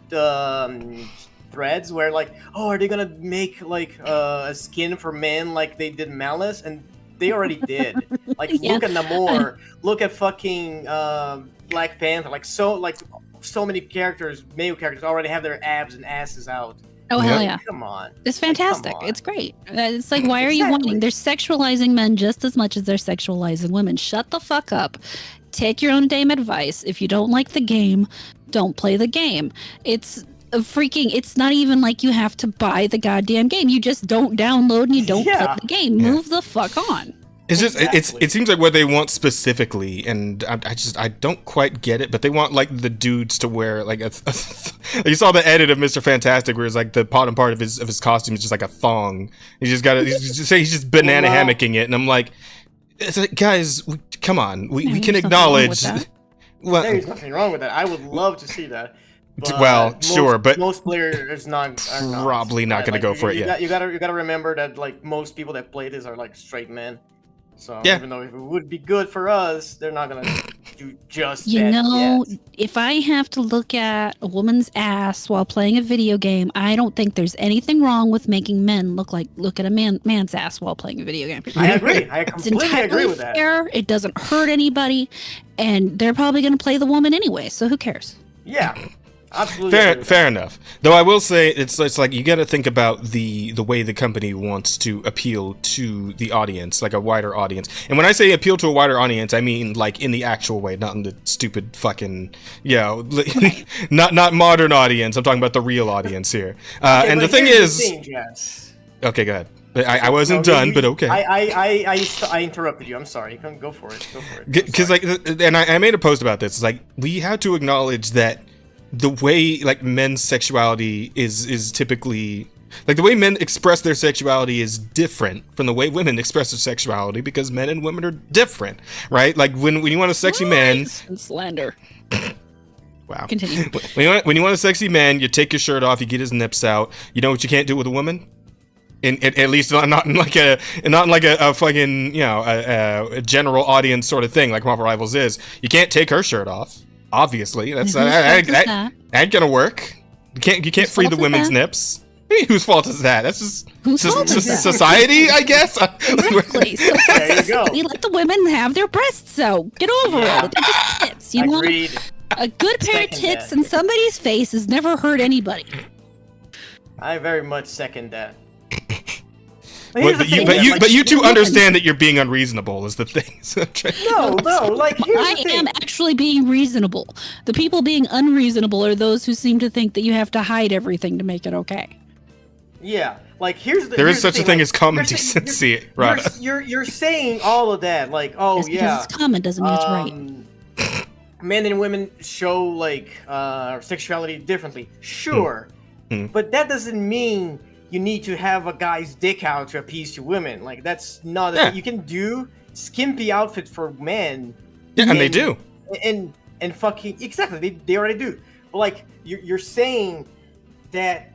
threads where like, oh, are they gonna make like a skin for men like they did Malice? And they already did. Like, look at Namor. Look at fucking Black Panther. Like so many characters, male characters, already have their abs and asses out. Oh hell yeah! Come on, it's fantastic. Like, it's great. It's like, why are you whining? They're sexualizing men just as much as they're sexualizing women. Shut the fuck up. Take your own damn advice. If you don't like the game, don't play the game. It's not even like you have to buy the goddamn game. You just don't download and you don't play the game. Move the fuck on. It's just it seems like what they want specifically, and I don't quite get it, but they want like the dudes to wear like you saw the edit of Mr. Fantastic where it's like the bottom part of his costume is just like a thong. He's just banana hammocking it, and I'm like, it's like, guys, come on, we can acknowledge. Well, there's nothing wrong with that. I would love to see that. But but most players are probably not going to go for it yet. You gotta remember that like most people that play this are like straight men. So even though it would be good for us, they're not gonna do just that. You know, yet. If I have to look at a woman's ass while playing a video game, I don't think there's anything wrong with making men look at a man's ass while playing a video game. I agree. I completely agree with that. Fair. It doesn't hurt anybody, and they're probably gonna play the woman anyway. So who cares? Yeah. Absolutely. Fair enough. Though I will say it's like you got to think about the way the company wants to appeal to the audience, like a wider audience. And when I say appeal to a wider audience, I mean like in the actual way, not in the stupid fucking not modern audience. I'm talking about the real audience here. And the thing is, okay, go ahead. I wasn't done, but okay. I interrupted you. I'm sorry. You can go for it. Because like, and I made a post about this. It's like we have to acknowledge that the way like men's sexuality is typically like the way men express their sexuality is different from the way women express their sexuality because men and women are different, right? Like when you want a sexy man, slander. Wow. Continue. When you want a sexy man, you take your shirt off, you get his nips out. You know what you can't do with a woman? At least not in like a fucking a general audience sort of thing like Marvel Rivals is. You can't take her shirt off. Obviously, that's that ain't gonna work. You can't free the women's nips. Whose fault is that? That's just society, I guess. Exactly. There you go. We let the women have their breasts out. Get over it. They're just tits. You know, a good pair of tits in somebody's face has never hurt anybody. I very much second that. But you two understand that you're being unreasonable is the thing. No, like I am actually being reasonable. The people being unreasonable are those who seem to think that you have to hide everything to make it okay. Yeah, like there is such a thing as common decency, right? You're saying all of that, like, oh just because it's common doesn't mean it's right. Men and women show like sexuality differently, sure, but that doesn't mean you need to have a guy's dick out to appease to women. Like that's not. You can do skimpy outfits for men. Yeah, and they do. And fucking exactly, they already do. But like you're saying that.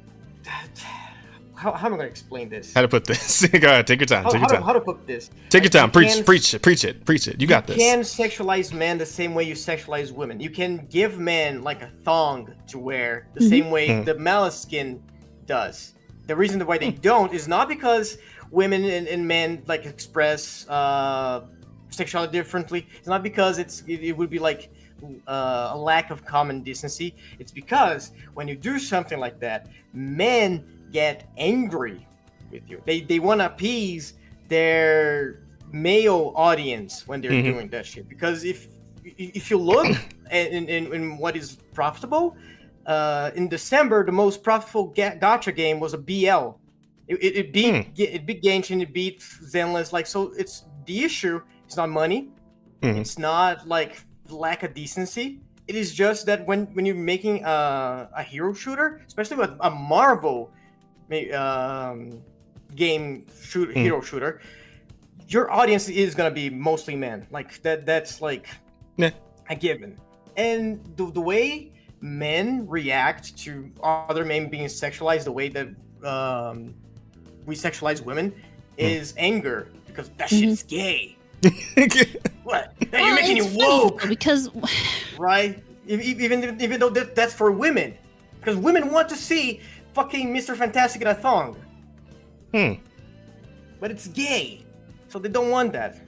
How am I going to explain this? How to put this? Go ahead, take your time. How to put this? Take your time. Preach it. You got this. You can sexualize men the same way you sexualize women. You can give men like a thong to wear the same way the Malice skin does. The reason why they don't is not because women and men like express sexuality differently. It's not because it would be like a lack of common decency. It's because when you do something like that, men get angry with you. They want to appease their male audience when they're doing that shit. Because if you look in what is profitable, in December the most profitable gacha game was a BL. It beat Genshin, it beat Zenless. Like, so it's the issue. It's not money. It's not like lack of decency. It is just that when you're making a hero shooter, especially with a Marvel game hero shooter, your audience is gonna be mostly men. Like that's like a given. And the way men react to other men being sexualized, the way that we sexualize women, is anger, because that shit's gay. What? Hey, you're making you woke. Because right? Even though that's for women, because women want to see fucking Mr. Fantastic in a thong. But it's gay, so they don't want that.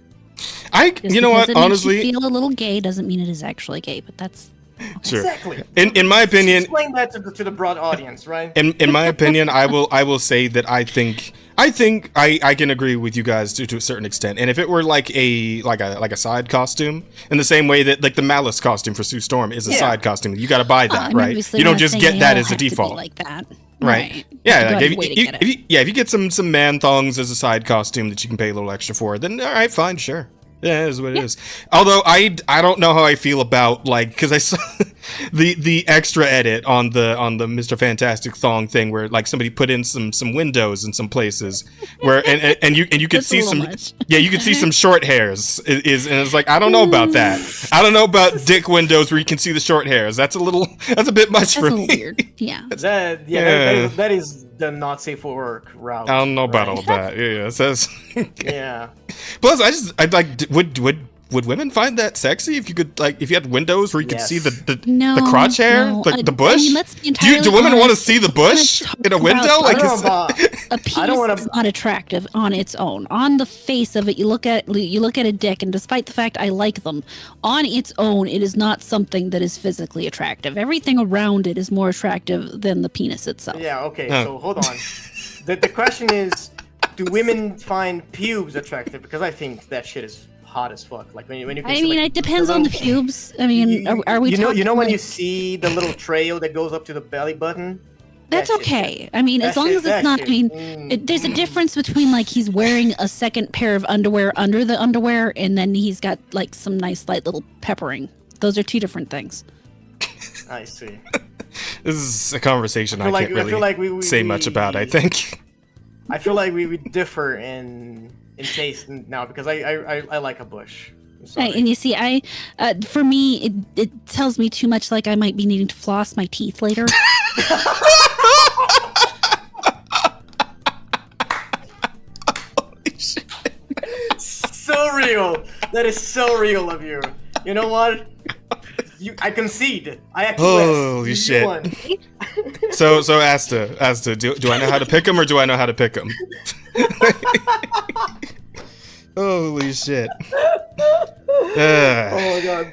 You know what? Honestly, makes you feel a little gay doesn't mean it is actually gay, but that's okay. Sure. Exactly. In my opinion, explain that to the broad audience, right? In my opinion, I will say that I think I can agree with you guys to a certain extent. And if it were like a side costume, in the same way that like the Malice costume for Sue Storm is a side costume, you got to buy that, right? You don't just get that as a default, like that, right? Yeah, like if you get some man thongs as a side costume that you can pay a little extra for, then all right, fine, sure. Yeah, it is what it is. Although I don't know how I feel about like, because I saw the extra edit on the Mr. Fantastic thong thing where like somebody put in some windows in some places where and you could see some you could see some short hairs and it's like I don't know about that. I don't know about dick windows where you can see the short hairs. That's a bit much for me. Weird. Yeah. That is the not safe for work route. I don't know about all that. Yeah, it says. Yeah. Plus, I'd like. Would women find that sexy if you could like if you had windows where you could see the crotch hair, the bush? I mean, do women want to see the bush in a window? Like a penis is not attractive on its own. On the face of it, you look at a dick, and despite the fact I like them, on its own, it is not something that is physically attractive. Everything around it is more attractive than the penis itself. Yeah. Okay. So hold on. The question is, do women find pubes attractive? Because I think that shit is hot as fuck. Like when you can I see, mean, like, it depends on the pubes. I mean, are we? You know when you see the little trail that goes up to the belly button. That's okay. I mean, as long as it's not. I mean, there's a difference between like he's wearing a second pair of underwear under the underwear, and then he's got like some nice light little peppering. Those are two different things. I see. This is a conversation I can't really say much about. I think. I feel like we differ in taste now because I like a bush. Right, and you see, for me, it tells me too much like I might be needing to floss my teeth later. Holy shit. So real. That is so real of you. You know what? I concede. I actually. Holy shit. So Asta, do I know how to pick him or do I know how to pick him? Holy shit. Oh my god,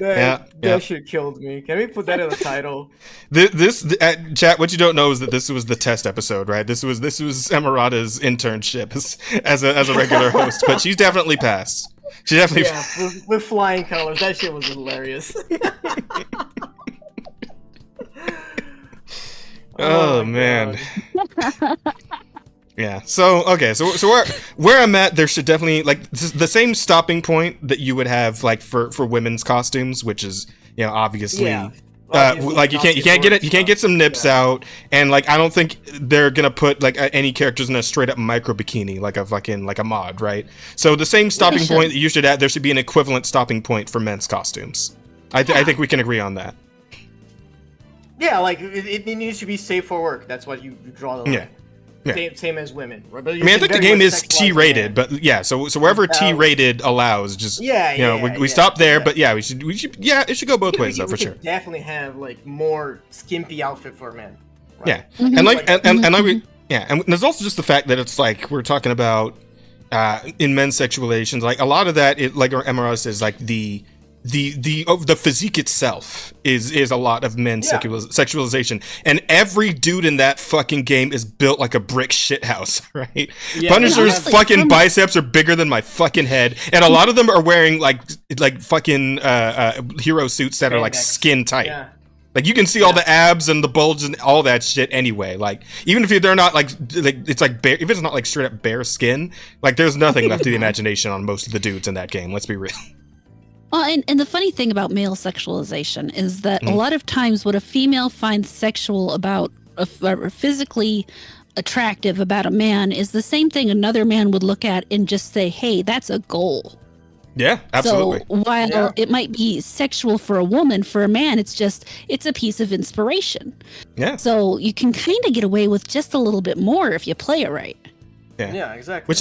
that shit killed me. Can we put that in the title? This chat, what you don't know is that this was the test episode, right? This was Emerada's internship as a regular host, but she's definitely passed. She definitely with flying colors. That shit was hilarious. Oh man. Yeah. So okay. So where I'm at, there should definitely like the same stopping point that you would have like for women's costumes, which is obviously. Yeah. Like you can't get some nips out, and like I don't think they're gonna put like any characters in a straight up micro bikini like a mod, right? So the same stopping point that you should have, there should be an equivalent stopping point for men's costumes. I think we can agree on that. Yeah, like it needs to be safe for work. That's what you draw the line. Yeah. Same as women. Right? I mean, I think the game is T-rated, but yeah. So wherever T-rated allows, just we stop there. But yeah, we should it should go both ways though for sure. Definitely have like more skimpy outfit for men. Right? Yeah, mm-hmm. and there's also just the fact that it's like we're talking about in men's sexualizations. Like a lot of that, like Emerald says, like the physique itself is a lot of men's sexualization, and every dude in that fucking game is built like a brick shithouse, right? Yeah, Punisher's fucking biceps are bigger than my fucking head, and a lot of them are wearing like fucking hero suits that are like skin tight. Yeah. Like you can see all the abs and the bulge and all that shit anyway. Like even if they're not like it's like bare, if it's not like straight up bare skin, like there's nothing left to the imagination on most of the dudes in that game. Let's be real. Well, and the funny thing about male sexualization is that a lot of times what a female finds sexual about or physically attractive about a man is the same thing another man would look at and just say, hey, that's a goal. Yeah, absolutely. So while it might be sexual for a woman, for a man, it's a piece of inspiration. Yeah. So you can kind of get away with just a little bit more if you play it right. Yeah, exactly.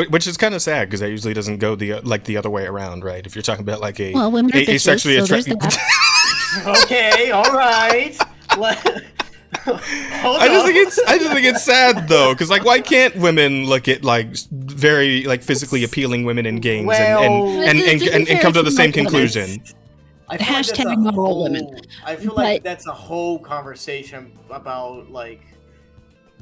Which is kind of sad because that usually doesn't go the other way around, right? If you're talking about like women are bitches, sexually so there's attractive. Okay, all right. I just think it's sad though, because like, why can't women look at like very like physically appealing women in games and come to the same conclusion? Hashtag not all women. I feel like that's a whole conversation about like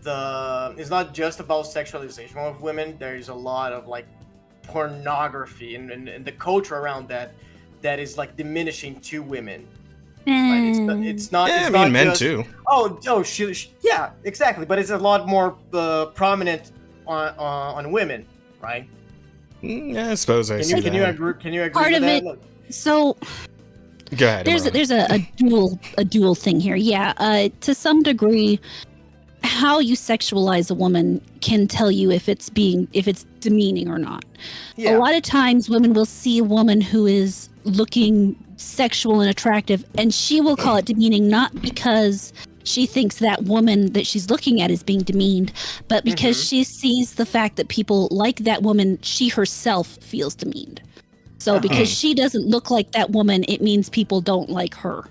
it's not just about sexualization of women. There's a lot of like pornography and the culture around that is like diminishing to women. Right? It's not. Yeah, it's I mean, not men just, too. Yeah, exactly. But it's a lot more prominent on women, right? Yeah, I suppose I see that. Can you agree? Part with of that? it. So go ahead. There's a dual thing here. Yeah, to some degree, how you sexualize a woman can tell you if it's demeaning or not. Yeah. A lot of times women will see a woman who is looking sexual and attractive and she will call it demeaning, not because she thinks that woman that she's looking at is being demeaned, but because she sees the fact that people like that woman, she herself feels demeaned. So because she doesn't look like that woman, it means people don't like her.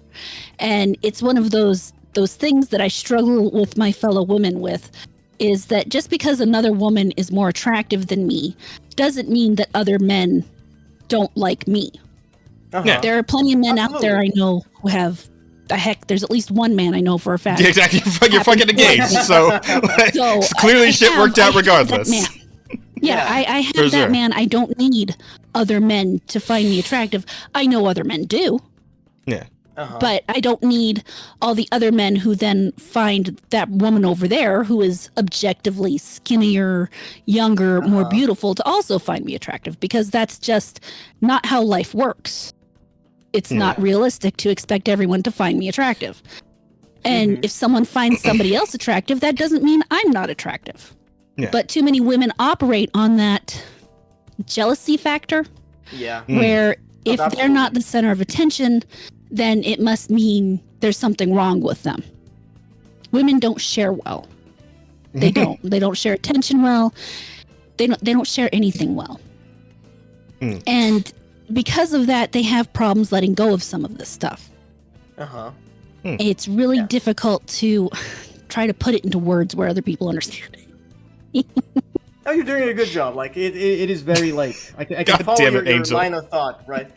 And it's one of those things that I struggle with my fellow women with, is that just because another woman is more attractive than me doesn't mean that other men don't like me. Yeah. There are plenty of men out there I know who have there's at least one man I know for a fact. Yeah, exactly. You're fucking engaged, so clearly shit worked out regardless. I have that man. I don't need other men to find me attractive. I know other men do. Yeah. But I don't need all the other men who then find that woman over there who is objectively skinnier, younger, more beautiful to also find me attractive, because that's just not how life works. It's not realistic to expect everyone to find me attractive. And if someone finds somebody else attractive, that doesn't mean I'm not attractive. Yeah. But too many women operate on that jealousy factor. Yeah. Where if they're not the center of attention, then it must mean there's something wrong with them. Women don't share well. They don't. They don't share attention well. They don't share anything well. And because of that, they have problems letting go of some of this stuff. It's really difficult to try to put it into words where other people understand it. Oh, you're doing a good job. Like it is very like I can follow your line of thought, right?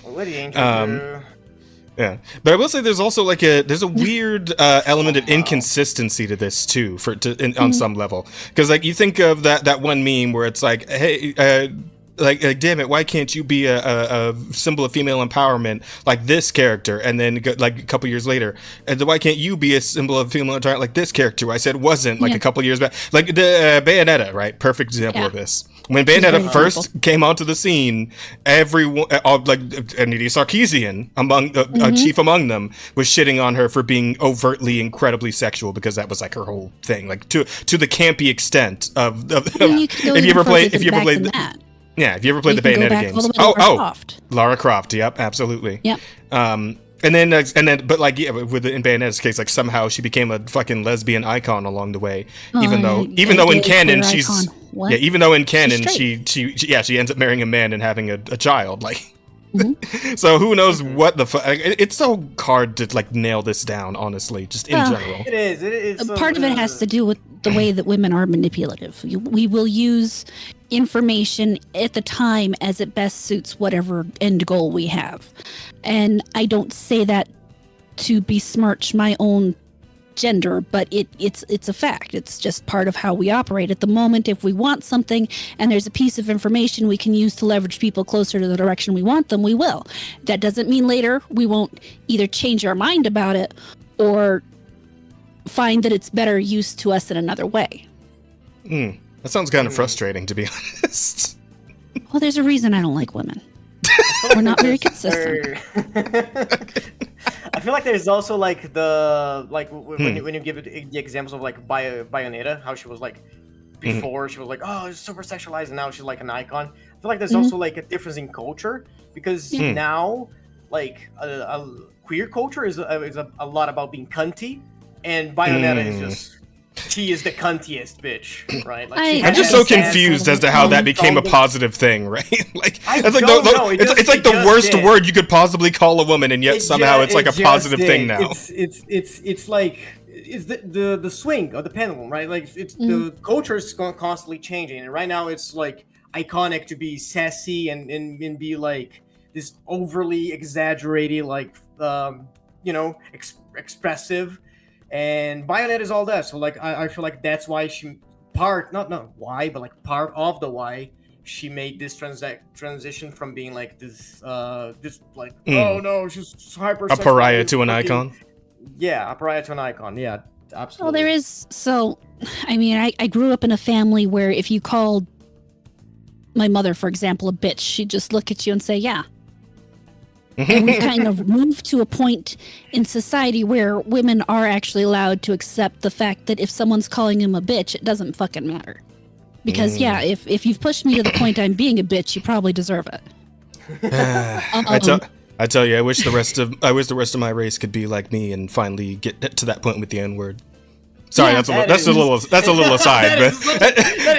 What do you Angel do? Yeah, but I will say there's also like there's a weird element of inconsistency to this too, on some level, because like you think of that one meme where it's like, hey, like damn it, why can't you be a symbol of female empowerment like this character? And then like a couple years later, why can't you be a symbol of female empowerment like this character? Who I said wasn't like a couple years back, like the Bayonetta, right? Perfect example of this. When Bayonetta first came onto the scene, everyone, like Anita Sarkeesian, chief among them, was shitting on her for being overtly, incredibly sexual, because that was like her whole thing, like to the campy extent of if you ever played the Bayonetta games. Lara Croft, yep, absolutely. Yep. And then, but like, yeah, in Bayonetta's case, like somehow she became a fucking lesbian icon along the way, even though in canon she's, even though in canon she ends up marrying a man and having a child, like. So who knows what the fuck? It's so hard to like nail this down, honestly, just in general. It is. Part of it has to do with the way that women are manipulative. We will use information at the time as it best suits whatever end goal we have. And I don't say that to besmirch my own gender, but it's a fact. It's just part of how we operate at the moment. If we want something and there's a piece of information we can use to leverage people closer to the direction we want them, we will. That doesn't mean later we won't either change our mind about it or find that it's better use to us in another way. That sounds kind of frustrating, to be honest. Well, there's a reason I don't like women. We're not very consistent. I feel like there's also like the when you give it the examples of like Bayonetta, how she was like before she was like, oh, it's super sexualized, and now she's like an icon. I feel like there's also like a difference in culture because now like a queer culture is a lot about being cunty, and Bayonetta is just. She is the cuntiest bitch, right? Like I'm just so confused as to how that became a positive thing, right? Like it's like it's like the worst word you could possibly call a woman, and yet somehow it's like a positive thing now. It's like it's the swing of the pendulum, right? Like it's the culture is constantly changing, and right now it's like iconic to be sassy and be like this overly exaggerated, like expressive. And Bayonetta is all that, so like I feel like that's why she part not why, but like part of the why she made this transition from being like this like oh no, she's hyper a pariah to an icon. Yeah, a pariah to an icon. Yeah, absolutely. Well, there is. So, I mean, I grew up in a family where if you called my mother, for example, a bitch, she'd just look at you and say, yeah. And we've kind of moved to a point in society where women are actually allowed to accept the fact that if someone's calling him a bitch, it doesn't fucking matter. Because, yeah, if you've pushed me to the point I'm being a bitch, you probably deserve it. I tell you, I wish the rest of my race could be like me and finally get to that point with the N-word. Sorry, that's a little aside, but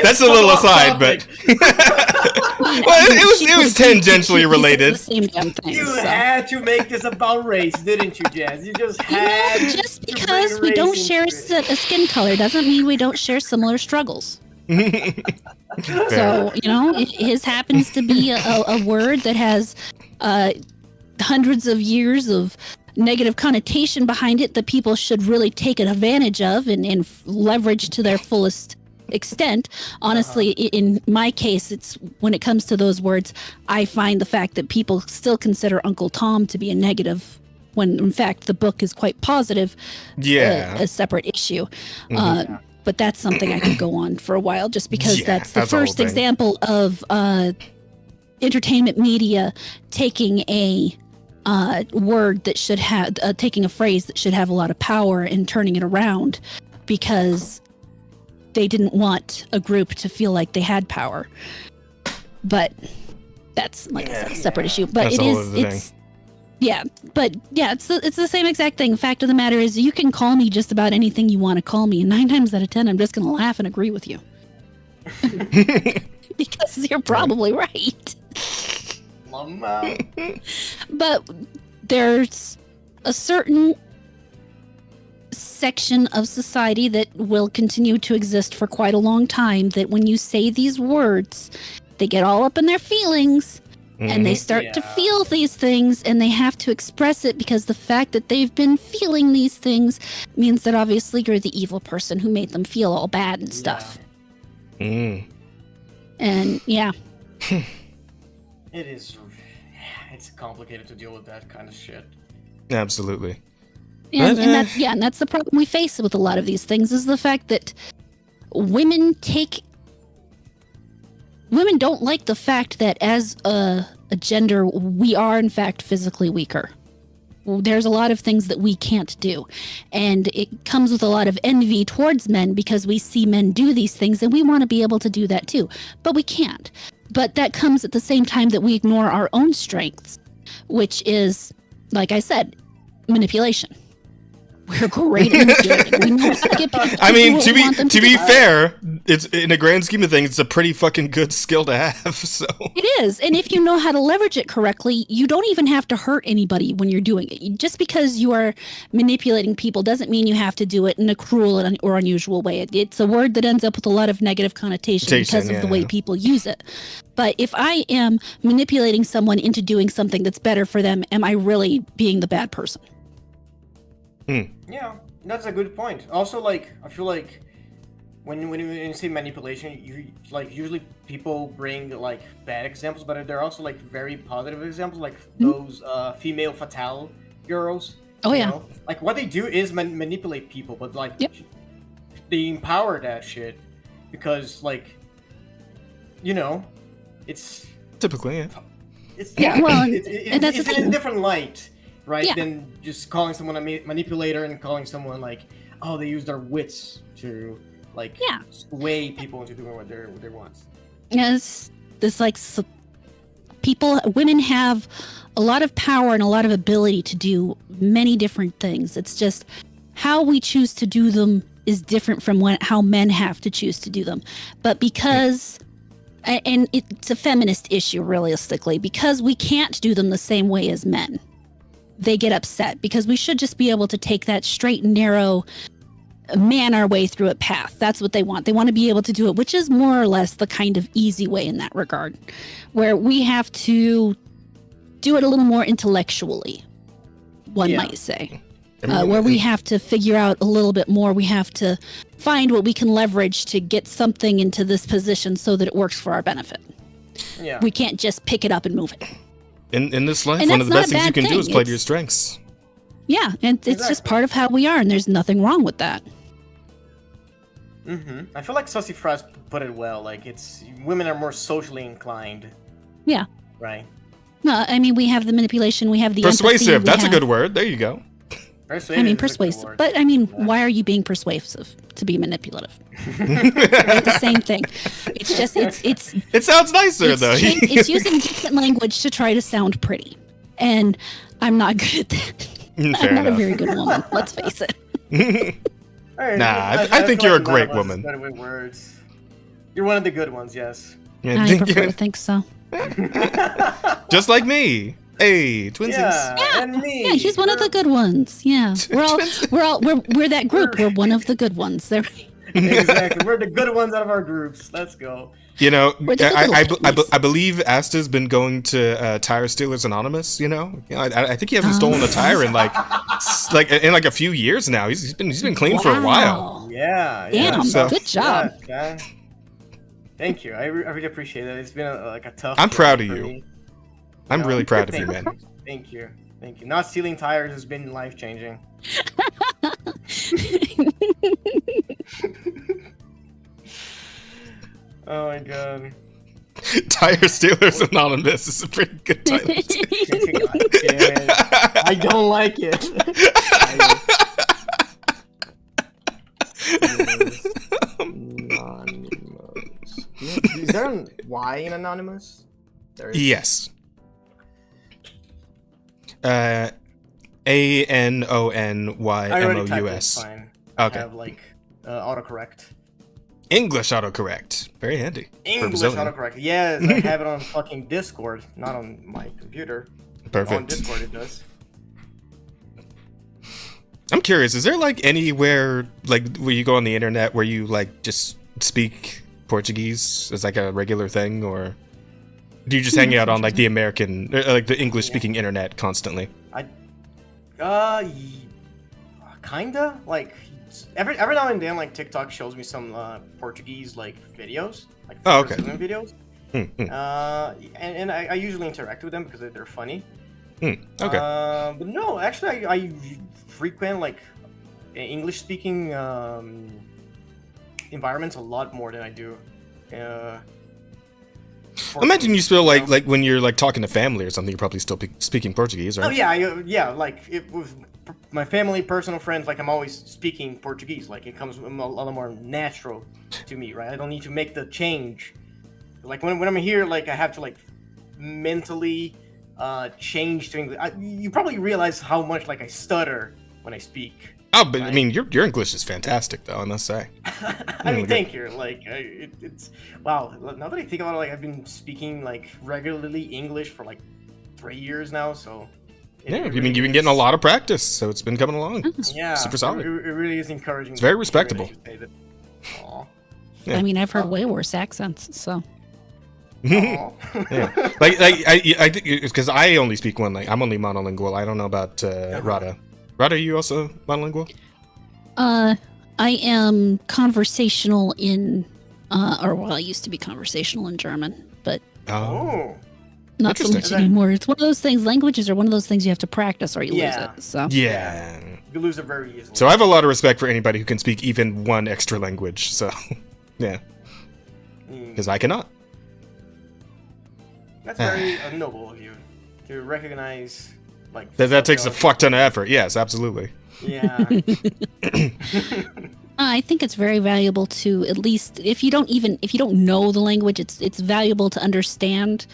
that's a little aside, but well, it was tangentially related. It's the same damn thing, you had to make this about race, didn't you, Jazz? You just had. Just because we don't share a skin color doesn't mean we don't share similar struggles. So his happens to be a word that has hundreds of years of negative connotation behind it that people should really take advantage of and leverage to their fullest extent. Honestly, in my case, it's when it comes to those words, I find the fact that people still consider Uncle Tom to be a negative when in fact the book is quite positive. A separate issue. But that's something I could go on for a while just because that's the first example of entertainment media taking a word that should have taking a phrase that should have a lot of power and turning it around because they didn't want a group to feel like they had power. But that's like I said, a separate issue. But it's the same exact thing. Fact of the matter is you can call me just about anything you want to call me, and 9 times out of 10 I'm just gonna laugh and agree with you. Because you're probably right. But there's a certain section of society that will continue to exist for quite a long time that when you say these words, they get all up in their feelings and they start to feel these things and they have to express it because the fact that they've been feeling these things means that obviously you're the evil person who made them feel all bad and stuff. And it's complicated to deal with that kind of shit. Absolutely. And that's the problem we face with a lot of these things is the fact that women don't like the fact that as a gender, we are in fact physically weaker. There's a lot of things that we can't do. And it comes with a lot of envy towards men because we see men do these things and we want to be able to do that too. But we can't. But that comes at the same time that we ignore our own strengths, which is, like I said, manipulation. We're great at manipulating. We know how to get people I mean, to be fair, it's in a grand scheme of things, it's a pretty fucking good skill to have. So it is, and if you know how to leverage it correctly, you don't even have to hurt anybody when you're doing it. Just because you are manipulating people doesn't mean you have to do it in a cruel or unusual way. It's a word that ends up with a lot of negative connotation because of the way people use it. But if I am manipulating someone into doing something that's better for them, am I really being the bad person? Yeah, that's a good point. Also, like, I feel like when you say manipulation, you like usually people bring like bad examples, but there are also like very positive examples, like those female fatale girls. Oh yeah. Know? Like what they do is manipulate people, but like they empower that shit because like it's typically it's well, it's in a different light. right? Yeah. Than just calling someone a manipulator and calling someone like, oh, they use their wits to like sway people into doing what they want. Yes, this like women have a lot of power and a lot of ability to do many different things. It's just how we choose to do them is different from how men have to choose to do them. But because, and it's a feminist issue realistically, because we can't do them the same way as men, they get upset because we should just be able to take that straight and narrow man our way through a path. That's what they want. They want to be able to do it, which is more or less the kind of easy way in that regard, where we have to do it a little more intellectually, one might say, where we have to figure out a little bit more. We have to find what we can leverage to get something into this position so that it works for our benefit. Yeah. We can't just pick it up and move it. In this life, one of the best things you can do is play to your strengths. Yeah, and it's just part of how we are, and there's nothing wrong with that. I feel like Sussy Frost put it well. Like, women are more socially inclined. Yeah. Right. No, I mean, we have the manipulation, we have the persuasive. Empathy, that's a good word. There you go. I mean, persuasive. But I mean, why are you being persuasive to be manipulative? Right? The same thing. It's just it's. It sounds nicer though. It's using different language to try to sound pretty, and I'm not good at that. I'm not a very good woman. Let's face it. I think you're a great woman. With words. You're one of the good ones, yes. I prefer to think so. Just like me. Hey, twinsies. Yeah, and me. Yeah, he's one of the good ones. Yeah, we're that group. We're one of the good ones. Exactly. We're the good ones out of our groups. Let's go. You know, I believe Asta's been going to Tire Stealers Anonymous. You know, I think he hasn't stolen a tire in like a few years now. He's been clean for a while. Yeah. Damn. So, good job. Yeah. Thank you. I really appreciate it. It's been a tough. I'm proud of you. Me. I'm really proud of you, man. Thank you. Not stealing tires has been life changing. Oh my god. Tire Stealers Anonymous is a pretty good title. I don't like it. Anonymous. Is there a Y in Anonymous? Yes. ANONYMOUS. Fine. Okay. I have autocorrect. English autocorrect. Very handy. English autocorrect. Yes, I have it on fucking Discord, not on my computer. Perfect. On Discord it does. I'm curious, is there like anywhere like where you go on the internet where you like just speak Portuguese as like a regular thing, or do you just hang out on like the American, like the English speaking internet constantly? Kinda. Like every now and then, like TikTok shows me some Portuguese like videos, like videos. And I usually interact with them because they're funny. Okay. But no, actually, I frequent like English speaking environments a lot more than I do. Imagine you still like when you're like talking to family or something, you're probably still speaking Portuguese, right? Oh yeah. Like with my family, personal friends, like I'm always speaking Portuguese. Like it comes a lot more natural to me, right? I don't need to make the change. Like when I'm here, like I have to like mentally change to English. You probably realize how much like I stutter when I speak. Oh, but right? I mean, your English is fantastic, though. I must say. I mean, thank you. Like, it's wow. Now that I think about it, like I've been speaking like regularly English for like 3 years now. So you've been getting a lot of practice, so it's been coming along. Yeah, super solid. It really is encouraging. It's very respectable. Yeah. I mean, I've heard way worse accents, so. Yeah. like I think because I only speak one. Like I'm only monolingual. I don't know about Rada. Rada, are you also monolingual? I am conversational in, I used to be conversational in German, but not so much anymore. It's one of those things. Languages are one of those things you have to practice or you lose it. So yeah, you lose it very easily. So I have a lot of respect for anybody who can speak even one extra language. So yeah, because I cannot. That's very noble of you to recognize like That takes a fuck ton of effort. Yes, absolutely. Yeah. I think it's very valuable to, at least if you don't know the language, it's valuable to understand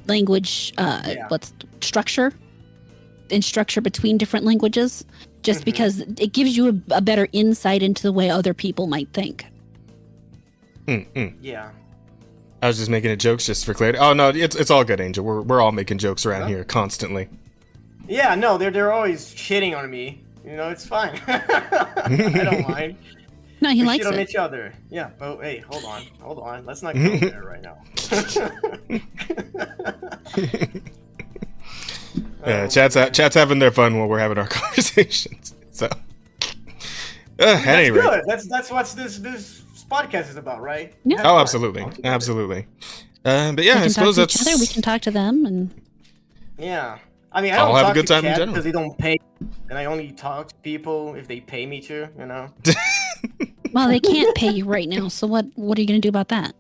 language what's structure between different languages, just because it gives you a better insight into the way other people might think. Yeah. I was just making a jokes just for clarity. Oh no, it's all good, Angel. We're all making jokes around here constantly. Yeah, no, they're always shitting on me. You know, it's fine. I don't mind. No, he They likes shit on it. each other. Yeah. Oh, hey, hold on. Let's not go there right now. Yeah, chat's having their fun while we're having our conversations. So, anyway. Good. That's what this podcast is about, right? Yeah. Oh, absolutely, absolutely. But yeah, I suppose that's. Each other. We can talk to them, and yeah. I mean, I I'll don't have a talk good to time in chat general. because they don't pay, and I only talk to people if they pay me to. You know. well, they can't pay you right now. So what are you gonna do about that?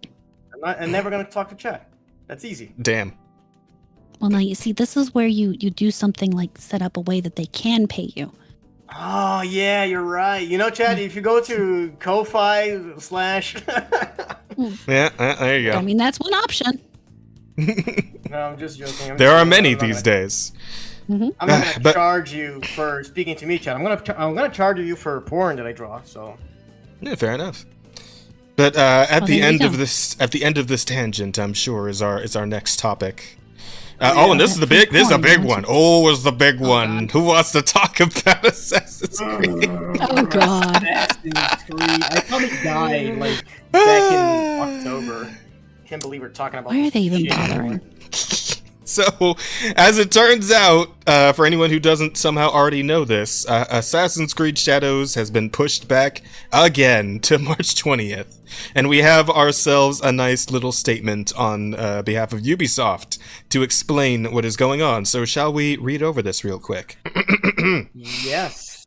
I'm never gonna talk to chat. That's easy. Damn. Well, now you see, this is where you do something like set up a way that they can pay you. Oh yeah, you're right. You know, Chad, if you go to Ko-Fi / Yeah, there you go. I mean, that's one option. No, I'm just joking. There are many these days. I'm not gonna charge you for speaking to me, Chad. I'm gonna charge you for porn that I draw. So. Yeah, fair enough. But at the there you end of go. this tangent, I'm sure is our next topic. And this is a big one. Oh, it's the big one. Who wants to talk about Assassin's Creed? Oh God. Assassin's Creed. I probably died like back in October. Can't believe we're talking about. Why are they this even shit bothering? So, as it turns out, for anyone who doesn't somehow already know this, Assassin's Creed Shadows has been pushed back again to March 20th. And we have ourselves a nice little statement on behalf of Ubisoft to explain what is going on. So, shall we read over this real quick? Yes.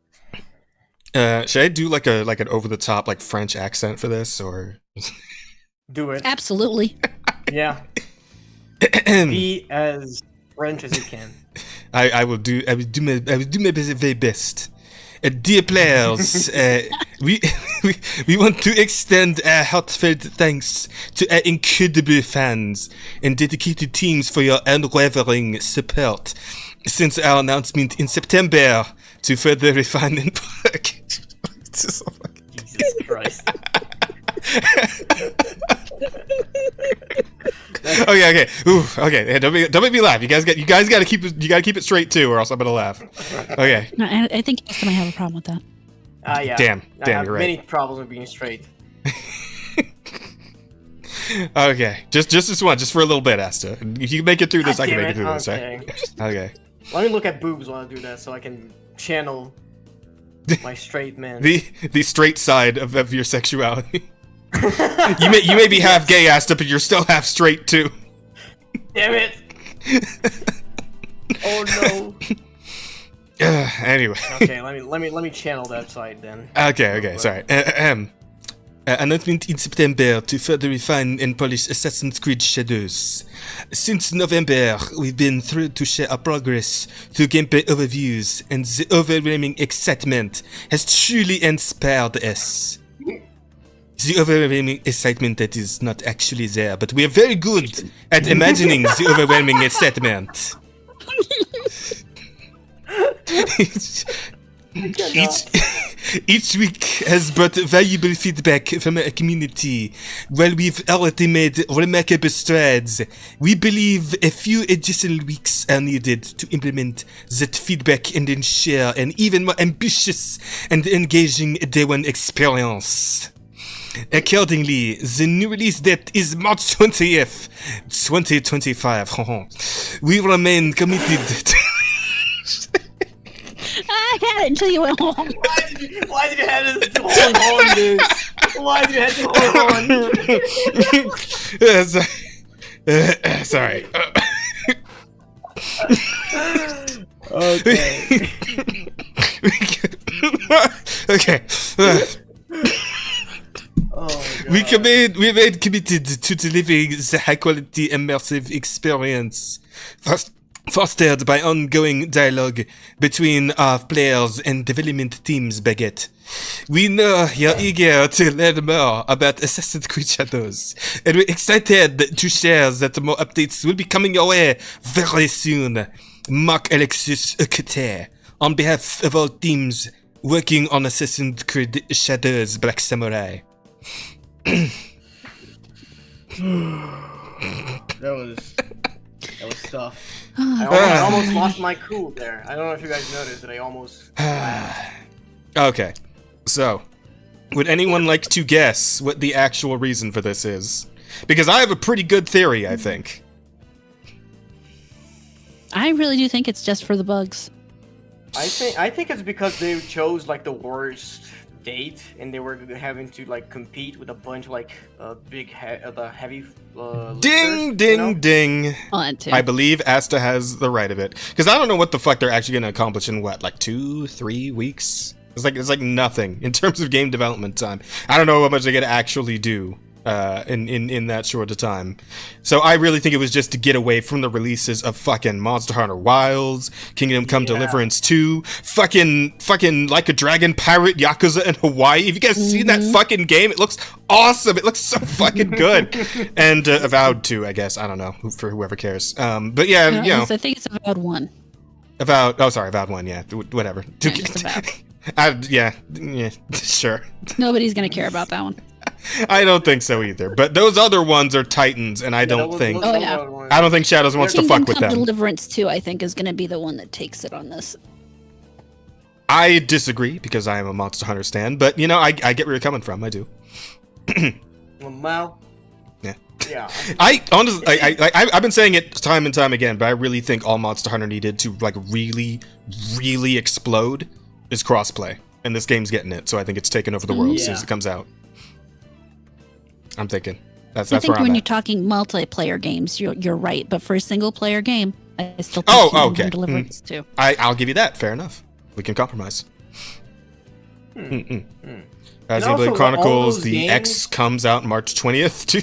Should I do like an over-the-top like French accent for this, or? Do it. Absolutely. Yeah. Be as French as you can. I will do my very best. Dear players, we want to extend our heartfelt thanks to our incredible fans and dedicated teams for your unwavering support since our announcement in September to further refine and Jesus Christ. Okay. Ooh, okay. Hey, don't make me laugh. You guys got to keep it straight too, or else I'm gonna laugh. Okay. No, I think I have a problem with that. Yeah. Damn, I have you're right. many problems with being straight. Okay, just this one, just for a little bit, Asta. If you make it through this, I can Damn make it through this, okay. right? Okay. Let me look at boobs while I do that, so I can channel my straight man. The straight side of your sexuality. you may be half gay, Asta, but you're still half straight too. Damn it! Oh no. Anyway. Okay, let me channel that side then. Okay, sorry. Announcement in September to further refine and polish Assassin's Creed Shadows. Since November, we've been thrilled to share our progress through gameplay overviews, and the overwhelming excitement has truly inspired us. The overwhelming excitement that is not actually there, but we are very good at imagining the overwhelming excitement. Each week has brought valuable feedback from our community. While we've already made remarkable strides, we believe a few additional weeks are needed to implement that feedback and ensure an even more ambitious and engaging day one experience. Accordingly, the new release date is March 20th, 2025. We remain committed to... I had it until you went home. Why did you have to hold on, dude? Why did you have to hold on? Sorry. Okay. Okay. Oh, We remain committed to delivering the high-quality immersive experience fostered by ongoing dialogue between our players and development teams, Baguette. We know you're eager to learn more about Assassin's Creed Shadows, and we're excited to share that more updates will be coming your way very soon. Mark Alexis Okote, on behalf of all teams working on Assassin's Creed Shadows Black Samurai. That was tough. I almost lost my cool there. I don't know if you guys noticed that I almost Okay, so would anyone like to guess what the actual reason for this is? Because I have a pretty good theory, I think. I really do think it's just for the bugs. I think it's because they chose like the worst date, and they were having to like compete with a bunch of like the heavy. Ding, lifters, ding, you know? ding. Too. I believe Asta has the right of it, because I don't know what the fuck they're actually going to accomplish in what, like 2-3 weeks. It's like nothing in terms of game development time. I don't know how much they're going to actually do in that short a time. So I really think it was just to get away from the releases of fucking Monster Hunter Wilds, Kingdom Come Deliverance 2, fucking Like a Dragon Pirate Yakuza in Hawaii. Have you guys seen that fucking game? It looks awesome. It looks so fucking good. And Avowed 2, I guess. I don't know, for whoever cares. But yeah, you know. I think it's Avowed 1. Avowed 1, yeah. Whatever. Yeah, just Avowed. Yeah, sure. Nobody's going to care about that one. I don't think so either. But those other ones are Titans, and I don't think Shadows wants to fuck with them. Deliverance 2, I think, is going to be the one that takes it on this. I disagree because I am a Monster Hunter stan, but you know, I get where you're coming from. I do. Well, yeah. I honestly, I've been saying it time and time again, but I really think all Monster Hunter needed to like really, really explode is crossplay, and this game's getting it. So I think it's taking over the world as soon as it comes out. I'm thinking that's I think where I'm when at. you're talking multiplayer games, you're right. But for a single player game, I still think okay. Deliverance too. I'll give you that. Fair enough. We can compromise. Resident Evil Chronicles the X comes out March 20th too.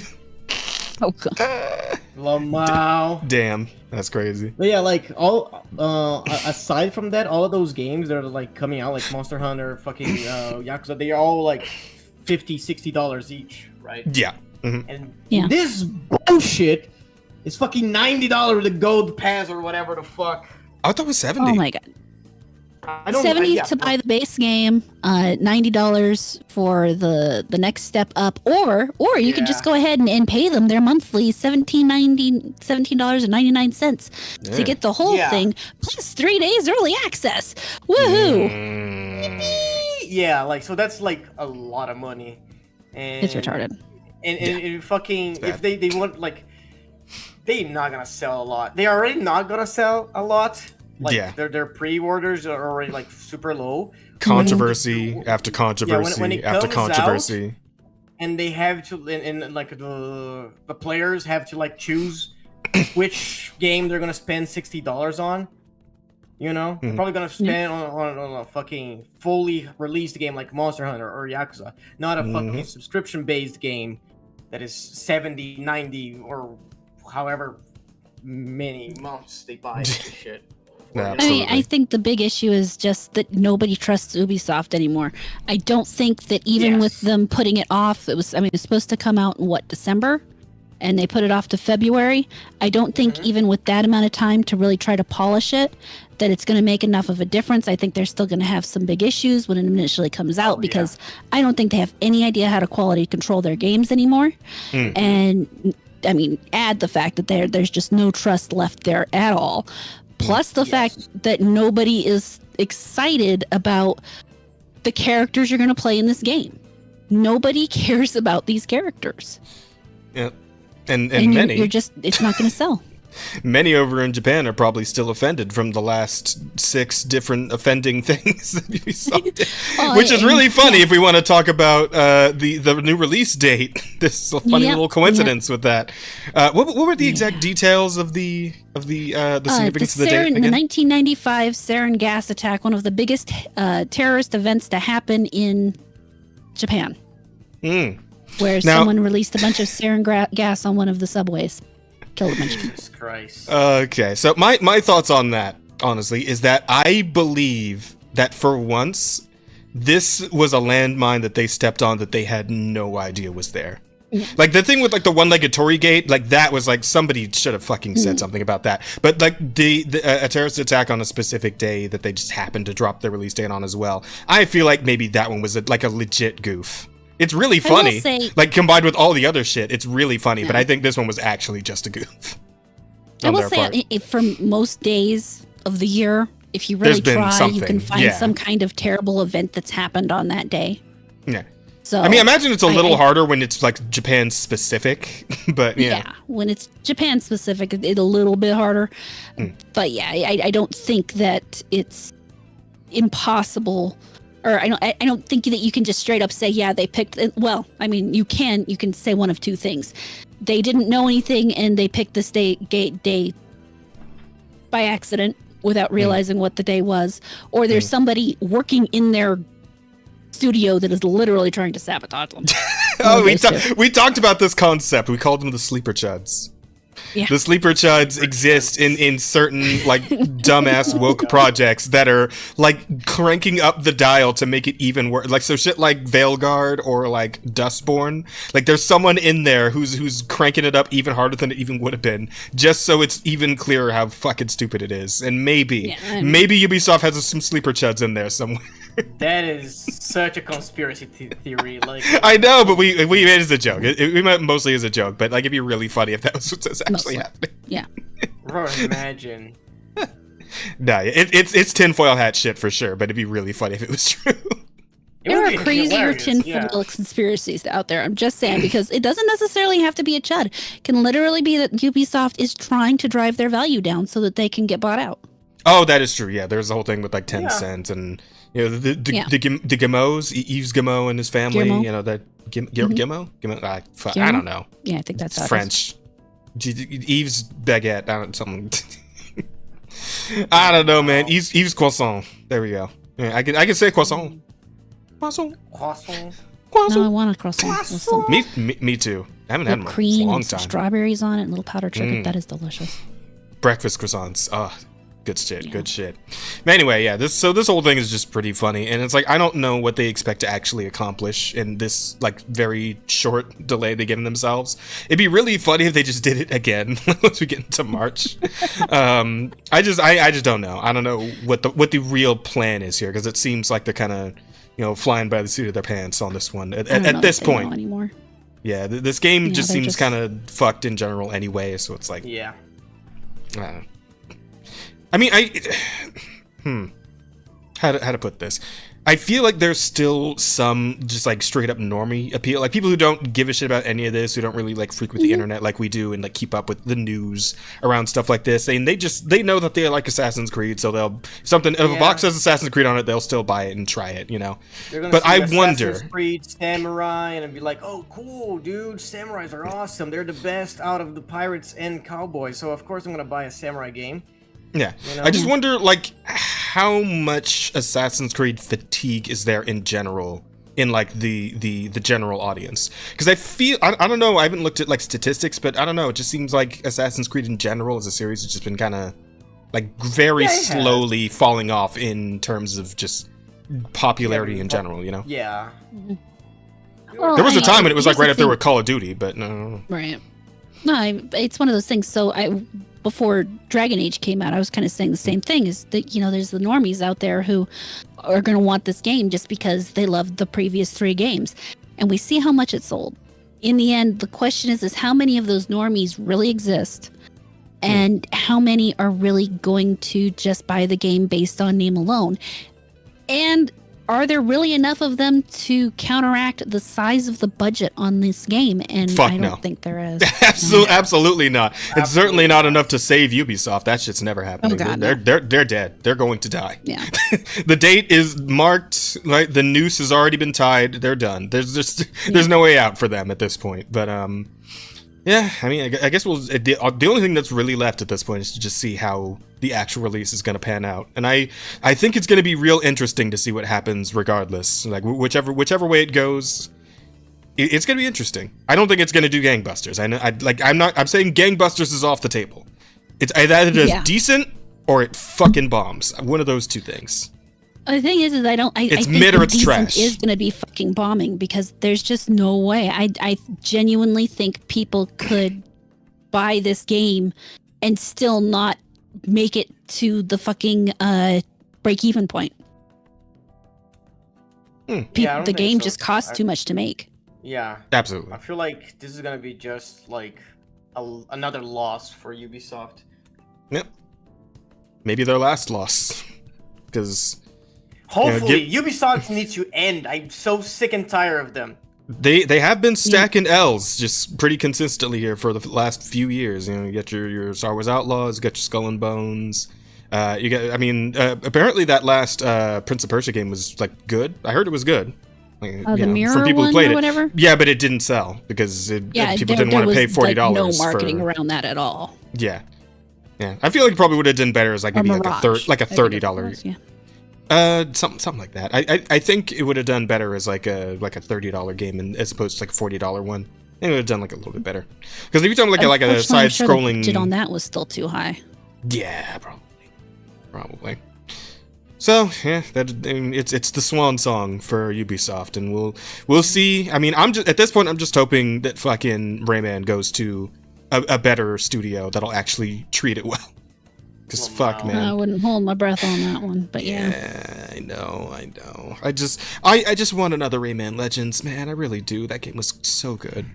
Oh god. Lamau. Damn, that's crazy. But yeah, like all aside from that, all of those games that are like coming out, like Monster Hunter, fucking Yakuza, they are all like $50-$60 each, right? Yeah. And this bullshit is fucking $90 the gold pass or whatever the fuck. I thought it was 70. Oh my god. $70 to buy the base game, $90 for the next step up, or you could just go ahead and pay them their monthly $17.99 to get the whole thing plus 3 days early access. Woohoo! Yeah, like so that's like a lot of money. And it's retarded. And fucking if they want like they're not gonna sell a lot. They already not gonna sell a lot. Like their pre-orders are already like super low. Controversy after controversy when it after comes controversy. Out, and they have to, and like the players have to like choose which game they're gonna spend $60 on. You know, they're probably gonna spend on a fucking fully released game like Monster Hunter or Yakuza, not a fucking subscription-based game that is 70, 90, or however many months they buy this shit. Yeah, I mean, I think the big issue is just that nobody trusts Ubisoft anymore. I don't think that even with them putting it off, it was supposed to come out in December? And they put it off to February. I don't think even with that amount of time to really try to polish it, that it's going to make enough of a difference. I think they're still going to have some big issues when it initially comes out because I don't think they have any idea how to quality control their games anymore. And I mean, add the fact that there's just no trust left there at all. Plus the fact that nobody is excited about the characters you're going to play in this game. Nobody cares about these characters. Yeah. And many. It's not going to sell. Many over in Japan are probably still offended from the last 6 different offending things that Ubisoft did. Which is really funny if we want to talk about the new release date. This funny little coincidence with that. What were the exact details of the significance of the date again? The 1995 sarin gas attack, one of the biggest terrorist events to happen in Japan. Where someone released a bunch of sarin gas on one of the subways. Killed a bunch of people. Jesus Christ. Okay, so my thoughts on that, honestly, is that I believe that for once, this was a landmine that they stepped on that they had no idea was there. Yeah. Like the thing with like the one-legged Tory gate, like that was like somebody should have fucking said something about that. But like a terrorist attack on a specific day that they just happened to drop their release date on as well. I feel like maybe that one was like a legit goof. It's really funny, like combined with all the other shit. It's really funny, but I think this one was actually just a goof. I will say, for most days of the year, if you really try, you can find some kind of terrible event that's happened on that day. Yeah. So I mean, I imagine it's a little harder when it's like Japan specific, but yeah, when it's Japan specific, it's a little bit harder. But yeah, I don't think that it's impossible, or I don't think that you can just straight up say, yeah, they picked. Well, I mean, you can say one of two things: they didn't know anything and they picked this gate day by accident without realizing what the day was, or there's somebody working in their studio that is literally trying to sabotage them. We talked about this concept. We called them the sleeper chuds. Yeah. The sleeper chuds exist in certain like dumbass woke projects that are like cranking up the dial to make it even worse. Like so shit like Veilguard or like Dustborn. Like there's someone in there who's cranking it up even harder than it even would have been, just so it's even clearer how fucking stupid it is. And maybe Ubisoft has some sleeper chuds in there somewhere. That is such a conspiracy theory. Like I know, but we made it as a joke. We meant mostly as a joke, but like it'd be really funny if that was what's actually happening. Yeah. Bro, imagine. Nah, it's tinfoil hat shit for sure, but it'd be really funny if it was true. There are crazier tinfoil conspiracies out there. I'm just saying, because it doesn't necessarily have to be a chud. It can literally be that Ubisoft is trying to drive their value down so that they can get bought out. Oh, that is true. Yeah, there's a whole thing with like 10 cents and you know the Gimos, Yves Gimot and his family. Guillermo. You know that Gimmo. I don't know. Yeah, I think that's French. Yves Baguette. Something. I don't know, man. Yves Croissant. There we go. Yeah, I can say croissant. Croissant. No, I want a croissant. Me too. I haven't had one cream in a long and time. Strawberries on it and little powdered sugar. That is delicious. Breakfast croissants. Good shit, good shit. But anyway, yeah, this whole thing is just pretty funny, and it's like I don't know what they expect to actually accomplish in this like very short delay they give themselves. It'd be really funny if they just did it again once we get into March. I just don't know. I don't know what the real plan is here, because it seems like they're kind of flying by the seat of their pants on this one at this point. Anymore. Yeah, this game just seems kind of fucked in general anyway. So it's like I don't know. I mean, how to put this? I feel like there's still some just like straight up normie appeal, like people who don't give a shit about any of this, who don't really like frequent the internet like we do and like keep up with the news around stuff like this. And they know that they like Assassin's Creed, so they'll if a box says Assassin's Creed on it, they'll still buy it and try it, But I wonder. Assassin's Creed Samurai and be like, oh cool, dude, samurais are awesome. They're the best out of the pirates and cowboys. So of course I'm gonna buy a samurai game. Yeah, I just wonder, like, how much Assassin's Creed fatigue is there in general in, like, the general audience? Because I feel, I don't know, I haven't looked at, like, statistics, but I don't know, it just seems like Assassin's Creed in general as a series has just been kind of, like, very slowly falling off in terms of just popularity in general, Yeah. Well, there was a time when it was, like, right up there with Call of Duty, but no. Right. No, it's one of those things, before Dragon Age came out, I was kind of saying the same thing, is that, there's the normies out there who are going to want this game just because they loved the previous 3 games. And we see how much it sold. In the end, the question is how many of those normies really exist? And how many are really going to just buy the game based on name alone? And are there really enough of them to counteract the size of the budget on this game? And I don't think there is. Absolutely not. It's certainly not enough to save Ubisoft. That shit's never happening. Oh, God, they're dead. They're going to die. Yeah. The date is marked. Right, the noose has already been tied. They're done. There's no way out for them at this point. But yeah, I mean, I guess the only thing that's really left at this point is to just see how the actual release is going to pan out. And I think it's going to be real interesting to see what happens regardless. Like, whichever way it goes, It's gonna be interesting. I don't think it's gonna do gangbusters. I'm saying gangbusters is off the table. It's either does decent or it fucking bombs. One of those two things. The thing is I think mid or it's decent trash. is going to be fucking bombing because there's just no way. I genuinely think people could buy this game and still not make it to the fucking break-even point. The game just costs too much to make. Yeah, absolutely. I feel like this is gonna be just like another loss for Ubisoft. Yep. Maybe their last loss, because hopefully Ubisoft needs to end. I'm so sick and tired of them. They have been stacking L's just pretty consistently here for the last few years. You get your Star Wars Outlaws, you got your Skull and Bones. Apparently that last Prince of Persia game was like good. I heard it was good. The mirror from people one who played or whatever? Yeah, but it didn't sell because people didn't want to pay $40. No marketing around that at all. Yeah. I feel like it probably would have done better as like maybe like a $30. Something like that. I think it would have done better as like a $30 game as opposed to like a $40 one. It would have done like a little bit better. Because if you're talking like a side scrolling, the budget on that was still too high. Yeah, probably. So yeah, it's the swan song for Ubisoft, and we'll see. I mean, at this point I'm just hoping that fucking Rayman goes to a better studio that'll actually treat it well. Because fuck, man. I wouldn't hold my breath on that one, but yeah. Yeah, I know. I just want another Rayman Legends, man. I really do. That game was so good.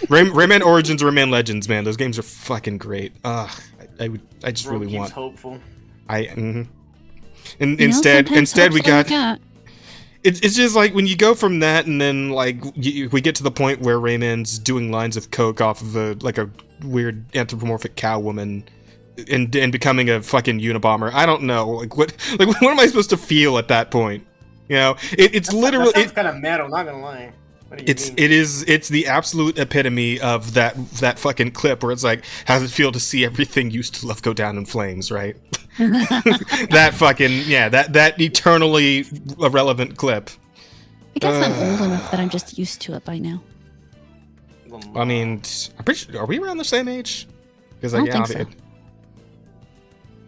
Rayman Origins, Rayman Legends, man. Those games are fucking great. I just really want. Hopeful. And instead we got. It's just like when you go from that and then like we get to the point where Rayman's doing lines of coke off of a weird anthropomorphic cow woman and becoming a fucking Unabomber. I don't know. What am I supposed to feel at that point? You know, it's literally. It's kind of metal. Not gonna lie. It's the absolute epitome of that fucking clip where it's like, how does it feel to see everything you used to love go down in flames, right? That fucking that eternally irrelevant clip. I guess I'm old enough that I'm just used to it by now. I mean, I'm pretty sure, are we around the same age? Because I don't think so.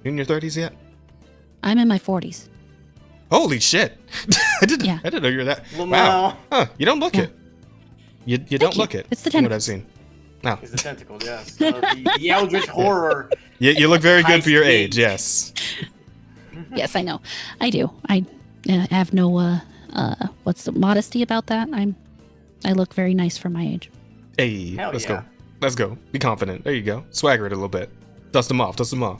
You in your 30s yet? I'm in my 40s. Holy shit! I didn't know you were that. Wow. Huh, you don't look it. You don't look it. It's the tentacles. What I've seen. No. It's the tentacles, yes. The Eldritch horror. You look very good for your age, yes. Yes, I know. I do. I have no what's the modesty about that. I look very nice for my age. Hey, let's go. Let's go. Be confident. There you go. Swagger it a little bit. Dust them off. Come on.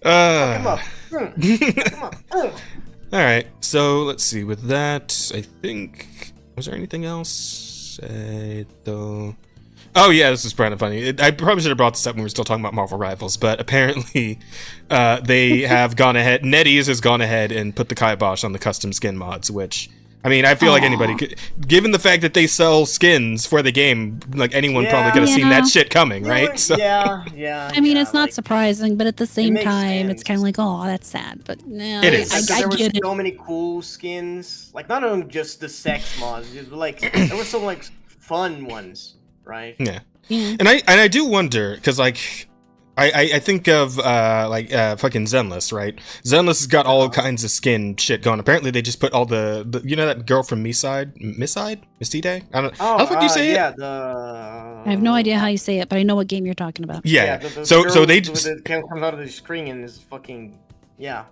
All right. So let's see. With that, I think was there anything else? Oh yeah, this is kind of funny. I probably should have brought this up when we were still talking about Marvel Rivals, but apparently they have gone ahead. NetEase has gone ahead and put the kibosh on the custom skin mods, which. I mean, I feel like anybody could, given the fact that they sell skins for the game, like anyone probably could have seen that shit coming, right? So. Yeah. I mean, it's not surprising, but at the same time, it's kind of like, oh, that's sad. But no, it is. There were so many cool skins, like not only just the sex mods, just like there were some like fun ones, right? Yeah. And I do wonder because like. I think of fucking Zenless, right? Zenless has got all kinds of skin shit going. Apparently, they just put all the you know that girl from Mistide? Mistide? I don't. How the fuck do you say it? I have no idea how you say it, but I know what game you're talking about. Yeah. So they just comes out of the screen and is fucking Yeah.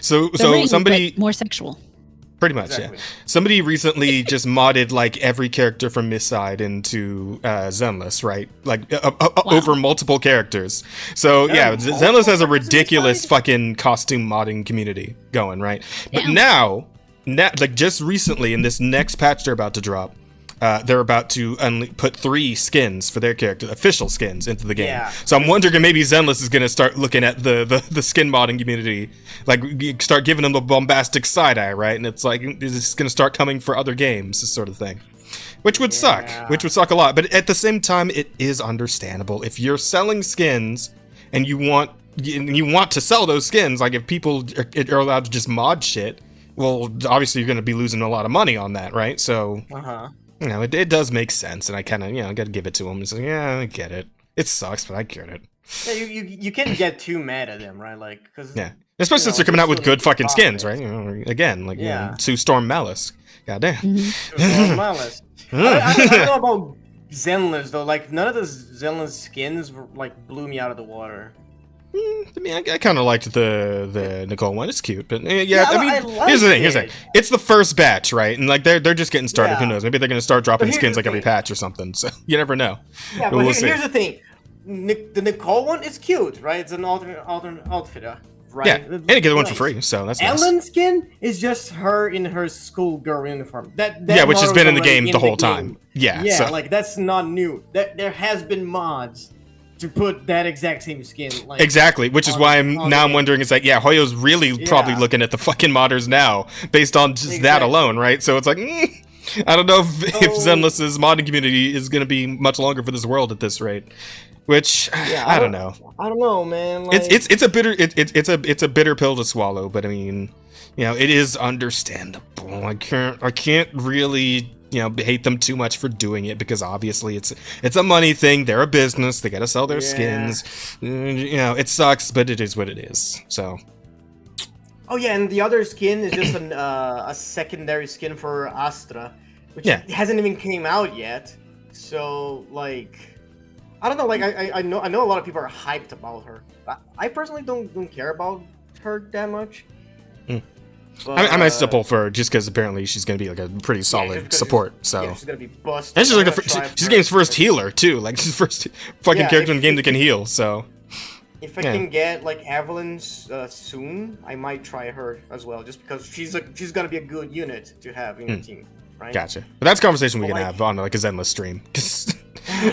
So somebody more sexual. Pretty much, exactly. Yeah. Somebody recently just modded like every character from Mistide into Zenless, right? Like over multiple characters. So Zenless has a ridiculous fucking costume modding community going, right? But now, like just recently in this next patch they're about to drop, they're about to put 3 skins for their character, official skins, into the game. Yeah. So I'm wondering if maybe Zenless is going to start looking at the skin modding community, like start giving them the bombastic side eye, right? And it's like, is this going to start coming for other games, this sort of thing? Which would suck. Which would suck a lot. But at the same time, it is understandable. If you're selling skins and you want to sell those skins, like if people are allowed to just mod shit, well, obviously you're going to be losing a lot of money on that, right? So, you know, it does make sense, and I kind of, you know, got to give it to him. It's like, yeah, I get it. It sucks, but I get it. Yeah, you can't get too mad at them, right? Like, because especially since they're coming out with good fucking skins, right? You know, again, like you know, Sue Storm Malice. Goddamn. Storm Malice. I don't know about Zenless though. Like, none of the Zenless skins like blew me out of the water. I mean, I kind of liked the Nicole one. It's cute, but yeah. I mean, here's the thing. It's the first batch, right? And like they're just getting started. Who knows? Maybe they're gonna start dropping skins like every patch or something. So you never know. Yeah, but here's the thing. The Nicole one is cute, right? It's an alternate outfit, right? Yeah, and you get one for free, so that's nice. Ellen's skin is just her in her schoolgirl uniform. That which has been in the game the whole time. Yeah, so. Like that's not new. There has been mods to put that exact same skin. Like, exactly, which is why I'm wondering. It's like, yeah, Hoyo's really probably looking at the fucking modders now, based on just that alone, right? So it's like, I don't know if Zenless's modding community is going to be much longer for this world at this rate. Which I don't know. I don't know, man. Like, it's a bitter pill to swallow, but I mean, you know, it is understandable. I can't really, you know, hate them too much for doing it, because obviously it's a money thing. They're a business. They got to sell their skins. You know, it sucks, but it is what it is. So. Oh yeah, and the other skin is just a secondary skin for Astra, which hasn't even came out yet. So like. I don't know, like I know a lot of people are hyped about her. I personally don't care about her that much. But, I might still pull for her just because apparently she's gonna be like a pretty solid support. So she's gonna be busted. And she's like she's the game's first healer too. Like she's the first fucking character in the game that can heal. So if I can get like Evelyn soon, I might try her as well, just because she's gonna be a good unit to have in the team. Right? Gotcha. But that's a conversation we can have on like a Zenless stream.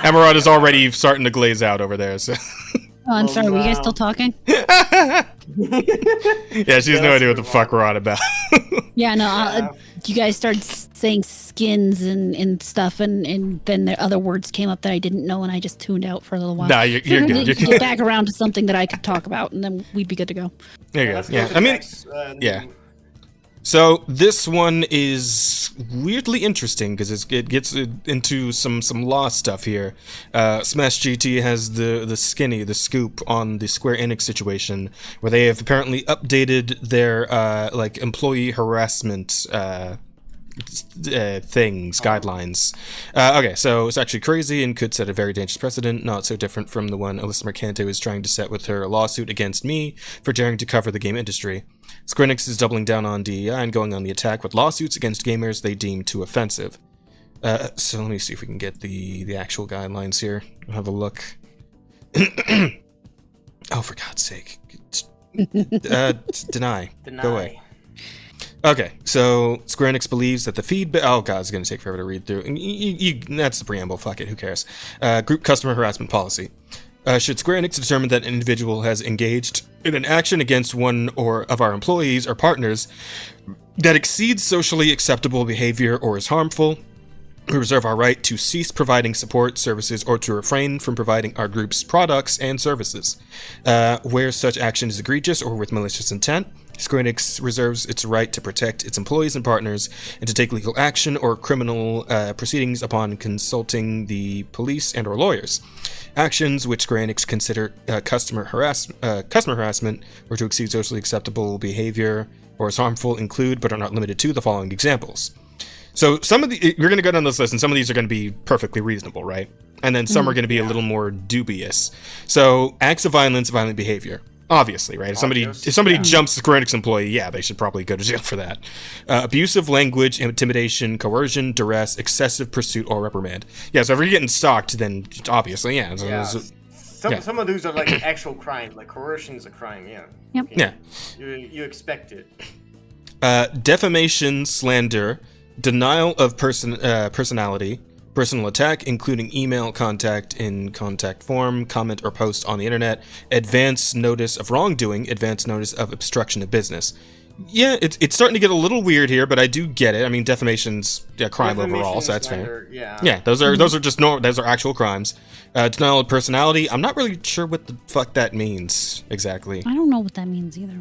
Emerald is already starting to glaze out over there. So. Oh, I'm sorry. Were you guys still talking? Yeah, she has no idea what the fuck we're on about. Yeah, no. You guys started saying skins and stuff, and then the other words came up that I didn't know, and I just tuned out for a little while. Nah, you're good. You're get back around to something that I could talk about, and then we'd be good to go. There you go. Yeah, I mean, So this one is weirdly interesting because it gets into some law stuff here. Smash GT has the scoop on the Square Enix situation, where they have apparently updated their like employee harassment guidelines. Okay, so it's actually crazy and could set a very dangerous precedent, not so different from the one Alyssa Mercante was trying to set with her lawsuit against me for daring to cover the game industry. Square Enix is doubling down on DEI and going on the attack with lawsuits against gamers they deem too offensive. So let me see if we can get the actual guidelines here. I'll have a look. Oh, for God's sake. Deny. Go away. Okay, so Square Enix believes that the feedback... Oh god, it's going to take forever to read through. That's the preamble, fuck it, who cares? Group customer harassment policy. Should Square Enix determine that an individual has engaged in an action against one or of our employees or partners that exceeds socially acceptable behavior or is harmful, we reserve our right to cease providing support services or to refrain from providing our group's products and services. Where such action is egregious or with malicious intent, Square Enix reserves its right to protect its employees and partners and to take legal action or criminal proceedings upon consulting the police and or lawyers. Actions which Square Enix consider customer harassment or to exceed socially acceptable behavior or is harmful include, but are not limited to, the following examples. So some of the we're going to go down this list, and some of these are going to be perfectly reasonable, right? And then some are going to be a little more dubious. So acts of violence, violent behavior. Obviously, right? If somebody jumps a Square Enix employee, yeah, they should probably go to jail for that. Abusive language, intimidation, coercion, duress, excessive pursuit, or reprimand. Yeah, so if you're getting stalked, then obviously, yeah. Some of those are like actual crimes, like coercion is a crime, yeah. Yep. Okay. Yeah. You expect it. Defamation, slander, denial of personality, personal attack, including email contact in contact form, comment or post on the internet, advance notice of wrongdoing, advance notice of obstruction of business. Yeah, it's starting to get a little weird here, but I do get it. I mean, defamation's a crime overall, so that's fair. Yeah, those are actual crimes. Denial of personality. I'm not really sure what the fuck that means exactly. I don't know what that means either.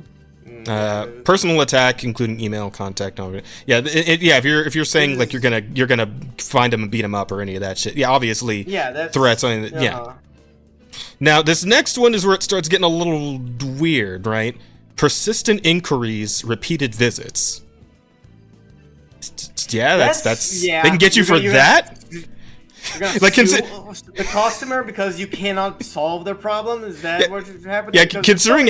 Personal attack, including email, contact. Yeah, if you're saying like you're gonna find them and beat them up or any of that shit. Yeah, obviously. Yeah, that's threats. Yeah. Now this next one is where it starts getting a little weird, right? Persistent inquiries, repeated visits. Yeah, that's yeah. They can get you for that. You're gonna like sue the customer because you cannot solve their problem. Is that what happened? Yeah, considering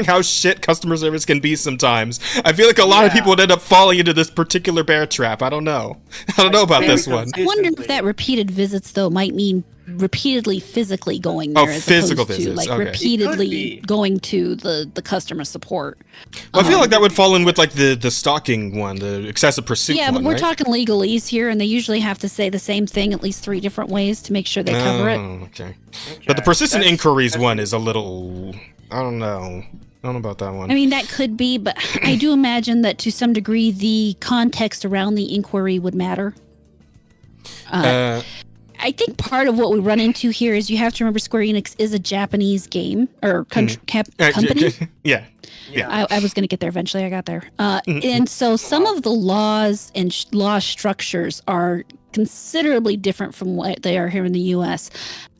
how shit customer service can be sometimes, I feel like a lot of people would end up falling into this particular bear trap. I don't know. I don't know about this one. I wonder if that repeated visits though might mean repeatedly physically going there as physical opposed to visits. like repeatedly going to the customer support. Well, I feel like that would fall in with like the stalking one, the excessive pursuit one. Yeah, but we're right? talking legalese here, and they usually have to say the same thing at least 3 different ways to make sure they cover it. Okay. But the persistent inquiries one is a little, I don't know about that one. I mean, that could be, but I do imagine that to some degree the context around the inquiry would matter. I think part of what we run into here is you have to remember Square Enix is a Japanese game or company. Yeah. I was going to get there eventually. I got there. And so some of the laws and law structures are considerably different from what they are here in the U.S.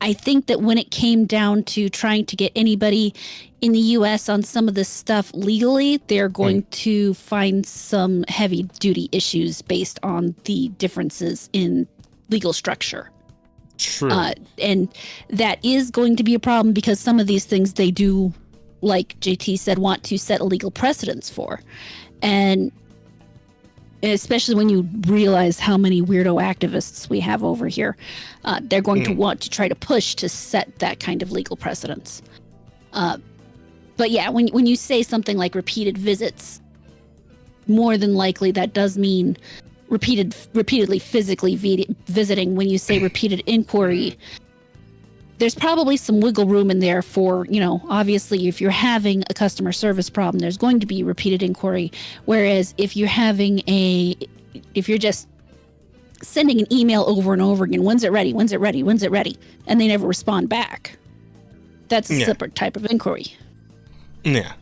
I think that when it came down to trying to get anybody in the U.S. on some of this stuff legally, they're going to find some heavy duty issues based on the differences in legal structure. True. And that is going to be a problem because some of these things they do, like JT said, want to set a legal precedence for. And especially when you realize how many weirdo activists we have over here, they're going to want to try to push to set that kind of legal precedence. But yeah, when you say something like repeated visits, more than likely that does mean repeatedly physically visiting. When you say repeated inquiry, there's probably some wiggle room in there for, obviously if you're having a customer service problem, there's going to be repeated inquiry. Whereas if you're just sending an email over and over again, when's it ready? When's it ready? When's it ready? And they never respond back. That's a separate type of inquiry. Yeah.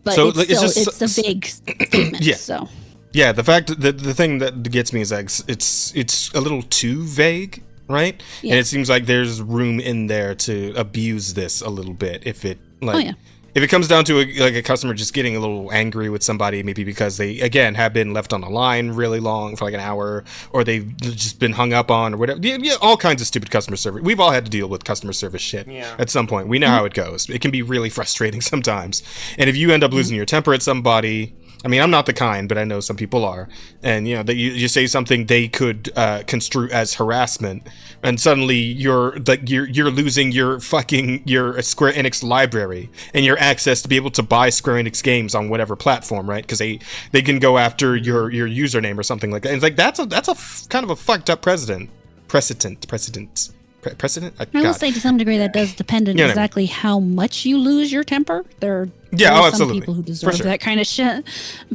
But so, it's a vague statement. Yeah. So. Yeah, the fact that the thing that gets me is like it's a little too vague, right? Yeah. And it seems like there's room in there to abuse this a little bit if it if it comes down to a customer just getting a little angry with somebody, maybe because they again have been left on the line really long for like an hour, or they've just been hung up on or whatever. Yeah, all kinds of stupid customer service. We've all had to deal with customer service shit at some point. We know how it goes. It can be really frustrating sometimes. And if you end up losing your temper at somebody, I mean, I'm not the kind, but I know some people are, and that you say something they could construe as harassment, and suddenly you're losing your Square Enix library and your access to be able to buy Square Enix games on whatever platform, right? Because they can go after your username or something like that. And it's like that's a kind of a fucked up precedent. I will say to some degree that does depend on exactly how much you lose your temper. There are some people who deserve that kind of shit,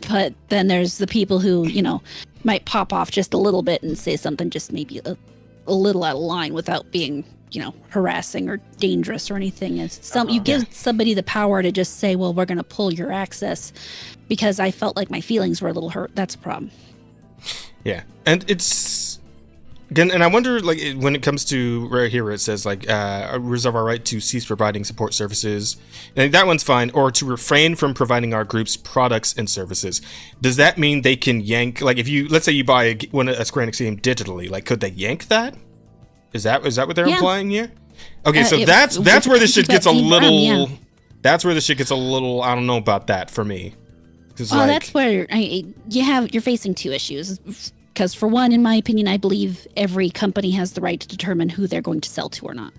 but then there's the people who might pop off just a little bit and say something just maybe a little out of line without being harassing or dangerous or anything. It's you give somebody the power to just say, well, we're going to pull your access because I felt like my feelings were a little hurt. That's a problem. Yeah, and it's. Again, and I wonder, like, when it comes to right here where it says, like, reserve our right to cease providing support services, and that one's fine, or to refrain from providing our group's products and services. Does that mean they can yank, like, if you, let's say you buy a Square Enix game digitally, like, could they yank that? Is that what they're implying here? Okay, so that's where this shit gets a little, that's where the shit gets a little, I don't know about that for me. Well, that's where you're facing two issues. Because for one, in my opinion, I believe every company has the right to determine who they're going to sell to or not.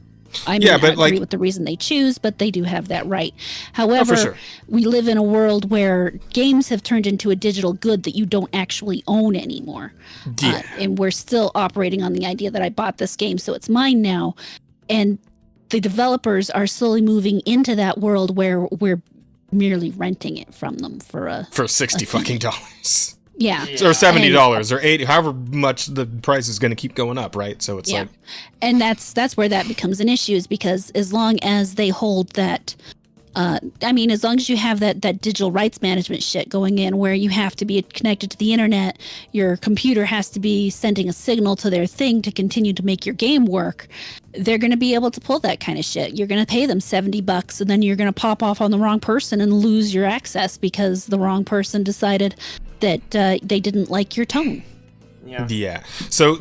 I may not agree with the reason they choose, but they do have that right. However, we live in a world where games have turned into a digital good that you don't actually own anymore. Yeah. And we're still operating on the idea that I bought this game, so it's mine now. And the developers are slowly moving into that world where we're merely renting it from them for $60 fucking dollars. Yeah. Or $70 or $80, however much the price is going to keep going up, right? So it's like, and that's where that becomes an issue, is because as long as they hold that I mean, as long as you have that digital rights management shit going in where you have to be connected to the internet, your computer has to be sending a signal to their thing to continue to make your game work, they're going to be able to pull that kind of shit. You're going to pay them $70 and then you're going to pop off on the wrong person and lose your access because the wrong person decided that they didn't like your tone. Yeah. So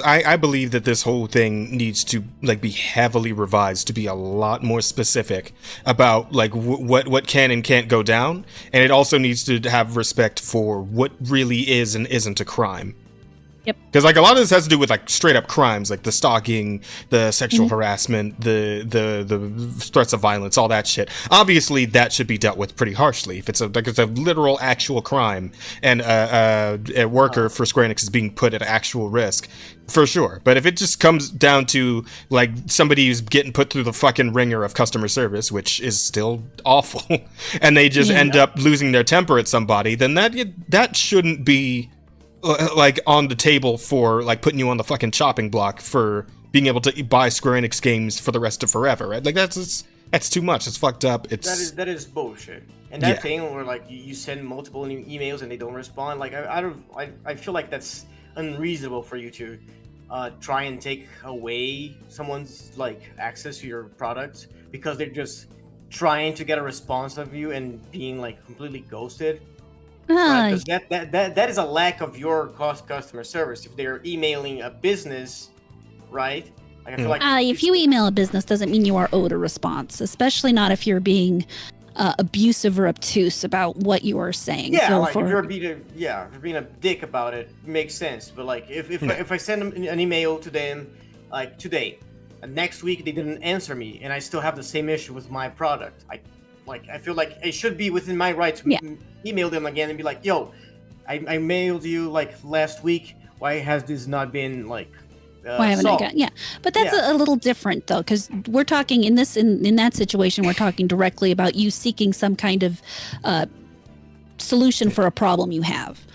I believe that this whole thing needs to like be heavily revised to be a lot more specific about like what can and can't go down, and it also needs to have respect for what really is and isn't a crime. Yep. Because like a lot of this has to do with like straight up crimes, like the stalking, the sexual harassment, the threats of violence, all that shit. Obviously, that should be dealt with pretty harshly. If it's a literal actual crime and a worker for Square Enix is being put at actual risk, for sure. But if it just comes down to like somebody who's getting put through the fucking ringer of customer service, which is still awful, and they just end up losing their temper at somebody, then that shouldn't be like on the table for like putting you on the fucking chopping block for being able to buy Square Enix games for the rest of forever, right? Like that's too much. It's fucked up. That is bullshit. And that thing where like you send multiple emails and they don't respond, like I feel like that's unreasonable for you to try and take away someone's like access to your products because they're just trying to get a response of you and being like completely ghosted. Because that is a lack of your customer service. If they're emailing a business, right? Like I feel like if you email a business, doesn't mean you are owed a response, especially not if you're being abusive or obtuse about what you are saying. Yeah, so like if you're being a dick about it, makes sense. But like if I send them an email to them like today, and next week they didn't answer me, and I still have the same issue with my product, I feel like it should be within my right to email them again and be like, yo, I mailed you like last week. Why has this not been like why haven't I got but that's a little different though, because we're talking in that situation, we're talking directly about you seeking some kind of solution for a problem you have.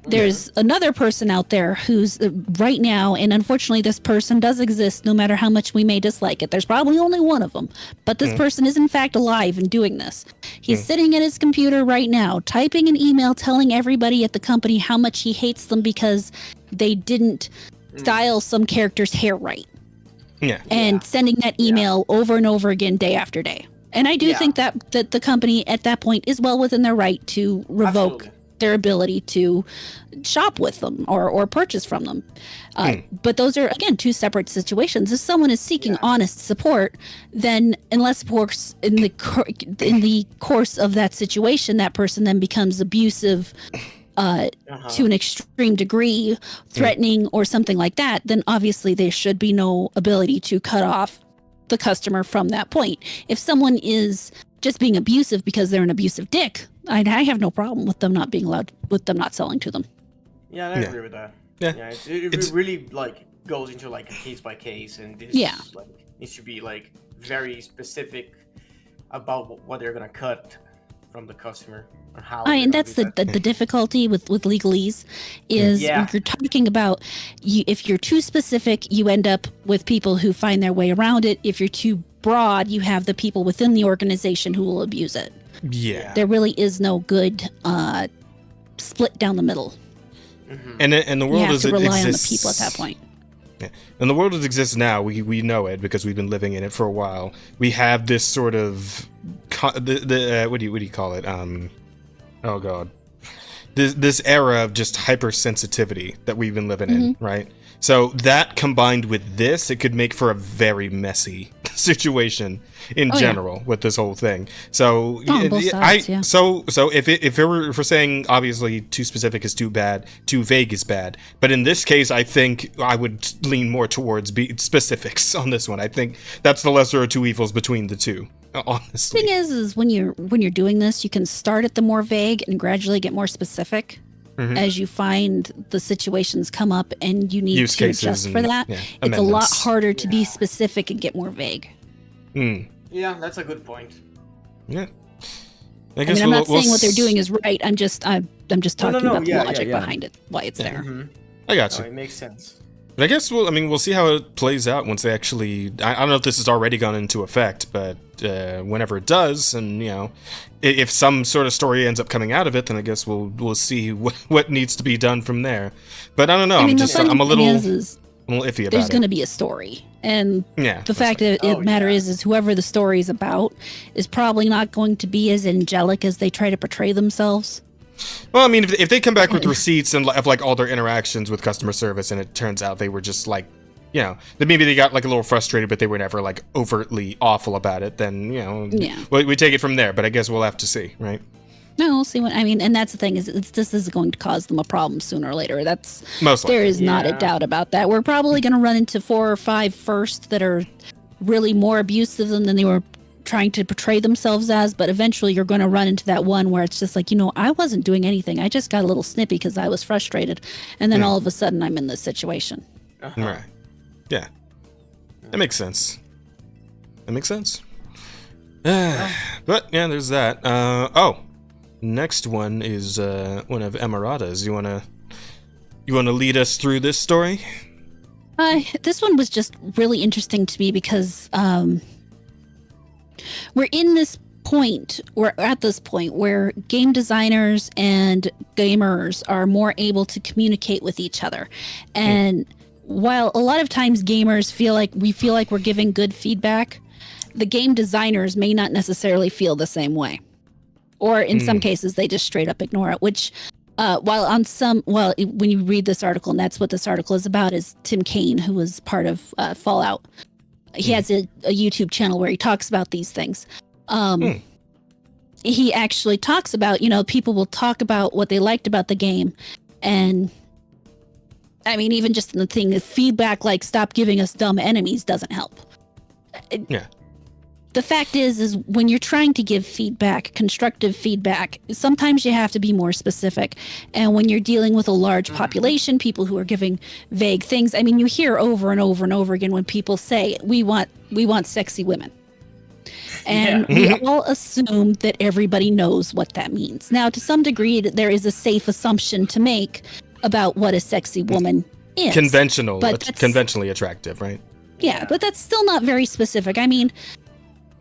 There's another person out there who's right now, and unfortunately this person does exist no matter how much we may dislike it. There's probably only one of them, but this person is in fact alive and doing this. He's sitting at his computer right now, typing an email telling everybody at the company how much he hates them because they didn't style some character's hair right. And sending that email over and over again day after day. And I do think that the company at that point is well within their right to revoke their ability to shop with them or purchase from them. But those are, again, two separate situations. If someone is seeking honest support, then unless, of course, in the course of that situation, that person then becomes abusive to an extreme degree, threatening or something like that, then obviously there should be no ability to cut off the customer from that point. If someone is just being abusive because they're an abusive dick, I have no problem with them not being allowed, with them not selling to them. Yeah, I agree with that. It really like goes into like a case by case, and this like needs to be like very specific about what they're gonna cut from the customer or how. And that's the difficulty with legalese is you're talking about if you're too specific, you end up with people who find their way around it. If you're too broad, you have the people within the organization who will abuse it. There really is no good split down the middle. And the world as it exists, you have to rely on the people at that point. And the world as it exists now, we know it because we've been living in it for a while. We have this sort of what do you call it? Oh god, this era of just hypersensitivity that we've been living in, right? So that combined with this, it could make for a very messy situation in general with this whole thing. So both sides, so if we're saying obviously too specific is too bad, too vague is bad, but in this case I think I would lean more towards specifics on this one. I think that's the lesser of two evils between the two, honestly. The thing is when you're doing this, you can start at the more vague and gradually get more specific. As you find the situations come up and you need to adjust for that. It's a lot harder to be specific and get more vague. Yeah, that's a good point. Yeah. I mean, I'm not saying what they're doing is right. I'm just talking about the logic behind it, why it's there. I got you. It makes sense. But I guess we'll see how it plays out once they actually. I don't know if this has already gone into effect, but whenever it does, and if some sort of story ends up coming out of it, then I guess we'll see what needs to be done from there. But I don't know. I'm a little iffy about it. There's going to be a story, and the fact right. that it matters is whoever the story is about is probably not going to be as angelic as they try to portray themselves. Well, I mean, if they come back with receipts and of like all their interactions with customer service, and it turns out they were just like, then maybe they got like a little frustrated, but they were never like overtly awful about it. Then we take it from there. But I guess we'll have to see, right? No, we'll see and that's the thing is this is going to cause them a problem sooner or later. That's most likely. There is not a doubt about that. We're probably going to run into 4 or 5 first that are really more abusive than they were trying to portray themselves as, but eventually you're going to run into that one where it's just like, I wasn't doing anything. I just got a little snippy because I was frustrated. And then all of a sudden I'm in this situation. Right. Yeah. That makes sense. But yeah, there's that. Next one is one of Emerada's. You wanna lead us through this story? This one was just really interesting to me because we're at this point where game designers and gamers are more able to communicate with each other. And while a lot of times gamers feel like we're giving good feedback, the game designers may not necessarily feel the same way. Or in some cases, they just straight up ignore it, which when you read this article, and that's what this article is about, is Tim Kaine, who was part of Fallout. He has a YouTube channel where he talks about these things. He actually talks about, people will talk about what they liked about the game. And I mean, even just the thing of feedback, like stop giving us dumb enemies doesn't help. Yeah. The fact is when you're trying to give feedback, constructive feedback, sometimes you have to be more specific. And when you're dealing with a large population, people who are giving vague things, I mean, you hear over and over and over again when people say, we want sexy women. And we all assume that everybody knows what that means. Now, to some degree, there is a safe assumption to make about what a sexy woman is. Conventionally attractive, right? Yeah, but that's still not very specific. I mean...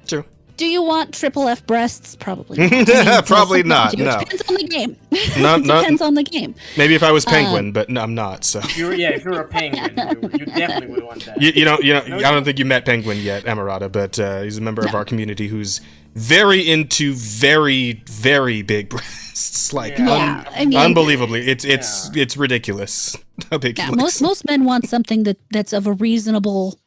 True. Do you want triple F breasts? Probably not. Probably not, no. It depends on the game. Depends on the game. Maybe if I was Penguin, but no, I'm not, so... If you were a Penguin, you definitely would want that. I don't think you met Penguin yet, Emerada, but he's a member of our community who's very into very, very big breasts. Like, unbelievably. It's ridiculous how big he looks. Most men want something that's of a reasonable...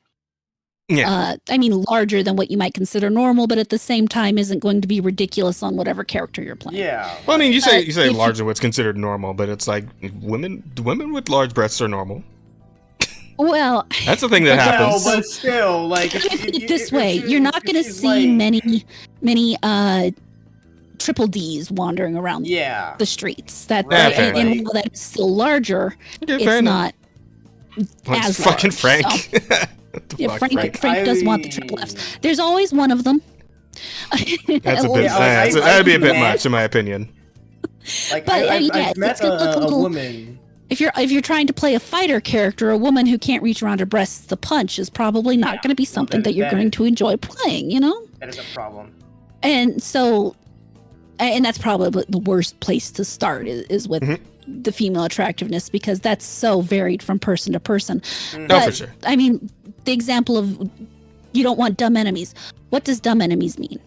larger than what you might consider normal, but at the same time isn't going to be ridiculous on whatever character you're playing. Yeah. Well, I mean, you say larger than what's considered normal, but it's like women with large breasts are normal. Well, that's the thing that happens. No, but still, like, this way, you're not going to see many triple D's wandering around the streets. And while that's still larger, it's not as fucking large, Frank. So. Yeah, Frank does want the triple Fs. There's always one of them. That'd be a bit much, in my opinion. Like, I've met a woman. If you're trying to play a fighter character, a woman who can't reach around her breasts to punch is probably not going to be something that you're going to enjoy playing. That is a problem. And so, and that's probably the worst place to start is with. The female attractiveness, because that's so varied from person to person. No, for sure. I mean, the example of you don't want dumb enemies. What does dumb enemies mean?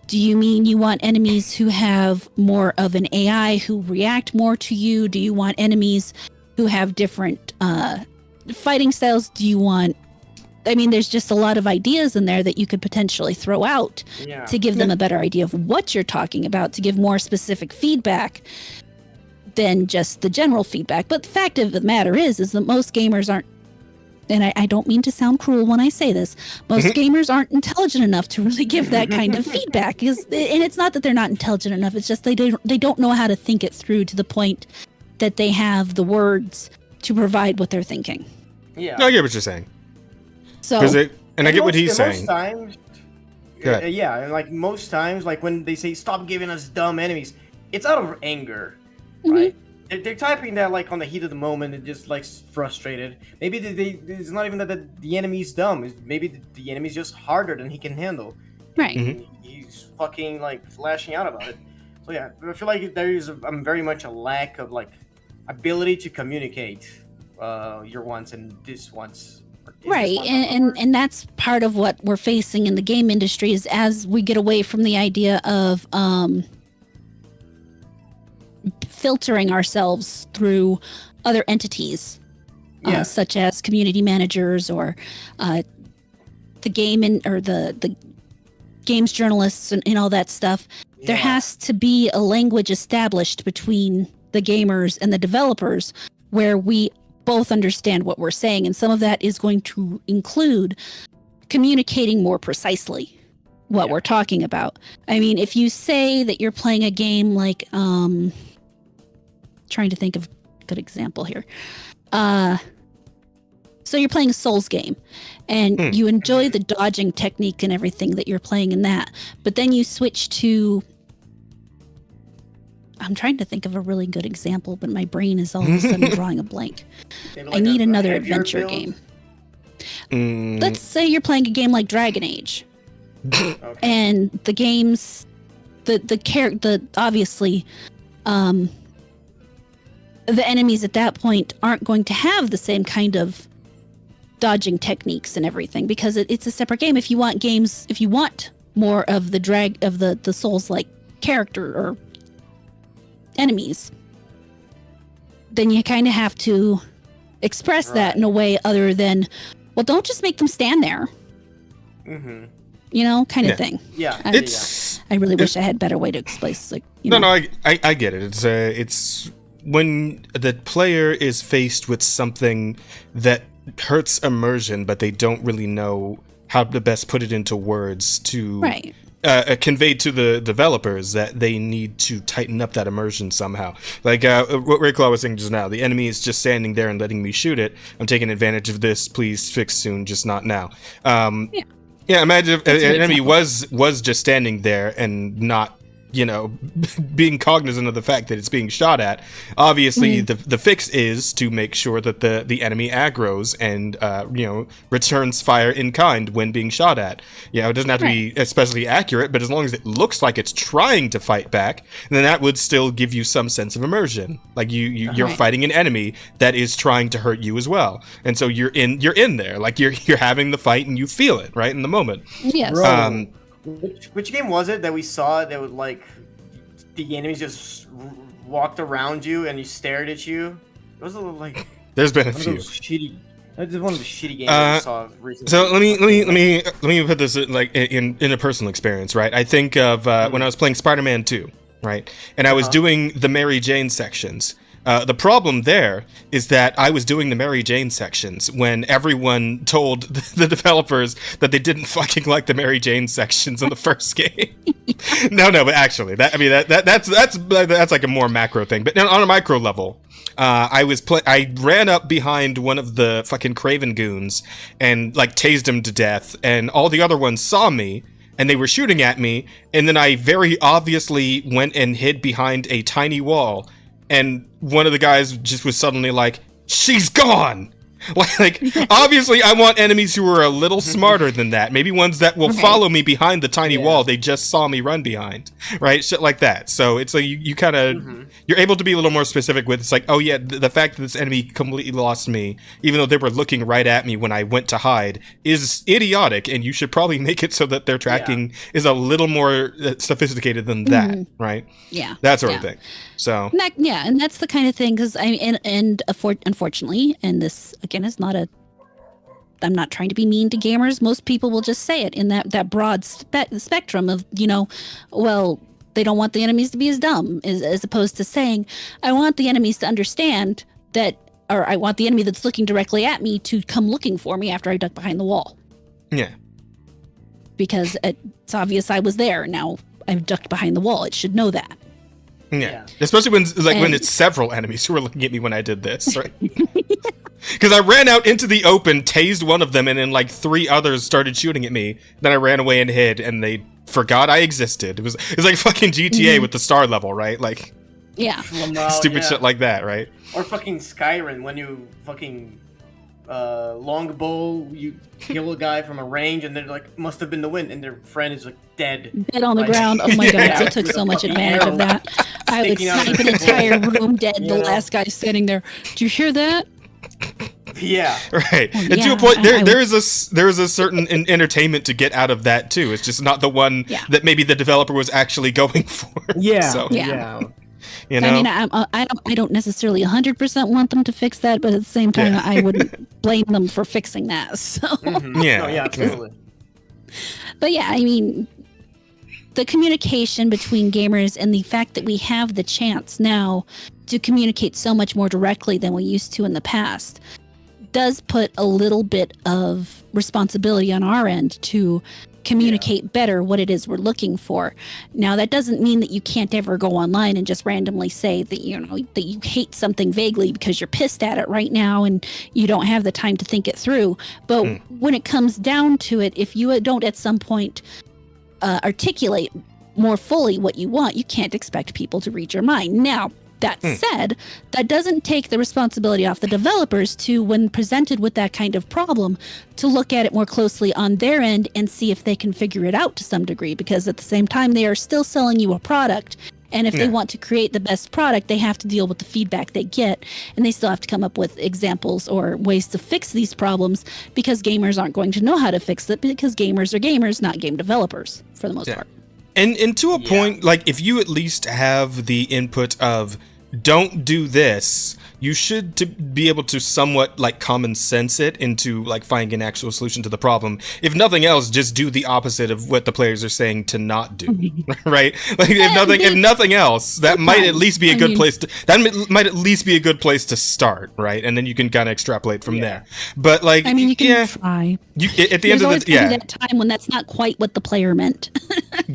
Do you mean you want enemies who have more of an AI, who react more to you? Do you want enemies who have different fighting styles? Do you want... I mean, there's just a lot of ideas in there that you could potentially throw out to give them a better idea of what you're talking about, to give more specific feedback than just the general feedback. But the fact of the matter is that most gamers aren't, and I don't mean to sound cruel when I say this, most gamers aren't intelligent enough to really give that kind of feedback. And it's not that they're not intelligent enough, it's just they don't know how to think it through to the point that they have the words to provide what they're thinking. Yeah. No, I get what you're saying. So, I get what he's saying. Most times, like most times, like when they say stop giving us dumb enemies, it's out of anger. Right? they're typing that like on the heat of the moment and just like frustrated. Maybe it's not even that the enemy's dumb. Maybe the enemy's just harder than he can handle. Right. He's fucking like lashing out about it. So yeah, I feel like there is very much a lack of like ability to communicate your wants and diswants. Right, and that's part of what we're facing in the game industry is as we get away from the idea of filtering ourselves through other entities, such as community managers or the games journalists and all that stuff. Yeah. There has to be a language established between the gamers and the developers where we both understand what we're saying, and some of that is going to include communicating more precisely what we're talking about. I mean, if you say that you're playing a game like trying to think of a good example here. So you're playing a Souls game and you enjoy the dodging technique and everything that you're playing in that, but then you switch to, I'm trying to think of a really good example, but my brain is all of a sudden drawing a blank. Like I need another adventure game. Let's say you're playing a game like Dragon Age. Okay. And the games, obviously, the enemies at that point aren't going to have the same kind of dodging techniques and everything because it's a separate game. If you want more of the Souls-like character or enemies, then you kind of have to express that in a way other than, well, don't just make them stand there. You know, kind of thing. Yeah. I really wish I had a better way to explain. Like, I get it. It's when the player is faced with something that hurts immersion, but they don't really know how to best put it into words to convey to the developers that they need to tighten up that immersion somehow. Like what Rayclaw was saying just now, the enemy is just standing there and letting me shoot it. I'm taking advantage of this. Please fix soon, just not now. Yeah, imagine if an enemy was just standing there and not, being cognizant of the fact that it's being shot at. Obviously, the fix is to make sure that the enemy aggroes and returns fire in kind when being shot at. It doesn't have to be especially accurate, but as long as it looks like it's trying to fight back, then that would still give you some sense of immersion. Like you're fighting an enemy that is trying to hurt you as well, and so you're in there, like you're having the fight and you feel it right in the moment. Yes. Which game was it that we saw that would like the enemies just walked around you and you stared at you? It was a little like there's been a few That's one of the shitty games I saw recently. So let me put this like in a personal experience, right? I think of when I was playing Spider-Man 2, right? And I was doing the Mary Jane sections. The problem there is that I was doing the Mary Jane sections when everyone told the developers that they didn't fucking like the Mary Jane sections in the first game. No, but actually, that's like a more macro thing. But on a micro level, I ran up behind one of the fucking Craven goons and like tased him to death, and all the other ones saw me. And they were shooting at me, and then I very obviously went and hid behind a tiny wall. And one of the guys just was suddenly like, she's gone! Like, obviously I want enemies who are a little smarter than that. Maybe ones that will follow me behind the tiny wall they just saw me run behind. Right? Shit like that. So it's like you kind of, you're able to be a little more specific with, it's like, oh yeah, the fact that this enemy completely lost me, even though they were looking right at me when I went to hide, is idiotic, and you should probably make it so that their tracking is a little more sophisticated than that, right? Yeah. That sort of thing. So and that's the kind of thing, because unfortunately, and this again is not I'm not trying to be mean to gamers. Most people will just say it in that broad spectrum of, well, they don't want the enemies to be as dumb, as opposed to saying, I want the enemies to understand that, or I want the enemy that's looking directly at me to come looking for me after I duck behind the wall. Yeah. Because it's obvious I was there. Now I've ducked behind the wall. It should know that. Yeah. Especially when it's several enemies who were looking at me when I did this, right? Because I ran out into the open, tased one of them, and then like 3 others started shooting at me. Then I ran away and hid, and they forgot I existed. It was like fucking GTA with the star level, right? Like, Yeah. Stupid shit like that, right? Or fucking Skyrim, when you fucking longbow, you kill a guy from a range, and they're like, must have been the wind, and their friend is like dead On the ground. Oh my god, I took so much advantage of that. I would snipe an entire room dead. The last guy standing there. Do you hear that? Yeah. Right. Well, and to a point, there is a certain entertainment to get out of that too. It's just not the one that maybe the developer was actually going for. Yeah. So, Yeah. you know? I mean, I don't necessarily 100% want them to fix that, but at the same time, I wouldn't blame them for fixing that. So. Yeah. Oh, yeah, absolutely. But yeah, I mean, the communication between gamers and the fact that we have the chance now to communicate so much more directly than we used to in the past does put a little bit of responsibility on our end to communicate better what it is we're looking for. Now, that doesn't mean that you can't ever go online and just randomly say that, you know, that you hate something vaguely because you're pissed at it right now and you don't have the time to think it through. But when it comes down to it, if you don't at some point articulate more fully what you want, you can't expect people to read your mind. Now, that said, that doesn't take the responsibility off the developers to, when presented with that kind of problem, to look at it more closely on their end and see if they can figure it out to some degree, because at the same time, they are still selling you a product. And if they want to create the best product, they have to deal with the feedback they get, and they still have to come up with examples or ways to fix these problems, because gamers aren't going to know how to fix it, because gamers are gamers, not game developers, for the most part. And to a point, like, if you at least have the input of, don't do this, you should be able to somewhat, like, common sense it into, like, finding an actual solution to the problem. If nothing else, just do the opposite of what the players are saying to not do, right? Like, if nothing else, that might at least be a good place to, that might at least be a good place to start, right? And then you can kind of extrapolate from there. But, like, I mean, you can try. At the end of the day, that time when that's not quite what the player meant.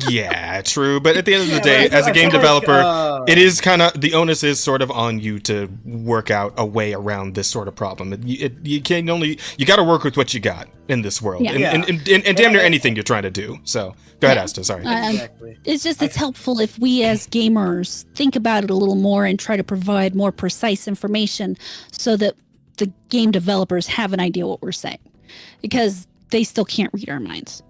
Yeah, true. But at the end of the day, as a game developer, it is kind of, the onus is sort of on you to work out a way around this sort of problem. You can only, you got to work with what you got in this world, and damn near anything you're trying to do. So go ahead, Asta. Sorry. Exactly. It's just, it's helpful if we as gamers think about it a little more and try to provide more precise information so that the game developers have an idea what we're saying, because they still can't read our minds.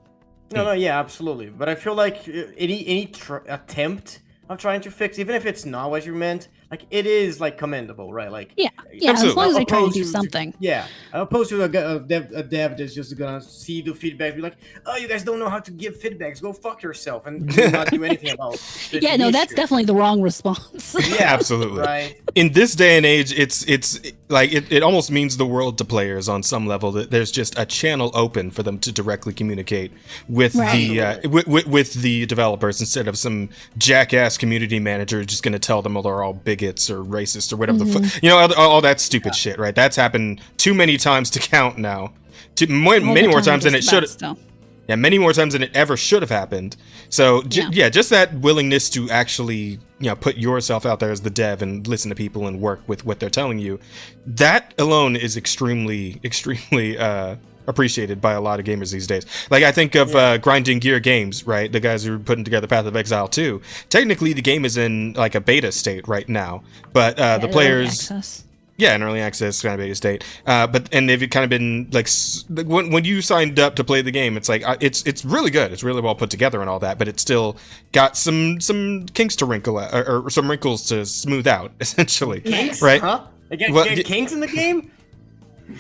No, yeah, absolutely. But I feel like any attempt of trying to fix, even if it's not what you meant, like, it is, like, commendable, right? Like, yeah, absolutely. as long as they're trying to do something. Opposed to a dev that's just gonna see the feedback, be like, oh, you guys don't know how to give feedbacks, go fuck yourself, and not do anything about it. Yeah, no, that's definitely the wrong response. Yeah, absolutely. Right. In this day and age, it's like, it almost means the world to players on some level, that there's just a channel open for them to directly communicate with with the developers, instead of some jackass community manager just going to tell them they're all bigots or racist or whatever the fuck, you know, all that stupid shit, right? That's happened too many times to count now. Many more times than it should. Yeah, many more times than it ever should have happened. So, just that willingness to actually, you know, put yourself out there as the dev and listen to people and work with what they're telling you, that alone is extremely, extremely appreciated by a lot of gamers these days. Like, I think of Grinding Gear Games, right? The guys who are putting together Path of Exile 2. Technically, the game is in, like, a beta state right now, but the players... Yeah, an early access kind of beta state. And they've kind of been, like, when you signed up to play the game, it's like, it's really good. It's really well put together and all that, but it's still got some kinks to wrinkle out, or some wrinkles to smooth out, essentially. Kinks? Right? Huh? Get kinks in the game?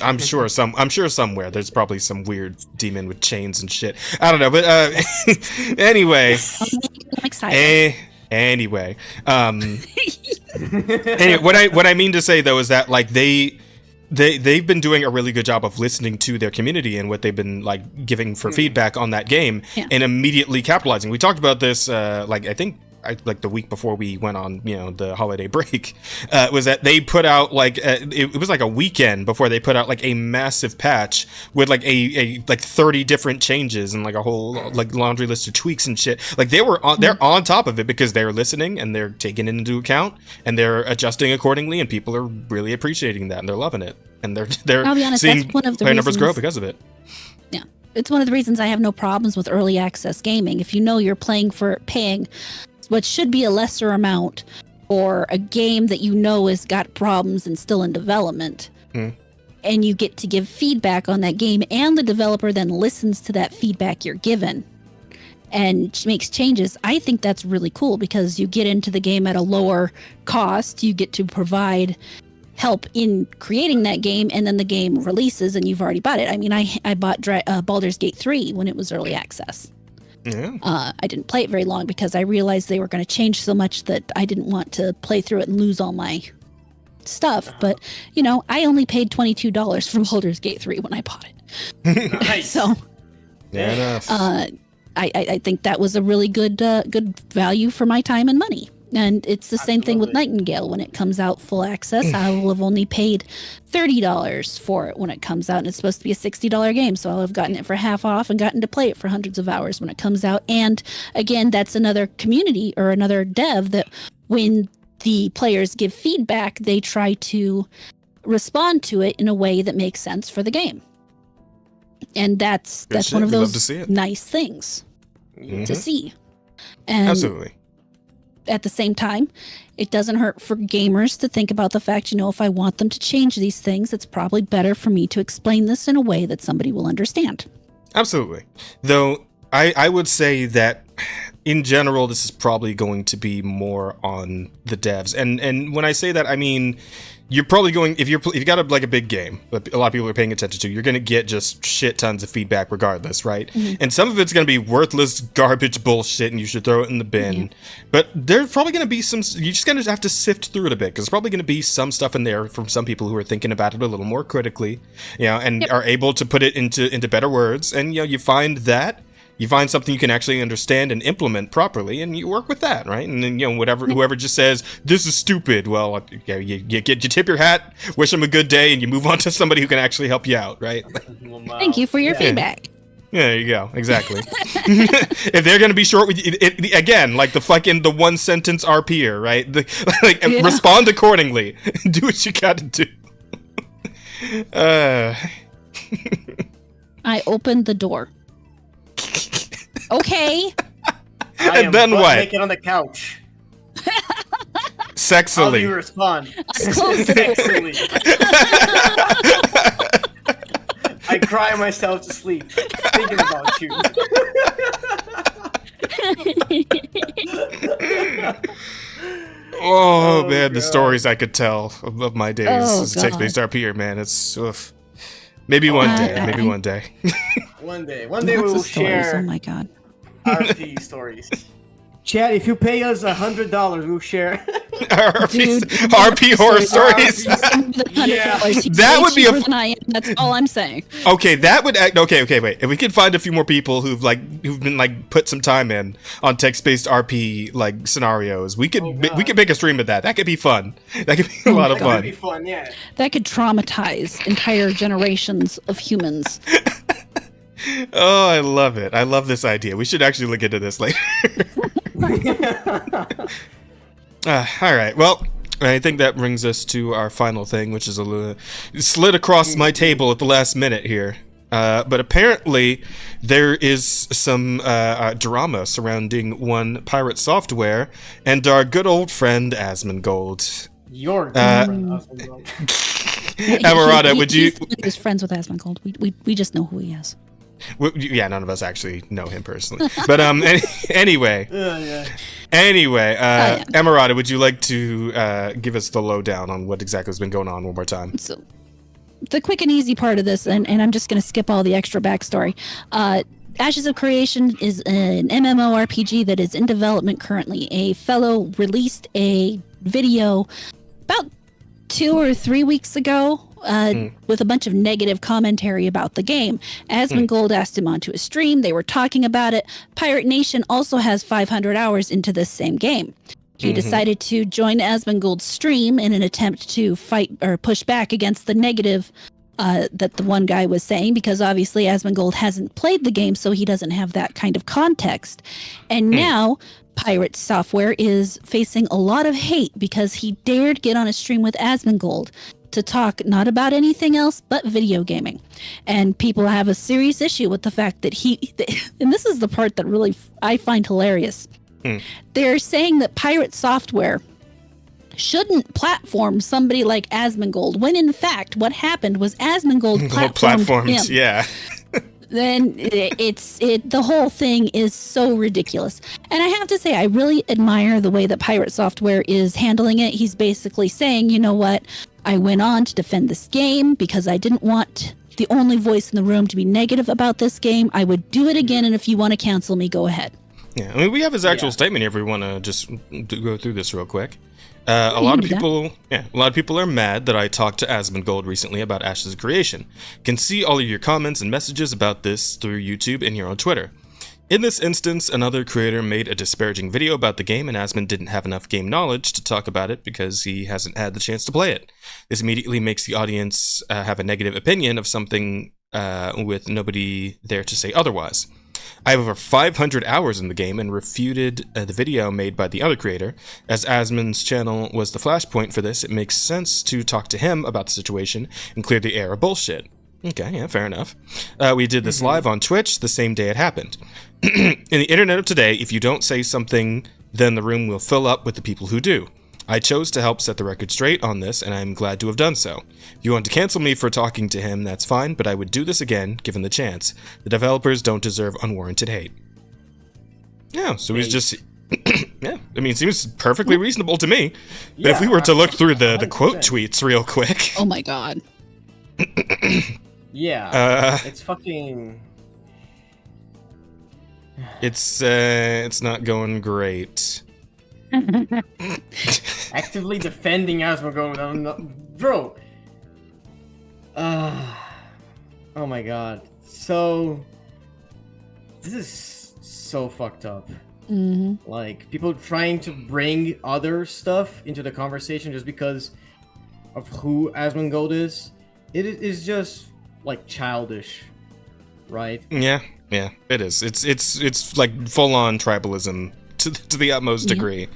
I'm sure somewhere there's probably some weird demon with chains and shit. I don't know, but anyway. I'm excited. Anyway, what I mean to say though is that, like, they've been doing a really good job of listening to their community and what they've been, like, giving for feedback on that game, and immediately capitalizing. We talked about this, like, I think the week before we went on, you know, the holiday break, was that they put out, like, it was like a weekend before they put out, like, a massive patch with, like, a 30 different changes and, like, a whole, like, laundry list of tweaks and shit. Like, they're on top of it because they're listening and they're taking it into account and they're adjusting accordingly, and people are really appreciating that and they're loving it, and they're I'll be honest, seeing that's one of the player numbers reasons, grow because of it. Yeah, it's one of the reasons I have no problems with early access gaming. If you know you're paying what should be a lesser amount for a game that you know has got problems and still in development, and you get to give feedback on that game, and the developer then listens to that feedback you're given and makes changes, I think that's really cool because you get into the game at a lower cost. You get to provide help in creating that game, and then the game releases and you've already bought it. I mean, I bought Baldur's Gate 3 when it was early access. Yeah. I didn't play it very long because I realized they were going to change so much that I didn't want to play through it and lose all my stuff. But, you know, I only paid $22 for Baldur's Gate 3 when I bought it. Nice. So, Fair enough. I think that was a really good value for my time and money. And it's the same thing with Nightingale. When it comes out full access, I will have only paid $30 for it when it comes out. And it's supposed to be a $60 game. So I'll have gotten it for half off and gotten to play it for hundreds of hours when it comes out. And again, that's another community or another dev that when the players give feedback, they try to respond to it in a way that makes sense for the game. And that's one of those nice things to see. And absolutely. At the same time, it doesn't hurt for gamers to think about the fact, you know, if I want them to change these things, it's probably better for me to explain this in a way that somebody will understand. Absolutely. Though I would say that in general, this is probably going to be more on the devs. And when I say that, I mean, you're probably going, if you got a big game that a lot of people are paying attention to, you're going to get just shit tons of feedback regardless, right? And some of it's going to be worthless garbage bullshit and you should throw it in the bin. But there's probably going to be some, you're just going to have to sift through it a bit because there's probably going to be some stuff in there from some people who are thinking about it a little more critically, you know, and are able to put it into better words. And, you know, you find something you can actually understand and implement properly, and you work with that, right? And then, you know, whoever just says, this is stupid, well, you tip your hat, wish them a good day, and you move on to somebody who can actually help you out, right? Wow. Thank you for your feedback. Yeah, there you go. Exactly. If they're going to be short with you, again, like the one sentence RPer, right? Respond accordingly. Do what you got to do. I opened the door. Okay. And then what? Naked on the couch. Sexily. How do you respond? Sexily. I cry myself to sleep thinking about you. Oh man, God. The stories I could tell of my days as a text-based RPer, man. It's maybe one day. Maybe one day. One day we will share. Oh my God. RP stories. Chad, if you pay us $100, we'll share RP horror stories. Yeah, that would be that's all I'm saying. Okay, that would okay. Wait, if we could find a few more people who've been put some time in on text-based RP scenarios, we could make a stream of that. That could be fun. That could be a lot of fun. That could be fun, yeah. That could traumatize entire generations of humans. Oh, I love it. I love this idea. We should actually look into this later. All right. Well, I think that brings us to our final thing, which is slid across my table at the last minute here. But apparently there is some drama surrounding one Pirate Software and our good old friend Asmongold. Your good friend Asmongold. Emerada, would you... He's friends with Asmongold. We just know who he is. Yeah, none of us actually know him personally. But anyway. Anyway, Emerada, would you like to give us the lowdown on what exactly has been going on one more time? So, the quick and easy part of this, and I'm just going to skip all the extra backstory. Ashes of Creation is an MMORPG that is in development currently. A fellow released a video about 2 or 3 weeks ago with a bunch of negative commentary about the game. Asmongold asked him onto a stream. They were talking about it. Pirate Nation also has 500 hours into this same game. He decided to join Asmongold's stream in an attempt to fight or push back against the negative that the one guy was saying, because obviously Asmongold hasn't played the game, so he doesn't have that kind of context. And now Pirate Software is facing a lot of hate because he dared get on a stream with Asmongold to talk not about anything else but video gaming. And people have a serious issue with the fact that and this is the part that really I find hilarious. They're saying that Pirate Software shouldn't platform somebody like Asmongold, when in fact what happened was Asmongold platformed him. Yeah. Then the whole thing is so ridiculous. And I have to say, I really admire the way that Pirate Software is handling it. He's basically saying, you know what, I went on to defend this game because I didn't want the only voice in the room to be negative about this game. I would do it again, and if you want to cancel me, go ahead. Yeah, I mean, we have his actual statement here if we want to just go through this real quick. A lot of people are mad that I talked to Asmongold recently about Ash's creation. Can see all of your comments and messages about this through YouTube and here on Twitter. In this instance, another creator made a disparaging video about the game, and Asmon didn't have enough game knowledge to talk about it because he hasn't had the chance to play it. This immediately makes the audience have a negative opinion of something with nobody there to say otherwise. I have over 500 hours in the game and refuted the video made by the other creator. As Asmon's channel was the flashpoint for this, it makes sense to talk to him about the situation and clear the air of bullshit. Okay, yeah, fair enough. We did this live on Twitch the same day it happened. In the internet of today, if you don't say something, then the room will fill up with the people who do. I chose to help set the record straight on this, and I'm glad to have done so. If you want to cancel me for talking to him, that's fine, but I would do this again, given the chance. The developers don't deserve unwarranted hate. Yeah, so he's just... yeah, I mean, it seems perfectly reasonable to me. But if we were to look through the quote tweets real quick... Oh my god. Yeah, it's fucking... It's not going great. Actively defending Asmongold, bro. Oh my god. So this is so fucked up. Like people trying to bring other stuff into the conversation just because of who Asmongold is. It is just like childish, right? Yeah, it is. It's like full on tribalism to the utmost degree.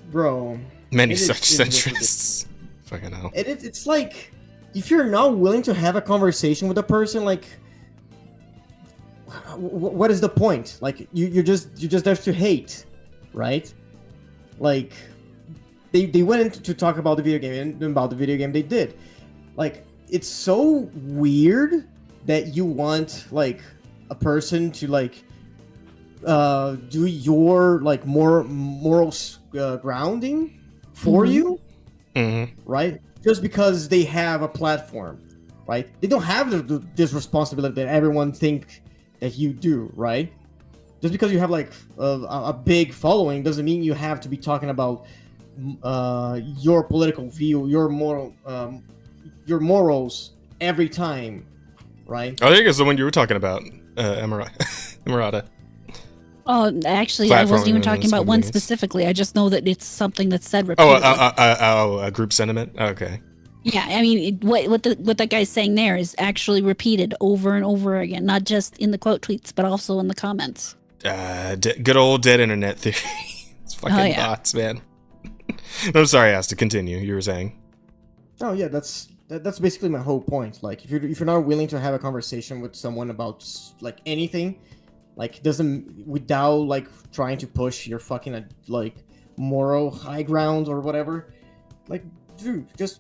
Bro. Many such centrists. Fucking hell. It's like, if you're not willing to have a conversation with a person, like, what is the point? Like, you're just there to hate, right? Like, they went in to talk about the video game, and about the video game they did. Like, it's so weird that you want, like, a person to, like, do your like moral grounding for you, right? Just because they have a platform, right? They don't have this responsibility that everyone think that you do, right? Just because you have like a big following doesn't mean you have to be talking about your political view, your morals every time, right? I think it's the one you were talking about, Emirata. Oh, actually, I wasn't even talking about one specifically. I just know that it's something that's said repeatedly. A group sentiment? Okay. Yeah, I mean, what that guy's saying there is actually repeated over and over again, not just in the quote tweets, but also in the comments. Good old dead internet theory. It's fucking bots, man. I'm sorry, Asta, continue. You were saying. Oh yeah, that's basically my whole point. Like, if you're not willing to have a conversation with someone about like anything. Like, without, like, trying to push your fucking, like, moral high ground or whatever. Like, dude, just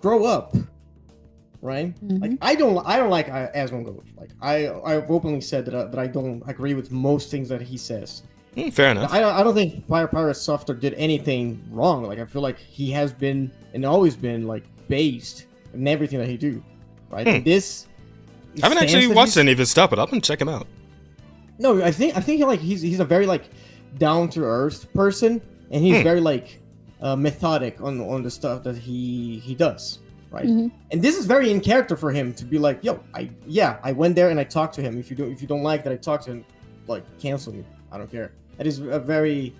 grow up, right? Like, I don't like Asmongold. Like, I've openly said that I don't agree with most things that he says. Fair enough. I don't think Pirate Software did anything wrong. Like, I feel like he has been, and always been, like, based in everything that he do, right? And this... I haven't actually watched any of his stuff, but I'm gonna check him out. No, I think he's a very like down to earth person, and he's very like methodic on the stuff that he does, right? And this is very in character for him to be like, yo, I went there and I talked to him. If you don't like that I talked to him, like, cancel me. I don't care. That is a very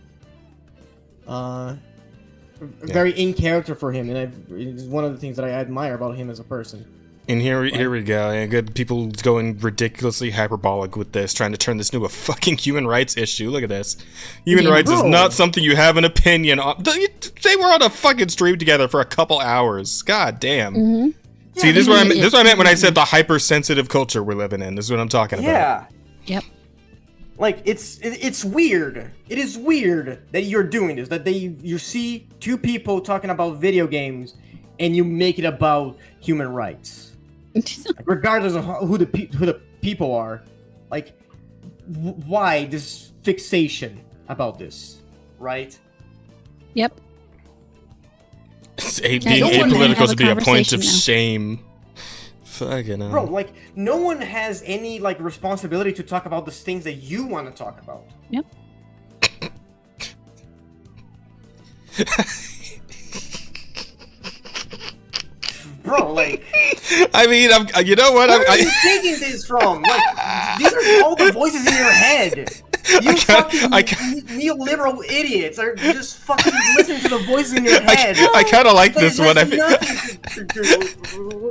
very in character for him, and it's one of the things that I admire about him as a person. And here we go. And good people going ridiculously hyperbolic with this, trying to turn this into a fucking human rights issue. Look at this. Human rights is not something you have an opinion on. They were on a fucking stream together for a couple hours. God damn. See, this is what I meant when I said the hypersensitive culture we're living in. This is what I'm talking about. Yeah. Yep. Like it's weird. It is weird that you're doing this. That you see two people talking about video games, and you make it about human rights, like, regardless of who the people are. Like, why this fixation about this, right? Yep. Being apolitical should be a point of now. shame. Fucking hell. Bro, like, no one has any, like, responsibility to talk about the things that you want to talk about. Yep. Bro, like... I mean, you know what? Where are you taking this from? Like, these are all the voices in your head. You fucking neoliberal idiots are just fucking listening to the voices in your head. I kind of like this one. Nothing to do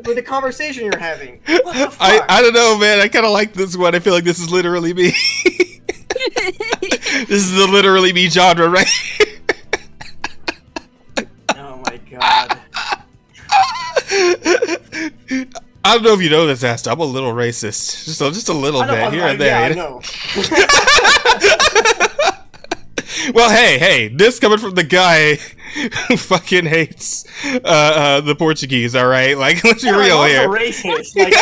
with the conversation you're having. What the fuck? I don't know, man. I kind of like this one. I feel like this is literally me. This is the literally me genre, right? Oh my god. I don't know if you know this, Asta. I'm a little racist. Just a little bit here and there. Yeah, I know. Well, hey, this coming from the guy who fucking hates the Portuguese, all right? Like, let's be real I'm here. also racist. Like,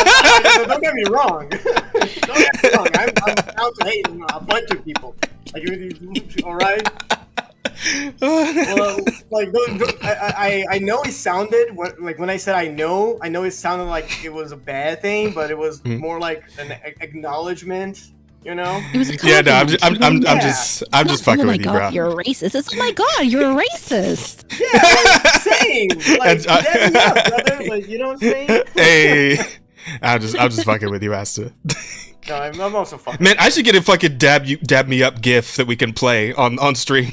don't get me wrong. Don't get me wrong. I'm out to hate a bunch of people. Like, all right? Well, like, I know it sounded when I said I know it sounded like it was a bad thing, but it was more like an acknowledgement, you know? It was a Yeah, no, compliment. I'm just fucking with you, bro. You're a racist. It's, oh my god, you're a racist. Yeah, like, same. Like, that's enough, brother. Like, you know what I'm saying? Hey, I'm just fucking with you, Asta. No, I'm also fucking. Man, I should get a fucking dab me up GIF that we can play on stream.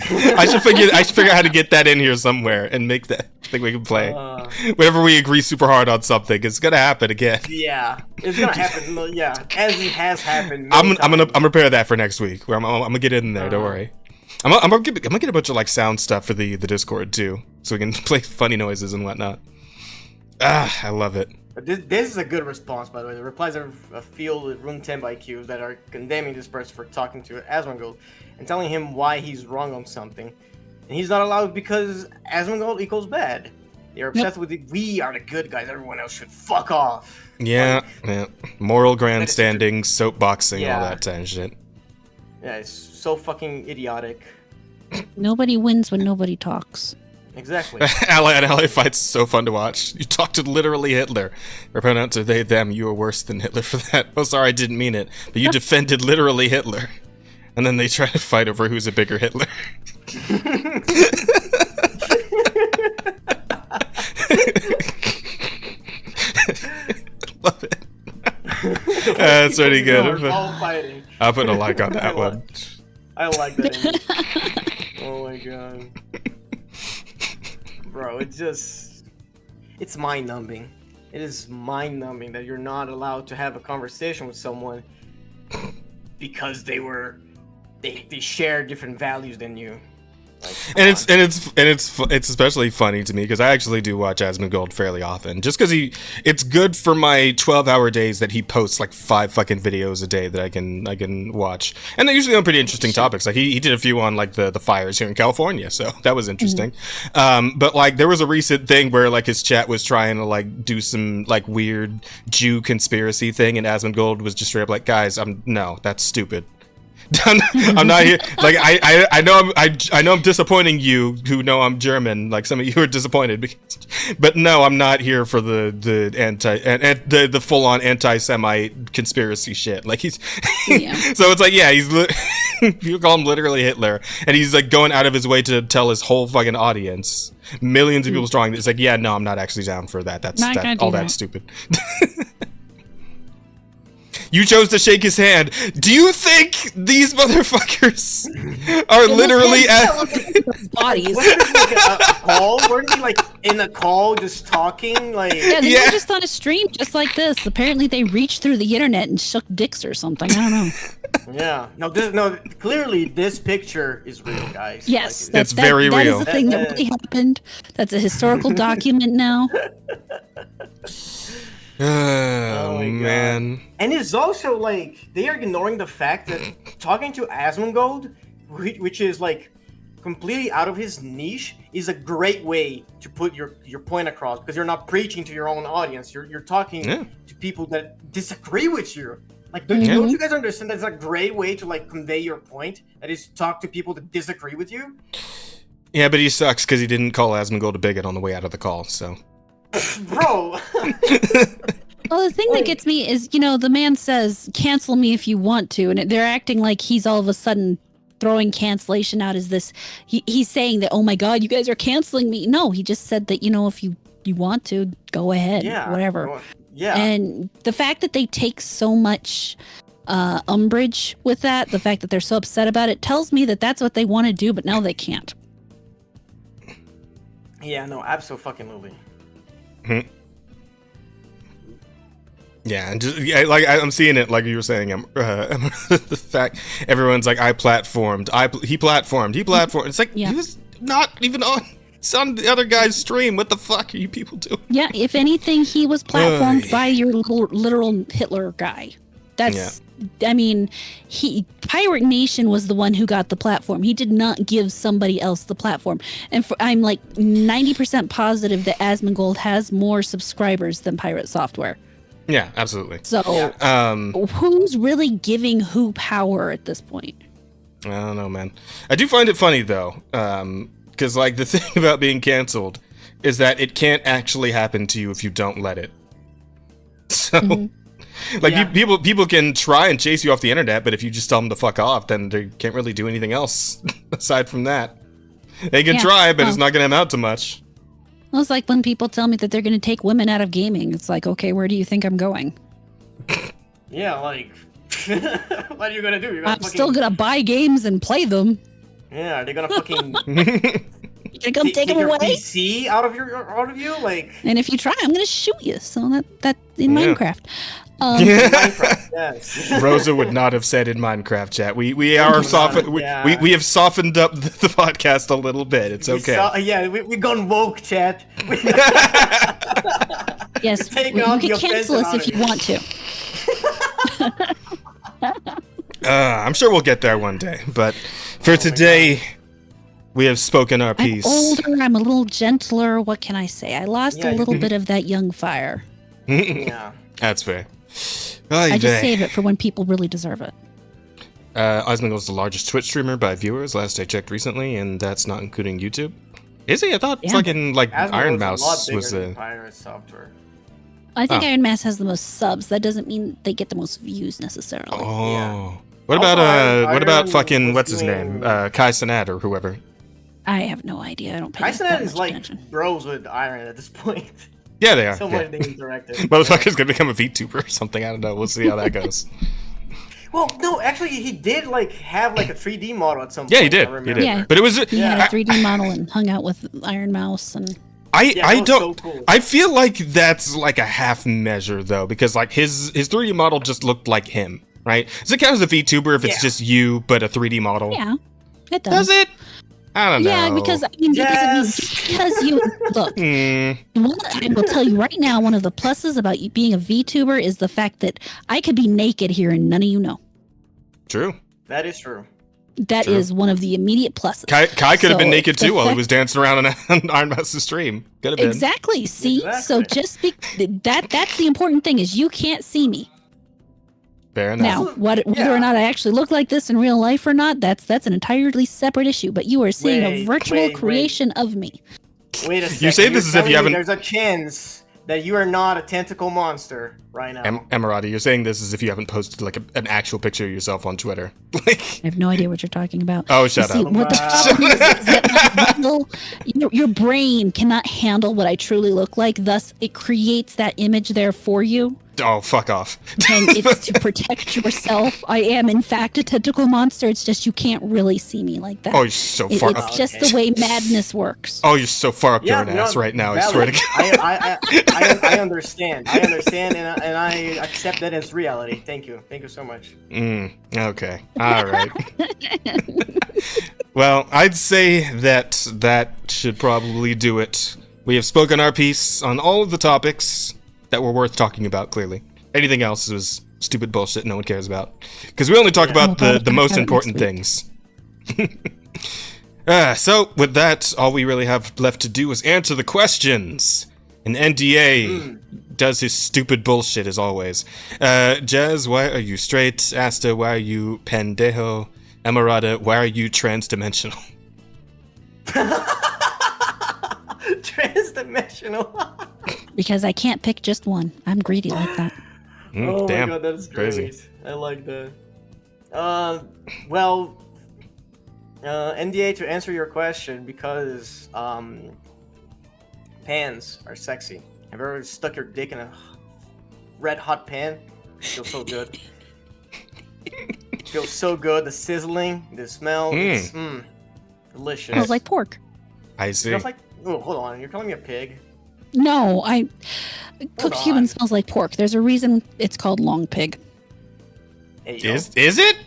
I should figure out how to get that in here somewhere and make that thing we can play. Whenever we agree super hard on something, it's gonna happen again. Yeah, it's gonna happen. Yeah, as it has happened. I'm gonna prepare that for next week. Where I'm gonna get it in there. Don't worry. I'm gonna get a bunch of like sound stuff for the Discord too, so we can play funny noises and whatnot. I love it. But this is a good response, by the way. The replies are a field room 10 by Qs that are condemning this person for talking to Asmongold and telling him why he's wrong on something. And he's not allowed because Asmongold equals bad. They're obsessed with it. We are the good guys. Everyone else should fuck off. Yeah, moral grandstanding, soapboxing, all that kind of shit. Yeah, it's so fucking idiotic. Nobody wins when nobody talks. Exactly. Ally fights is so fun to watch. You talk to literally Hitler. Or pronouns are they, them. You are worse than Hitler for that. Oh, sorry, I didn't mean it. But you defended literally Hitler. And then they try to fight over who's a bigger Hitler. Love it. That's pretty good. All fighting. I'll put a like on that one. I like that. Oh my god. Bro, it's mind-numbing. It is mind-numbing that you're not allowed to have a conversation with someone because they share different values than you. Like, it's especially funny to me because I actually do watch Asmongold fairly often, just because it's good for my 12-hour days that he posts like 5 fucking videos a day that I can watch, and they're usually on pretty interesting topics. Like he did a few on like the fires here in California, so that was interesting. But like there was a recent thing where like his chat was trying to like do some like weird Jew conspiracy thing, and Asmongold was just straight up like, guys, no, that's stupid. I'm not here. Like I know I'm disappointing you who know I'm German. Like some of you are disappointed, but no, I'm not here for the full on anti-Semite conspiracy shit. Like he's so it's like you call him literally Hitler, and he's like going out of his way to tell his whole fucking audience, millions of people strong. It's like no, I'm not actually down for that. That's stupid. You chose to shake his hand. Do you think these motherfuckers are literally bodies? Like a call? Weren't they like in a call just talking? Like they were just on a stream just like this. Apparently they reached through the internet and shook dicks or something. I don't know. Yeah. Clearly this picture is real, guys. Yes, like, it's very real. That is the thing that really happened. That's a historical document now. Oh man. And it's also like they are ignoring the fact that talking to Asmongold, which is like completely out of his niche, is a great way to put your point across, because you're not preaching to your own audience. You're talking to people that disagree with you. Like, don't you guys understand that's a great way to like convey your point? That is, talk to people that disagree with you. Yeah, but he sucks because he didn't call Asmongold a bigot on the way out of the call. So, bro. Well, the thing that gets me is, the man says, cancel me if you want to. And they're acting like he's all of a sudden throwing cancellation out as this. He's saying that, oh my God, you guys are canceling me. No, he just said that, if you want to, go ahead, whatever. Yeah. And the fact that they take so much umbrage with that, the fact that they're so upset about it, tells me that that's what they want to do, but now they can't. Yeah, no, absolutely. Yeah, and just I'm seeing it like you were saying. The fact everyone's like, he platformed. It's like he was not even on the other guy's stream. What the fuck are you people doing? Yeah, if anything, he was platformed by your literal Hitler guy. That's. I mean, Pirate Nation was the one who got the platform. He did not give somebody else the platform. And I'm like 90% positive that Asmongold has more subscribers than Pirate Software. Yeah, absolutely. So, who's really giving who power at this point? I don't know, man. I do find it funny though, because like the thing about being canceled is that it can't actually happen to you if you don't let it. So. Like people can try and chase you off the internet, but if you just tell them to fuck off, then they can't really do anything else aside from that. They can try, but it's not going to amount to much. Well, it's like when people tell me that they're going to take women out of gaming. It's like, okay, where do you think I'm going? Yeah, like, what are you going to do? I'm still going to buy games and play them. Yeah, they're going to fucking... You're gonna take them your away? PC out of you, like. And if you try, I'm gonna shoot you. So that in Minecraft. Minecraft, yes. Rosa would not have said in Minecraft chat. We are softened. We have softened up the podcast a little bit. It's okay. We gone woke, chat. Yes, you can cancel us if you want to. I'm sure we'll get there one day. But for today. We have spoken our piece. I'm older, I'm a little gentler. What can I say? I lost a little bit of that young fire. Yeah. That's fair. I just save it for when people really deserve it. Asmongold is the largest Twitch streamer by viewers, last I checked recently, and that's not including YouTube. Is he? I thought fucking, like, Iron Mouse was the... Pirate Software. I think Iron Mouse has the most subs. That doesn't mean they get the most views, necessarily. Oh. Yeah. What about fucking, what's his name? Kai Cenat or whoever. I have no idea. I don't pay Iceland is like attention. Bros with Iron at this point. Yeah, they are. So much they interacted. Motherfucker's gonna become a VTuber or something. I don't know. We'll see how that goes. Well, no, actually, he did like have like a 3D model at some point. Yeah, he did. He did. Yeah, but it was he had a 3D model and hung out with Iron Mouse and. I don't. So cool. I feel like that's like a half measure though, because like his 3D model just looked like him, right? Does it count as a VTuber if it's just you but a 3D model? Yeah, it does. Does it? I don't know. Yeah, because because you look. I will tell you right now, one of the pluses about you being a VTuber is the fact that I could be naked here and none of you know. True. That is true. That is one of the immediate pluses. Kai could have been naked too while he was dancing around on Iron Mouse's stream. Could have been. Exactly. See, so just that's the important thing is you can't see me. Fair enough. Now, whether or not I actually look like this in real life or not, that's an entirely separate issue. But you are seeing a virtual creation of me. Wait a second. You say this as if you haven't. There's a chance that you are not a tentacle monster right now. Emirati, you're saying this as if you haven't posted like an actual picture of yourself on Twitter. Like, I have no idea what you're talking about. Oh, shut up. What the problem is that your brain cannot handle what I truly look like. Thus, it creates that image there for you. Oh, fuck off. And it's to protect yourself. I am, in fact, a tentacle monster. It's just you can't really see me like that. Oh, you're so far up. It's just the way madness works. Oh, you're so far up your ass right now. Valid. I swear to God. I understand. And I accept that as reality. Thank you so much. Okay. All right. Well, I'd say that should probably do it. We have spoken our piece on all of the topics. that were worth talking about, clearly. Anything else was stupid bullshit no one cares about. Because we only talk about the most important things. So, with that, all we really have left to do is answer the questions. And NDA does his stupid bullshit as always. Jazz, why are you straight? Asta, why are you pendejo? Emerada, why are you transdimensional? Transdimensional. Because I can't pick just one. I'm greedy like that. Oh damn. my god, that's Crazy. great. I like that. Well, NDA, to answer your question, because pans are sexy. Have you ever stuck your dick in a red hot pan? It feels so good. It feels so good. The sizzling, the smell, it's delicious. Smells like pork. I see. Smells like. Oh, hold on. You're calling me a pig? No, cooked on. human smells like pork. There's a reason it's called long pig. There you go. Is it?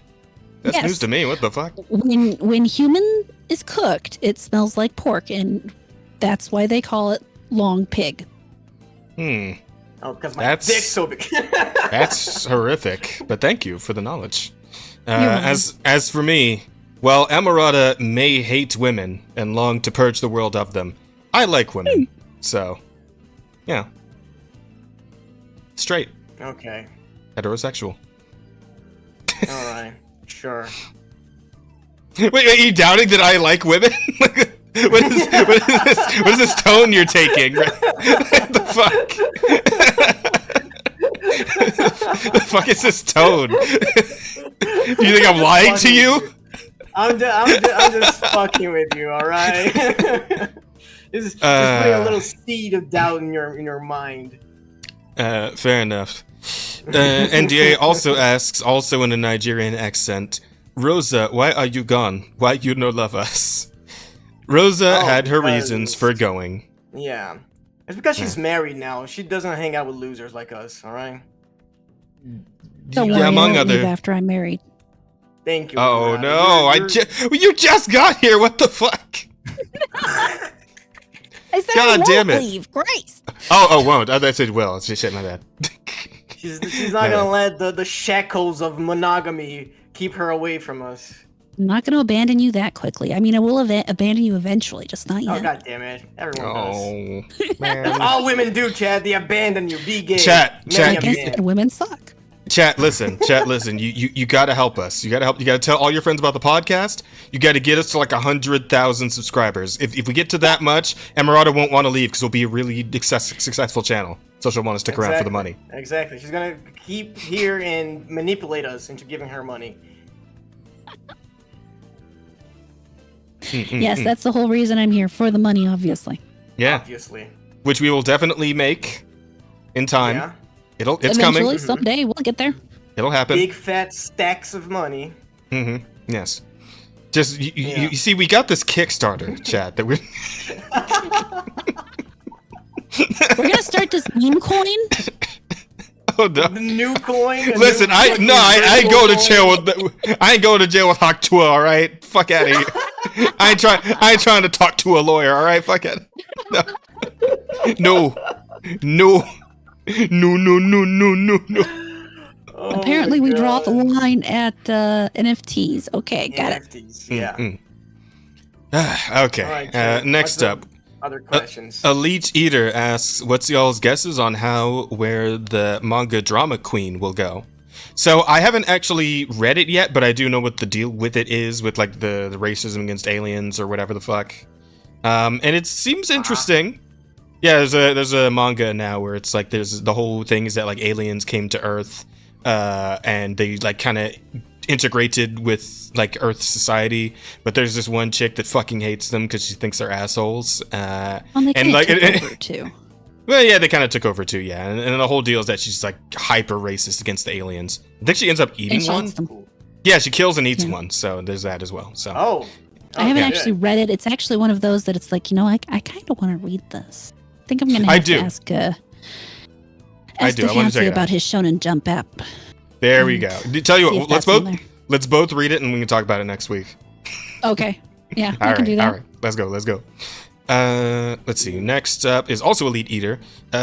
That's Yes. news to me. What the fuck? When human is cooked, it smells like pork, and that's why they call it long pig. Oh, because my That's- dick's so big. That's horrific. But thank you for the knowledge. welcome. As for me, well, Emerada may hate women and long to purge the world of them. I like women, so yeah, straight, Okay. heterosexual. All right. Sure. Wait, are you doubting that I like women? What is this tone you're taking? What the fuck? The fuck is this tone? You think I'm lying to you? I'm just fucking with you, all right? Just putting a little seed of doubt in your mind. Fair enough. NDA also asks, also in a Nigerian accent, Rosa, why are you gone? Why you no love us? Rosa had her reasons for going. Yeah. It's because she's married now. She doesn't hang out with losers like us, all right? Don't Yeah, worry, among I won't leave other. after I'm married. Thank you. Oh Renata. no! You just got here. What the fuck? I said God I won't damn it. leave. Grace. Oh, won't. I said will. It's just shit. My bad. She's not gonna let the shackles of monogamy keep her away from us. I'm not going to abandon you that quickly. I mean, I will abandon you eventually, just not Oh yet. god damn it! Everyone does. Oh man. All women do, Chad. They abandon you. Be gay. Chat, Men chat, I abandon guess you- you. that women suck. Chat, listen. You gotta help us. You gotta tell all your friends about the podcast. You gotta get us to like 100,000 subscribers. If we get to that much, Emerada won't want to leave because we'll be a really successful channel. So she'll want to stick around for the money. Exactly. She's gonna keep here and manipulate us into giving her money. Yes, that's the whole reason I'm here, for the money, obviously. Yeah, Obviously. which we will definitely make in time. Yeah. It's Eventually, coming. someday, we'll get there. It'll happen. Big fat stacks of money. Yes. Just Yeah. you see, we got this Kickstarter, chat, that we. We're going to start this meme coin. Oh no. The new coin. a Listen, new I fucking ain't going to virtual jail with I ain't going to jail with Haktua, all right? Fuck out of here. I ain't trying to talk to a lawyer, all right? Fuck it. No. No. Oh Apparently, my we draw the God. line at NFTs. Okay, got it. NFTs, yeah. Okay. All right, Chad, Next what's the up, Other questions. Elite Eater asks, "What's y'all's guesses on where the manga drama queen will go?" So I haven't actually read it yet, but I do know what the deal with it is, with like the racism against aliens or whatever the fuck. And it seems interesting. Yeah, there's a manga now where it's like there's the whole thing is that like aliens came to Earth, and they like kind of integrated with like Earth society, but there's this one chick that fucking hates them because she thinks they're assholes. Well, they and kinda like took over too. well, yeah, they kind of took over too, yeah. And the whole deal is that she's like hyper racist against the aliens. I think she ends up And eating she one. eats them. Yeah, she kills and eats Yeah. one. So there's that as well. So Oh. I haven't okay. actually read it. It's actually one of those that it's like, you know, I kind of want to read this. I think I'm going to I have do. to ask I do. I wanna check Defiance it about out. his Shonen Jump app. there we go. Tell you See what, if let's that's in both there. let's both read it and we can talk about it next week. Okay. Yeah, All I right, can do that. all right. Let's go. Let's see. Next up is also Elite Eater.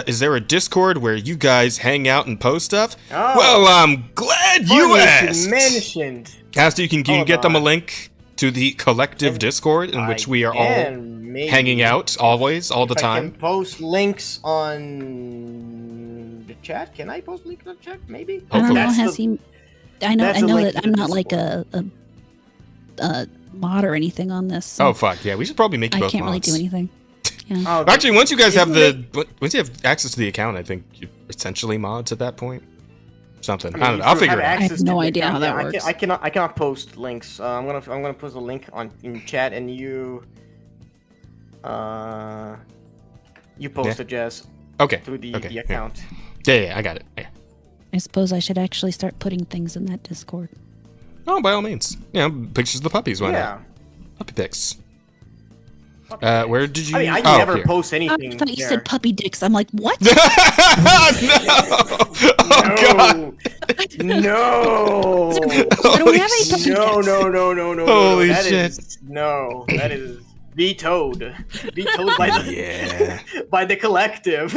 Is there a Discord where you guys hang out and post stuff? Oh, well, I'm glad you asked. Mentioned. Caster, can you get them a link to the collective Discord in which we are all hanging out always, all the time? I can post links on the chat. Can I post links on the chat? Maybe. I don't know. I know that I'm not like a mod or anything on this. So oh fuck yeah, we should probably make you both I can't mods. really do anything. Yeah. Oh, actually, once you guys have once you have access to the account, I think you're essentially mods at that point. Something. I don't know. I'll figure it out. I have no idea how that works. I cannot post links. I'm gonna post a link in chat, and you post it, Jess. Okay. Through the account. Yeah, I got it. Yeah. I suppose I should actually start putting things in that Discord. Oh, by all means. Pictures of the puppies. Why not? Puppy pics. Where did you? I mean, I never post anything. I thought you said puppy dicks. I'm like, what? No! Oh God! No! I don't have any puppy dicks. No! Holy shit! That is vetoed. Vetoed by the by the collective.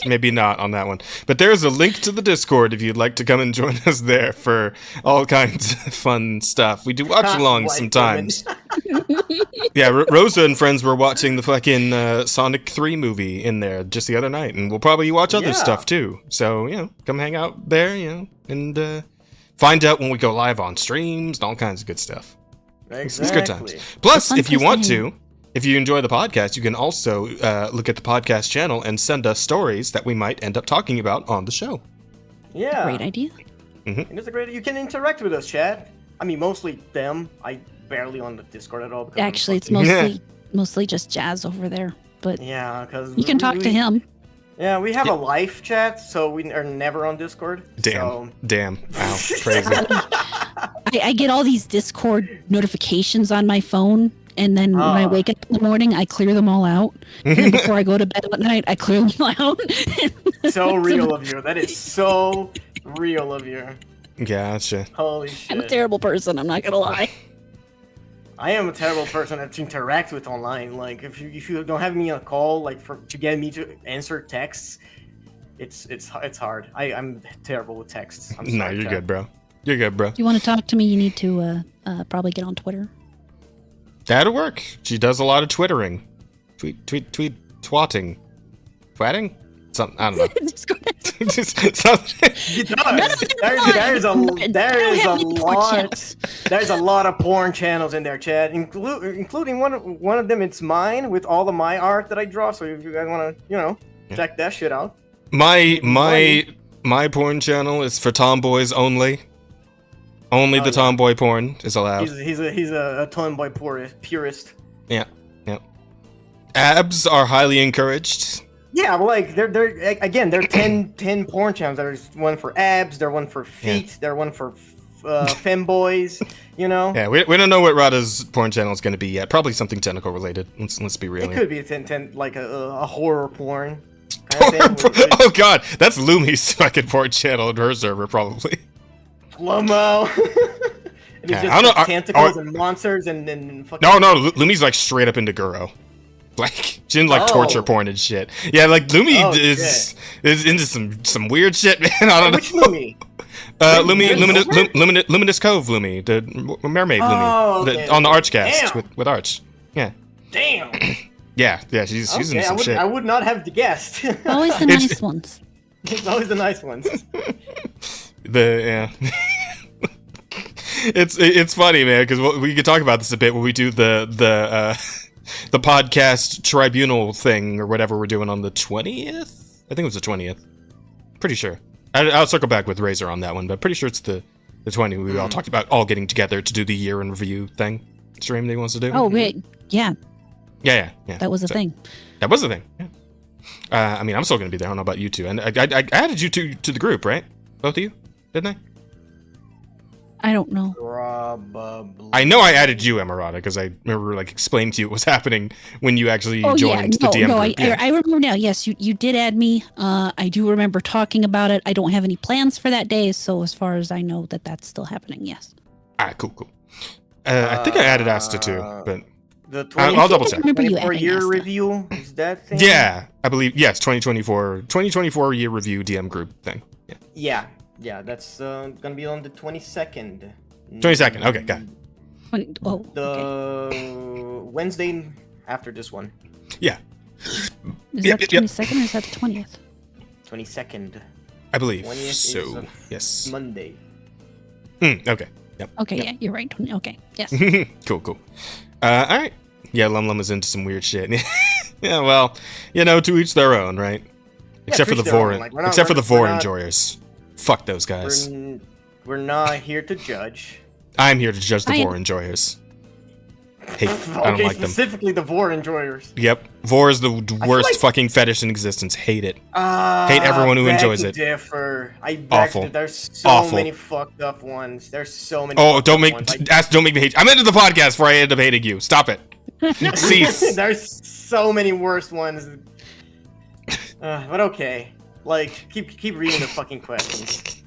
Maybe not on that one, but there's a link to the Discord if you'd like to come and join us there for all kinds of fun stuff. We do watch-alongs sometimes. Yeah, Rosa and friends were watching the fucking Sonic 3 movie in there just the other night, and we'll probably watch other stuff too. So, come hang out there, and find out when we go live on streams and all kinds of good stuff. Exactly. It's good times. Plus, if you want to, if you enjoy the podcast, you can also look at the podcast channel and send us stories that we might end up talking about on the show. Yeah. Great idea. Mm-hmm. It's a great. You can interact with us, chat. I mean, mostly them. I barely on the Discord at all. Actually, it's mostly just Jazz over there. But because you can talk to him. Yeah, we have a live chat, so we are never on Discord. Damn. Wow, crazy. I get all these Discord notifications on my phone, and then when I wake up in the morning, I clear them all out. And then before I go to bed at night, I clear them out. So real of you. That is so real of you. Gotcha. Holy shit. I'm a terrible person, I'm not gonna lie. I am a terrible person to interact with online. Like, if you don't have me on a call, like to get me to answer texts, it's hard. I'm terrible with texts. I'm sorry, no, you're good, bro. You're good, bro. If you want to talk to me, you need to probably get on Twitter. That'll work. She does a lot of twittering. Tweet, twatting. Twatting? Something, I don't know. There's a lot of porn channels in there, Chad, including one of them. It's mine with all of my art that I draw. So if you guys want to, check that shit out. My porn channel is for tomboys only. Only the tomboy porn is allowed. He's a tomboy purist. Yeah. Abs are highly encouraged. Yeah, but like they're 10 porn channels. There's one for abs, there's one for feet, there's one for femboys, Yeah, we don't know what Rada's porn channel is going to be yet. Probably something technical related. Let's be real. It could be like a horror porn. Oh god, that's Lumi's fucking porn channel on her server probably. Slow-mo. It's just tentacles and monsters and fucking... No, Lumi's like straight up into Guro. Like, she didn't like torture porn and shit. Yeah, like Lumi is into some weird shit, man. I don't know. Which Lumi? Luminous Cove Lumi, the mermaid Lumi, on the Archcast with Arch. Yeah. Damn. Yeah, she's into some shit. I would not have guessed. Always the nice ones. It's always the nice ones. It's funny, man, because we could talk about this a bit when we do the podcast tribunal thing or whatever we're doing on the 20th. I think it was the 20th. Pretty sure. I'll circle back with Razor on that one, but pretty sure it's the 20th. We all talked about all getting together to do the year in review thing. Stream they wants to do. Oh, wait. Yeah. Yeah. That was a thing. That was a thing. Yeah. I mean, I'm still gonna be there. I don't know about you two. And I added you two to the group, right? Both of you, didn't I? I don't know. Probably. I know I added you, Emerada, because I remember explaining to you what was happening when you actually joined the DM group. I remember now. Yes, you did add me. I do remember talking about it. I don't have any plans for that day, so as far as I know, that's still happening. Yes. All right, cool. I think I added Asta too, but The I'll double check. 24-year review, is that thing? Yeah, I believe, yes, 2024 year review DM group thing. Yeah, that's gonna be on the 22nd. 22nd, okay, got it. The Wednesday after this one. Yeah. Is that the 22nd or is that the 20th? 22nd. I believe 20th so. is Yes. Monday. Okay. Yep. Okay, yeah, you're right. Okay, yes. Cool. All right. Yeah, Lum is into some weird shit. Yeah, well, to each their own, right? Except for the Vor enjoyers. Fuck those guys. We're not here to judge. I'm here to judge the Vor enjoyers. I don't like them. Specifically the Vor enjoyers. Yep. Vor is the worst fucking fetish in existence. Hate it. Hate everyone who enjoys it. Awful. There's so many fucked up ones. There's so many. Oh, don't make me hate. I'm into the podcast before I end up hating you. Stop it. Cease. There's so many worse ones. But okay. Like, keep reading the fucking questions.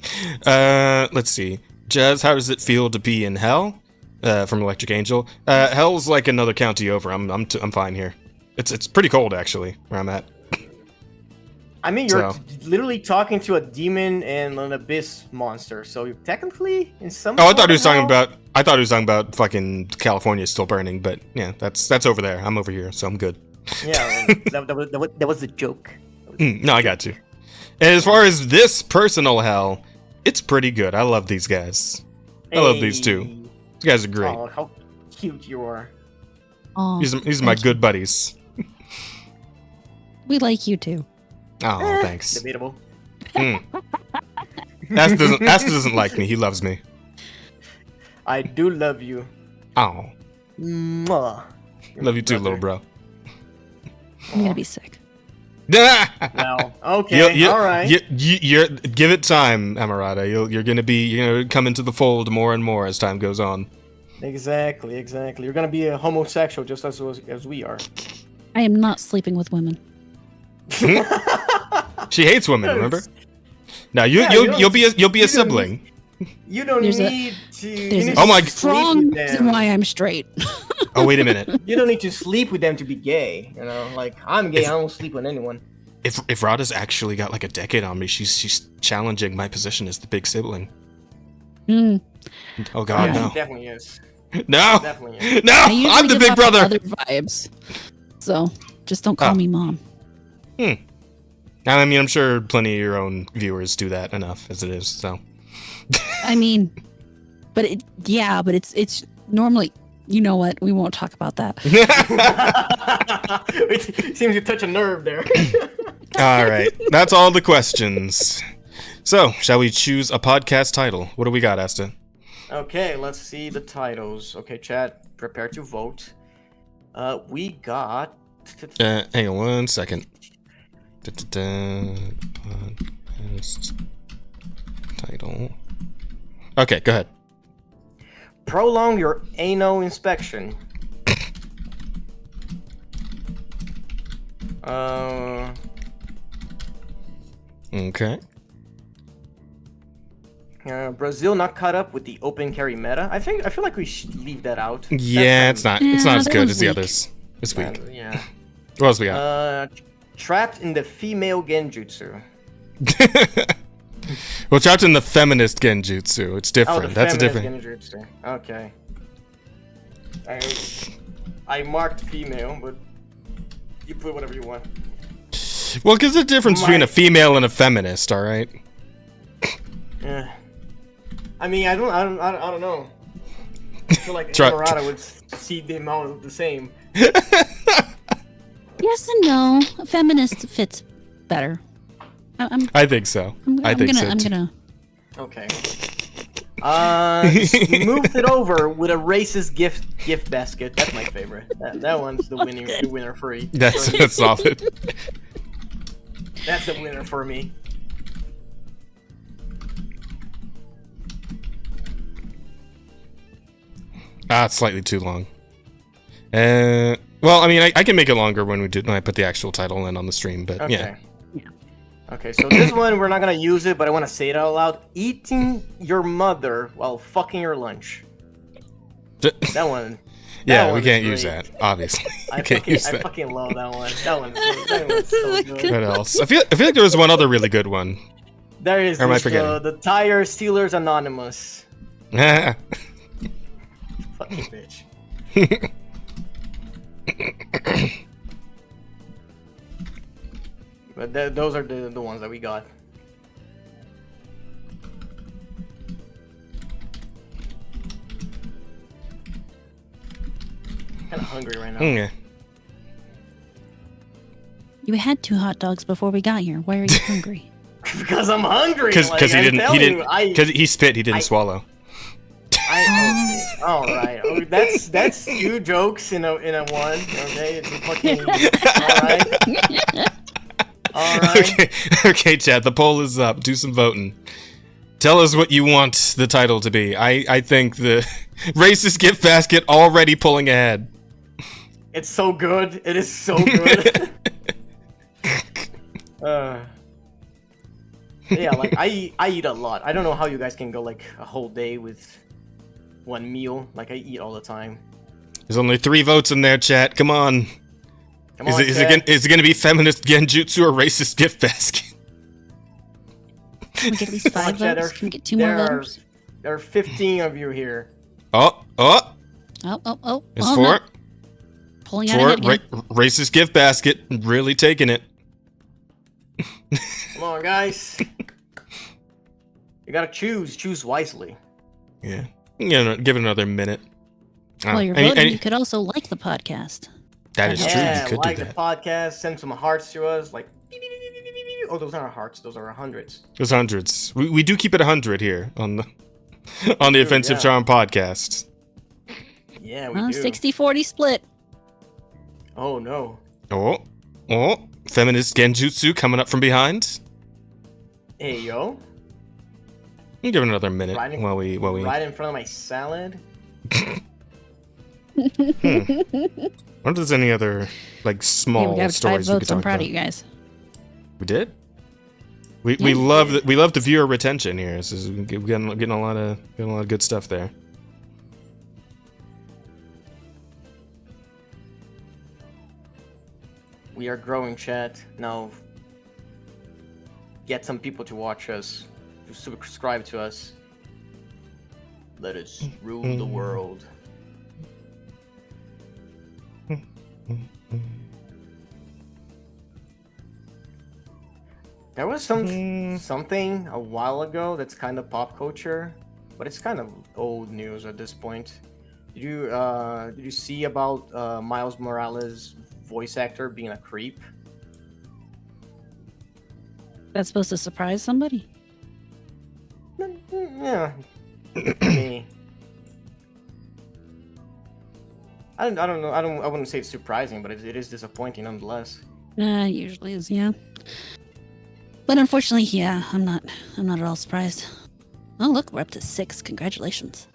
Let's see. Jazz, how does it feel to be in hell? From Electric Angel. Hell's like another county over. I'm fine here. It's pretty cold actually where I'm at. I mean, you're literally talking to a demon and an abyss monster, so you're technically in some. Oh, I thought he was talking about fucking California still burning, but yeah, that's over there. I'm over here, so I'm good. Yeah, that was a joke. No, I got you. And as far as this personal hell, it's pretty good. I love these guys. I love these two. These guys are great. Oh, how cute you are. Oh, these are my good buddies. We like you too. Oh, thanks. Debatable. Asta doesn't like me. He loves me. I do love you. Oh. Mwah. Love you too, little bro. I'm gonna be sick. No. Okay. All right. You're give it time, Amarada. You're gonna come into the fold more and more as time goes on. Exactly. You're gonna be a homosexual just as we are. I am not sleeping with women. She hates women. Remember? Now you'll be a sibling. You don't need to. Oh my! Strong reason why I'm straight. Oh, wait a minute. You don't need to sleep with them to be gay. Like I'm gay. I don't sleep with anyone. If Rada's actually got like a decade on me, she's challenging my position as the big sibling. Oh God, no. She definitely is. No. Definitely is. No. I'm the big brother. Other vibes. So just don't call me mom. I mean, I'm sure plenty of your own viewers do that enough as it is. So. I mean, but it's normally. You know what? We won't talk about that. It seems to touch a nerve there. All right. That's all the questions. So, shall we choose a podcast title? What do we got, Asta? Okay, let's see the titles. Okay, chat, prepare to vote. We got... hang on 1 second. Podcast title. Okay, go ahead. Prolong your anal inspection. Okay. Brazil not caught up with the open carry meta. I feel like we should leave that out. Yeah, it's not as good as the others. It's weak. Yeah. What else we got? Trapped in the female genjutsu. Well, trapped in the feminist genjutsu. It's different. That's a different. Genjutsu. Okay. I marked female, but you put whatever you want. Well, because there's a difference between a female and a feminist. All right. Yeah. I mean, I don't know. I feel like Colorado would see them all the same. Yes and no. A feminist fits better. I think so. I'm gonna. Okay. Moved it over with a racist gift basket. That's my favorite. That one's the winner for me. That's solid. That's the winner for me. It's slightly too long. Well, I mean, I can make it longer when I put the actual title in on the stream, but yeah. Okay, so this one, we're not going to use it, but I want to say it out loud. Eating your mother while fucking your lunch. That one. Yeah, we can't use that, obviously. I fucking love that one. That one's so good. What else? I feel like there was one other really good one. There is Or am I forgetting? The Tire Stealers Anonymous. Yeah. Fucking bitch. But those are the ones that we got. Kind of hungry right now. Yeah. You had 2 hot dogs before we got here. Why are you hungry? Because I'm hungry. Because he didn't. Because he spit. He didn't swallow. All right. Oh, that's 2 jokes in a one. Okay. It's fucking, all right. Okay, Chad. The poll is up. Do some voting. Tell us what you want the title to be. I think the racist gift basket already pulling ahead. It's so good. It is so good. Yeah, like I eat a lot. I don't know how you guys can go like a whole day with one meal. Like I eat all the time. There's only 3 votes in there, chat. Come on. Is it gonna be feminist genjutsu or racist gift basket? Can we get at least 5 votes? Can we get 2 more voters? There are 15 of you here. Oh. It's 4. No. Pulling out ahead again. Racist gift basket. Really taking it. Come on, guys. You gotta choose. Choose wisely. Yeah. Give it another minute. While you're voting, you could also like the podcast. That is true. You could like do that. the podcast. Send some hearts to us. Like, oh, those aren't hearts. Those are hundreds. Those hundreds. We do keep it 100 here on the Offensive Charm podcast. Yeah, we do. 60-40 split. Oh no. Oh. Feminist genjutsu coming up from behind. Hey yo. Give it another minute while we right in front of my salad. What if there's any other like small we got stories 5 votes. we could talk I'm proud about? of you guys. We did. We love the viewer retention here. This is getting a lot of good stuff there. We are growing, chat. Now, get some people to watch us, to subscribe to us. Let us rule the world. There was something a while ago that's kind of pop culture, but it's kind of old news at this point. Did you see about Miles Morales' voice actor being a creep? That's supposed to surprise somebody? Yeah. Me. I don't know. I wouldn't say it's surprising, but it is disappointing nonetheless. It usually is, yeah. But unfortunately, yeah, I'm not at all surprised. Oh, look, we're up to 6. Congratulations.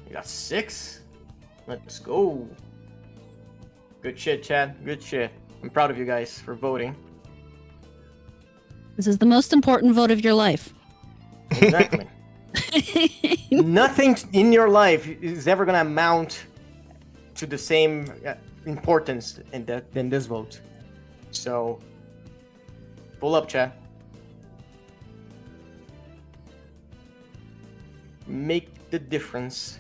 We got 6. Let's go. Good shit, Chad. Good shit. I'm proud of you guys for voting. This is the most important vote of your life. Exactly. Nothing in your life is ever gonna amount to the same importance than this vote. So, pull up, Chad. Make the difference.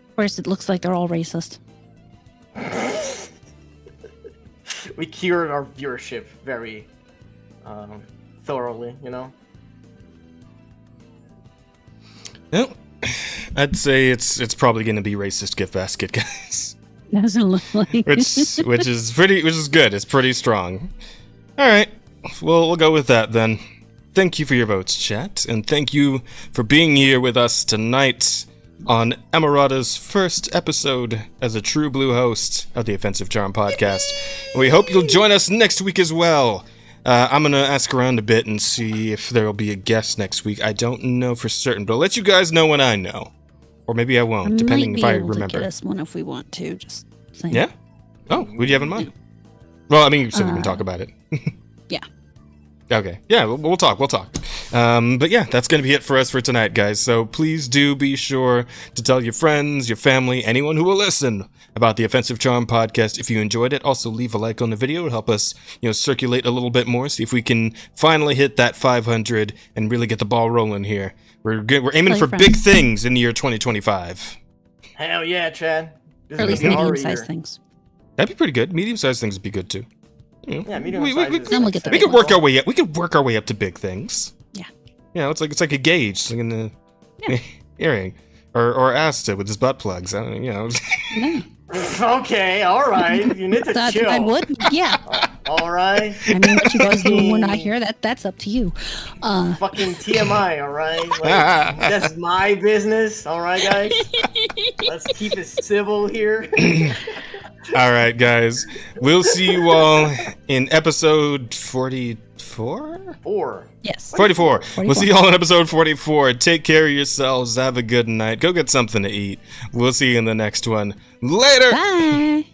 Of course, it looks like they're all racist. We cured our viewership very thoroughly, you know? Well, I'd say it's probably going to be racist gift basket, guys. Doesn't look like which is good. It's pretty strong. All right, well we'll go with that then. Thank you for your votes, chat, and thank you for being here with us tonight on Emerada's first episode as a true blue host of the Offensive Charm podcast. We hope you'll join us next week as well. I'm going to ask around a bit and see if there will be a guest next week. I don't know for certain, but I'll let you guys know when I know. Or maybe I won't, depending if I remember. To get us one if we want to, just saying. Yeah? Oh, who do you have in mind? Well, I mean, so we can talk about it. Yeah. Okay. Yeah, we'll talk. But yeah, that's going to be it for us for tonight, guys. So please do be sure to tell your friends, your family, anyone who will listen about the Offensive Charm podcast. If you enjoyed it, also leave a like on the video. It'll help us, circulate a little bit more. See if we can finally hit that 500 and really get the ball rolling here. We're aiming for big things in the year 2025. Hell yeah, Chad. Or at least medium-sized things. That'd be pretty good. Medium-sized things would be good too. Yeah, medium-sized. Then we'll get the we could work our way up. We could work our way up to big things. Yeah. It's like a gauge, it's like in the earring, or Asta with his butt plugs. I don't know, No. Okay, all right. You need to chill. I would, yeah. All right. I mean, what you guys do when we're not here, that's up to you. Fucking TMI, all right? Like, that's my business, all right, guys? Let's keep it civil here. All right, guys. We'll see you all in episode 44? 4. Yes. 44. We'll see you all in episode 44. Take care of yourselves. Have a good night. Go get something to eat. We'll see you in the next one. Later! Bye!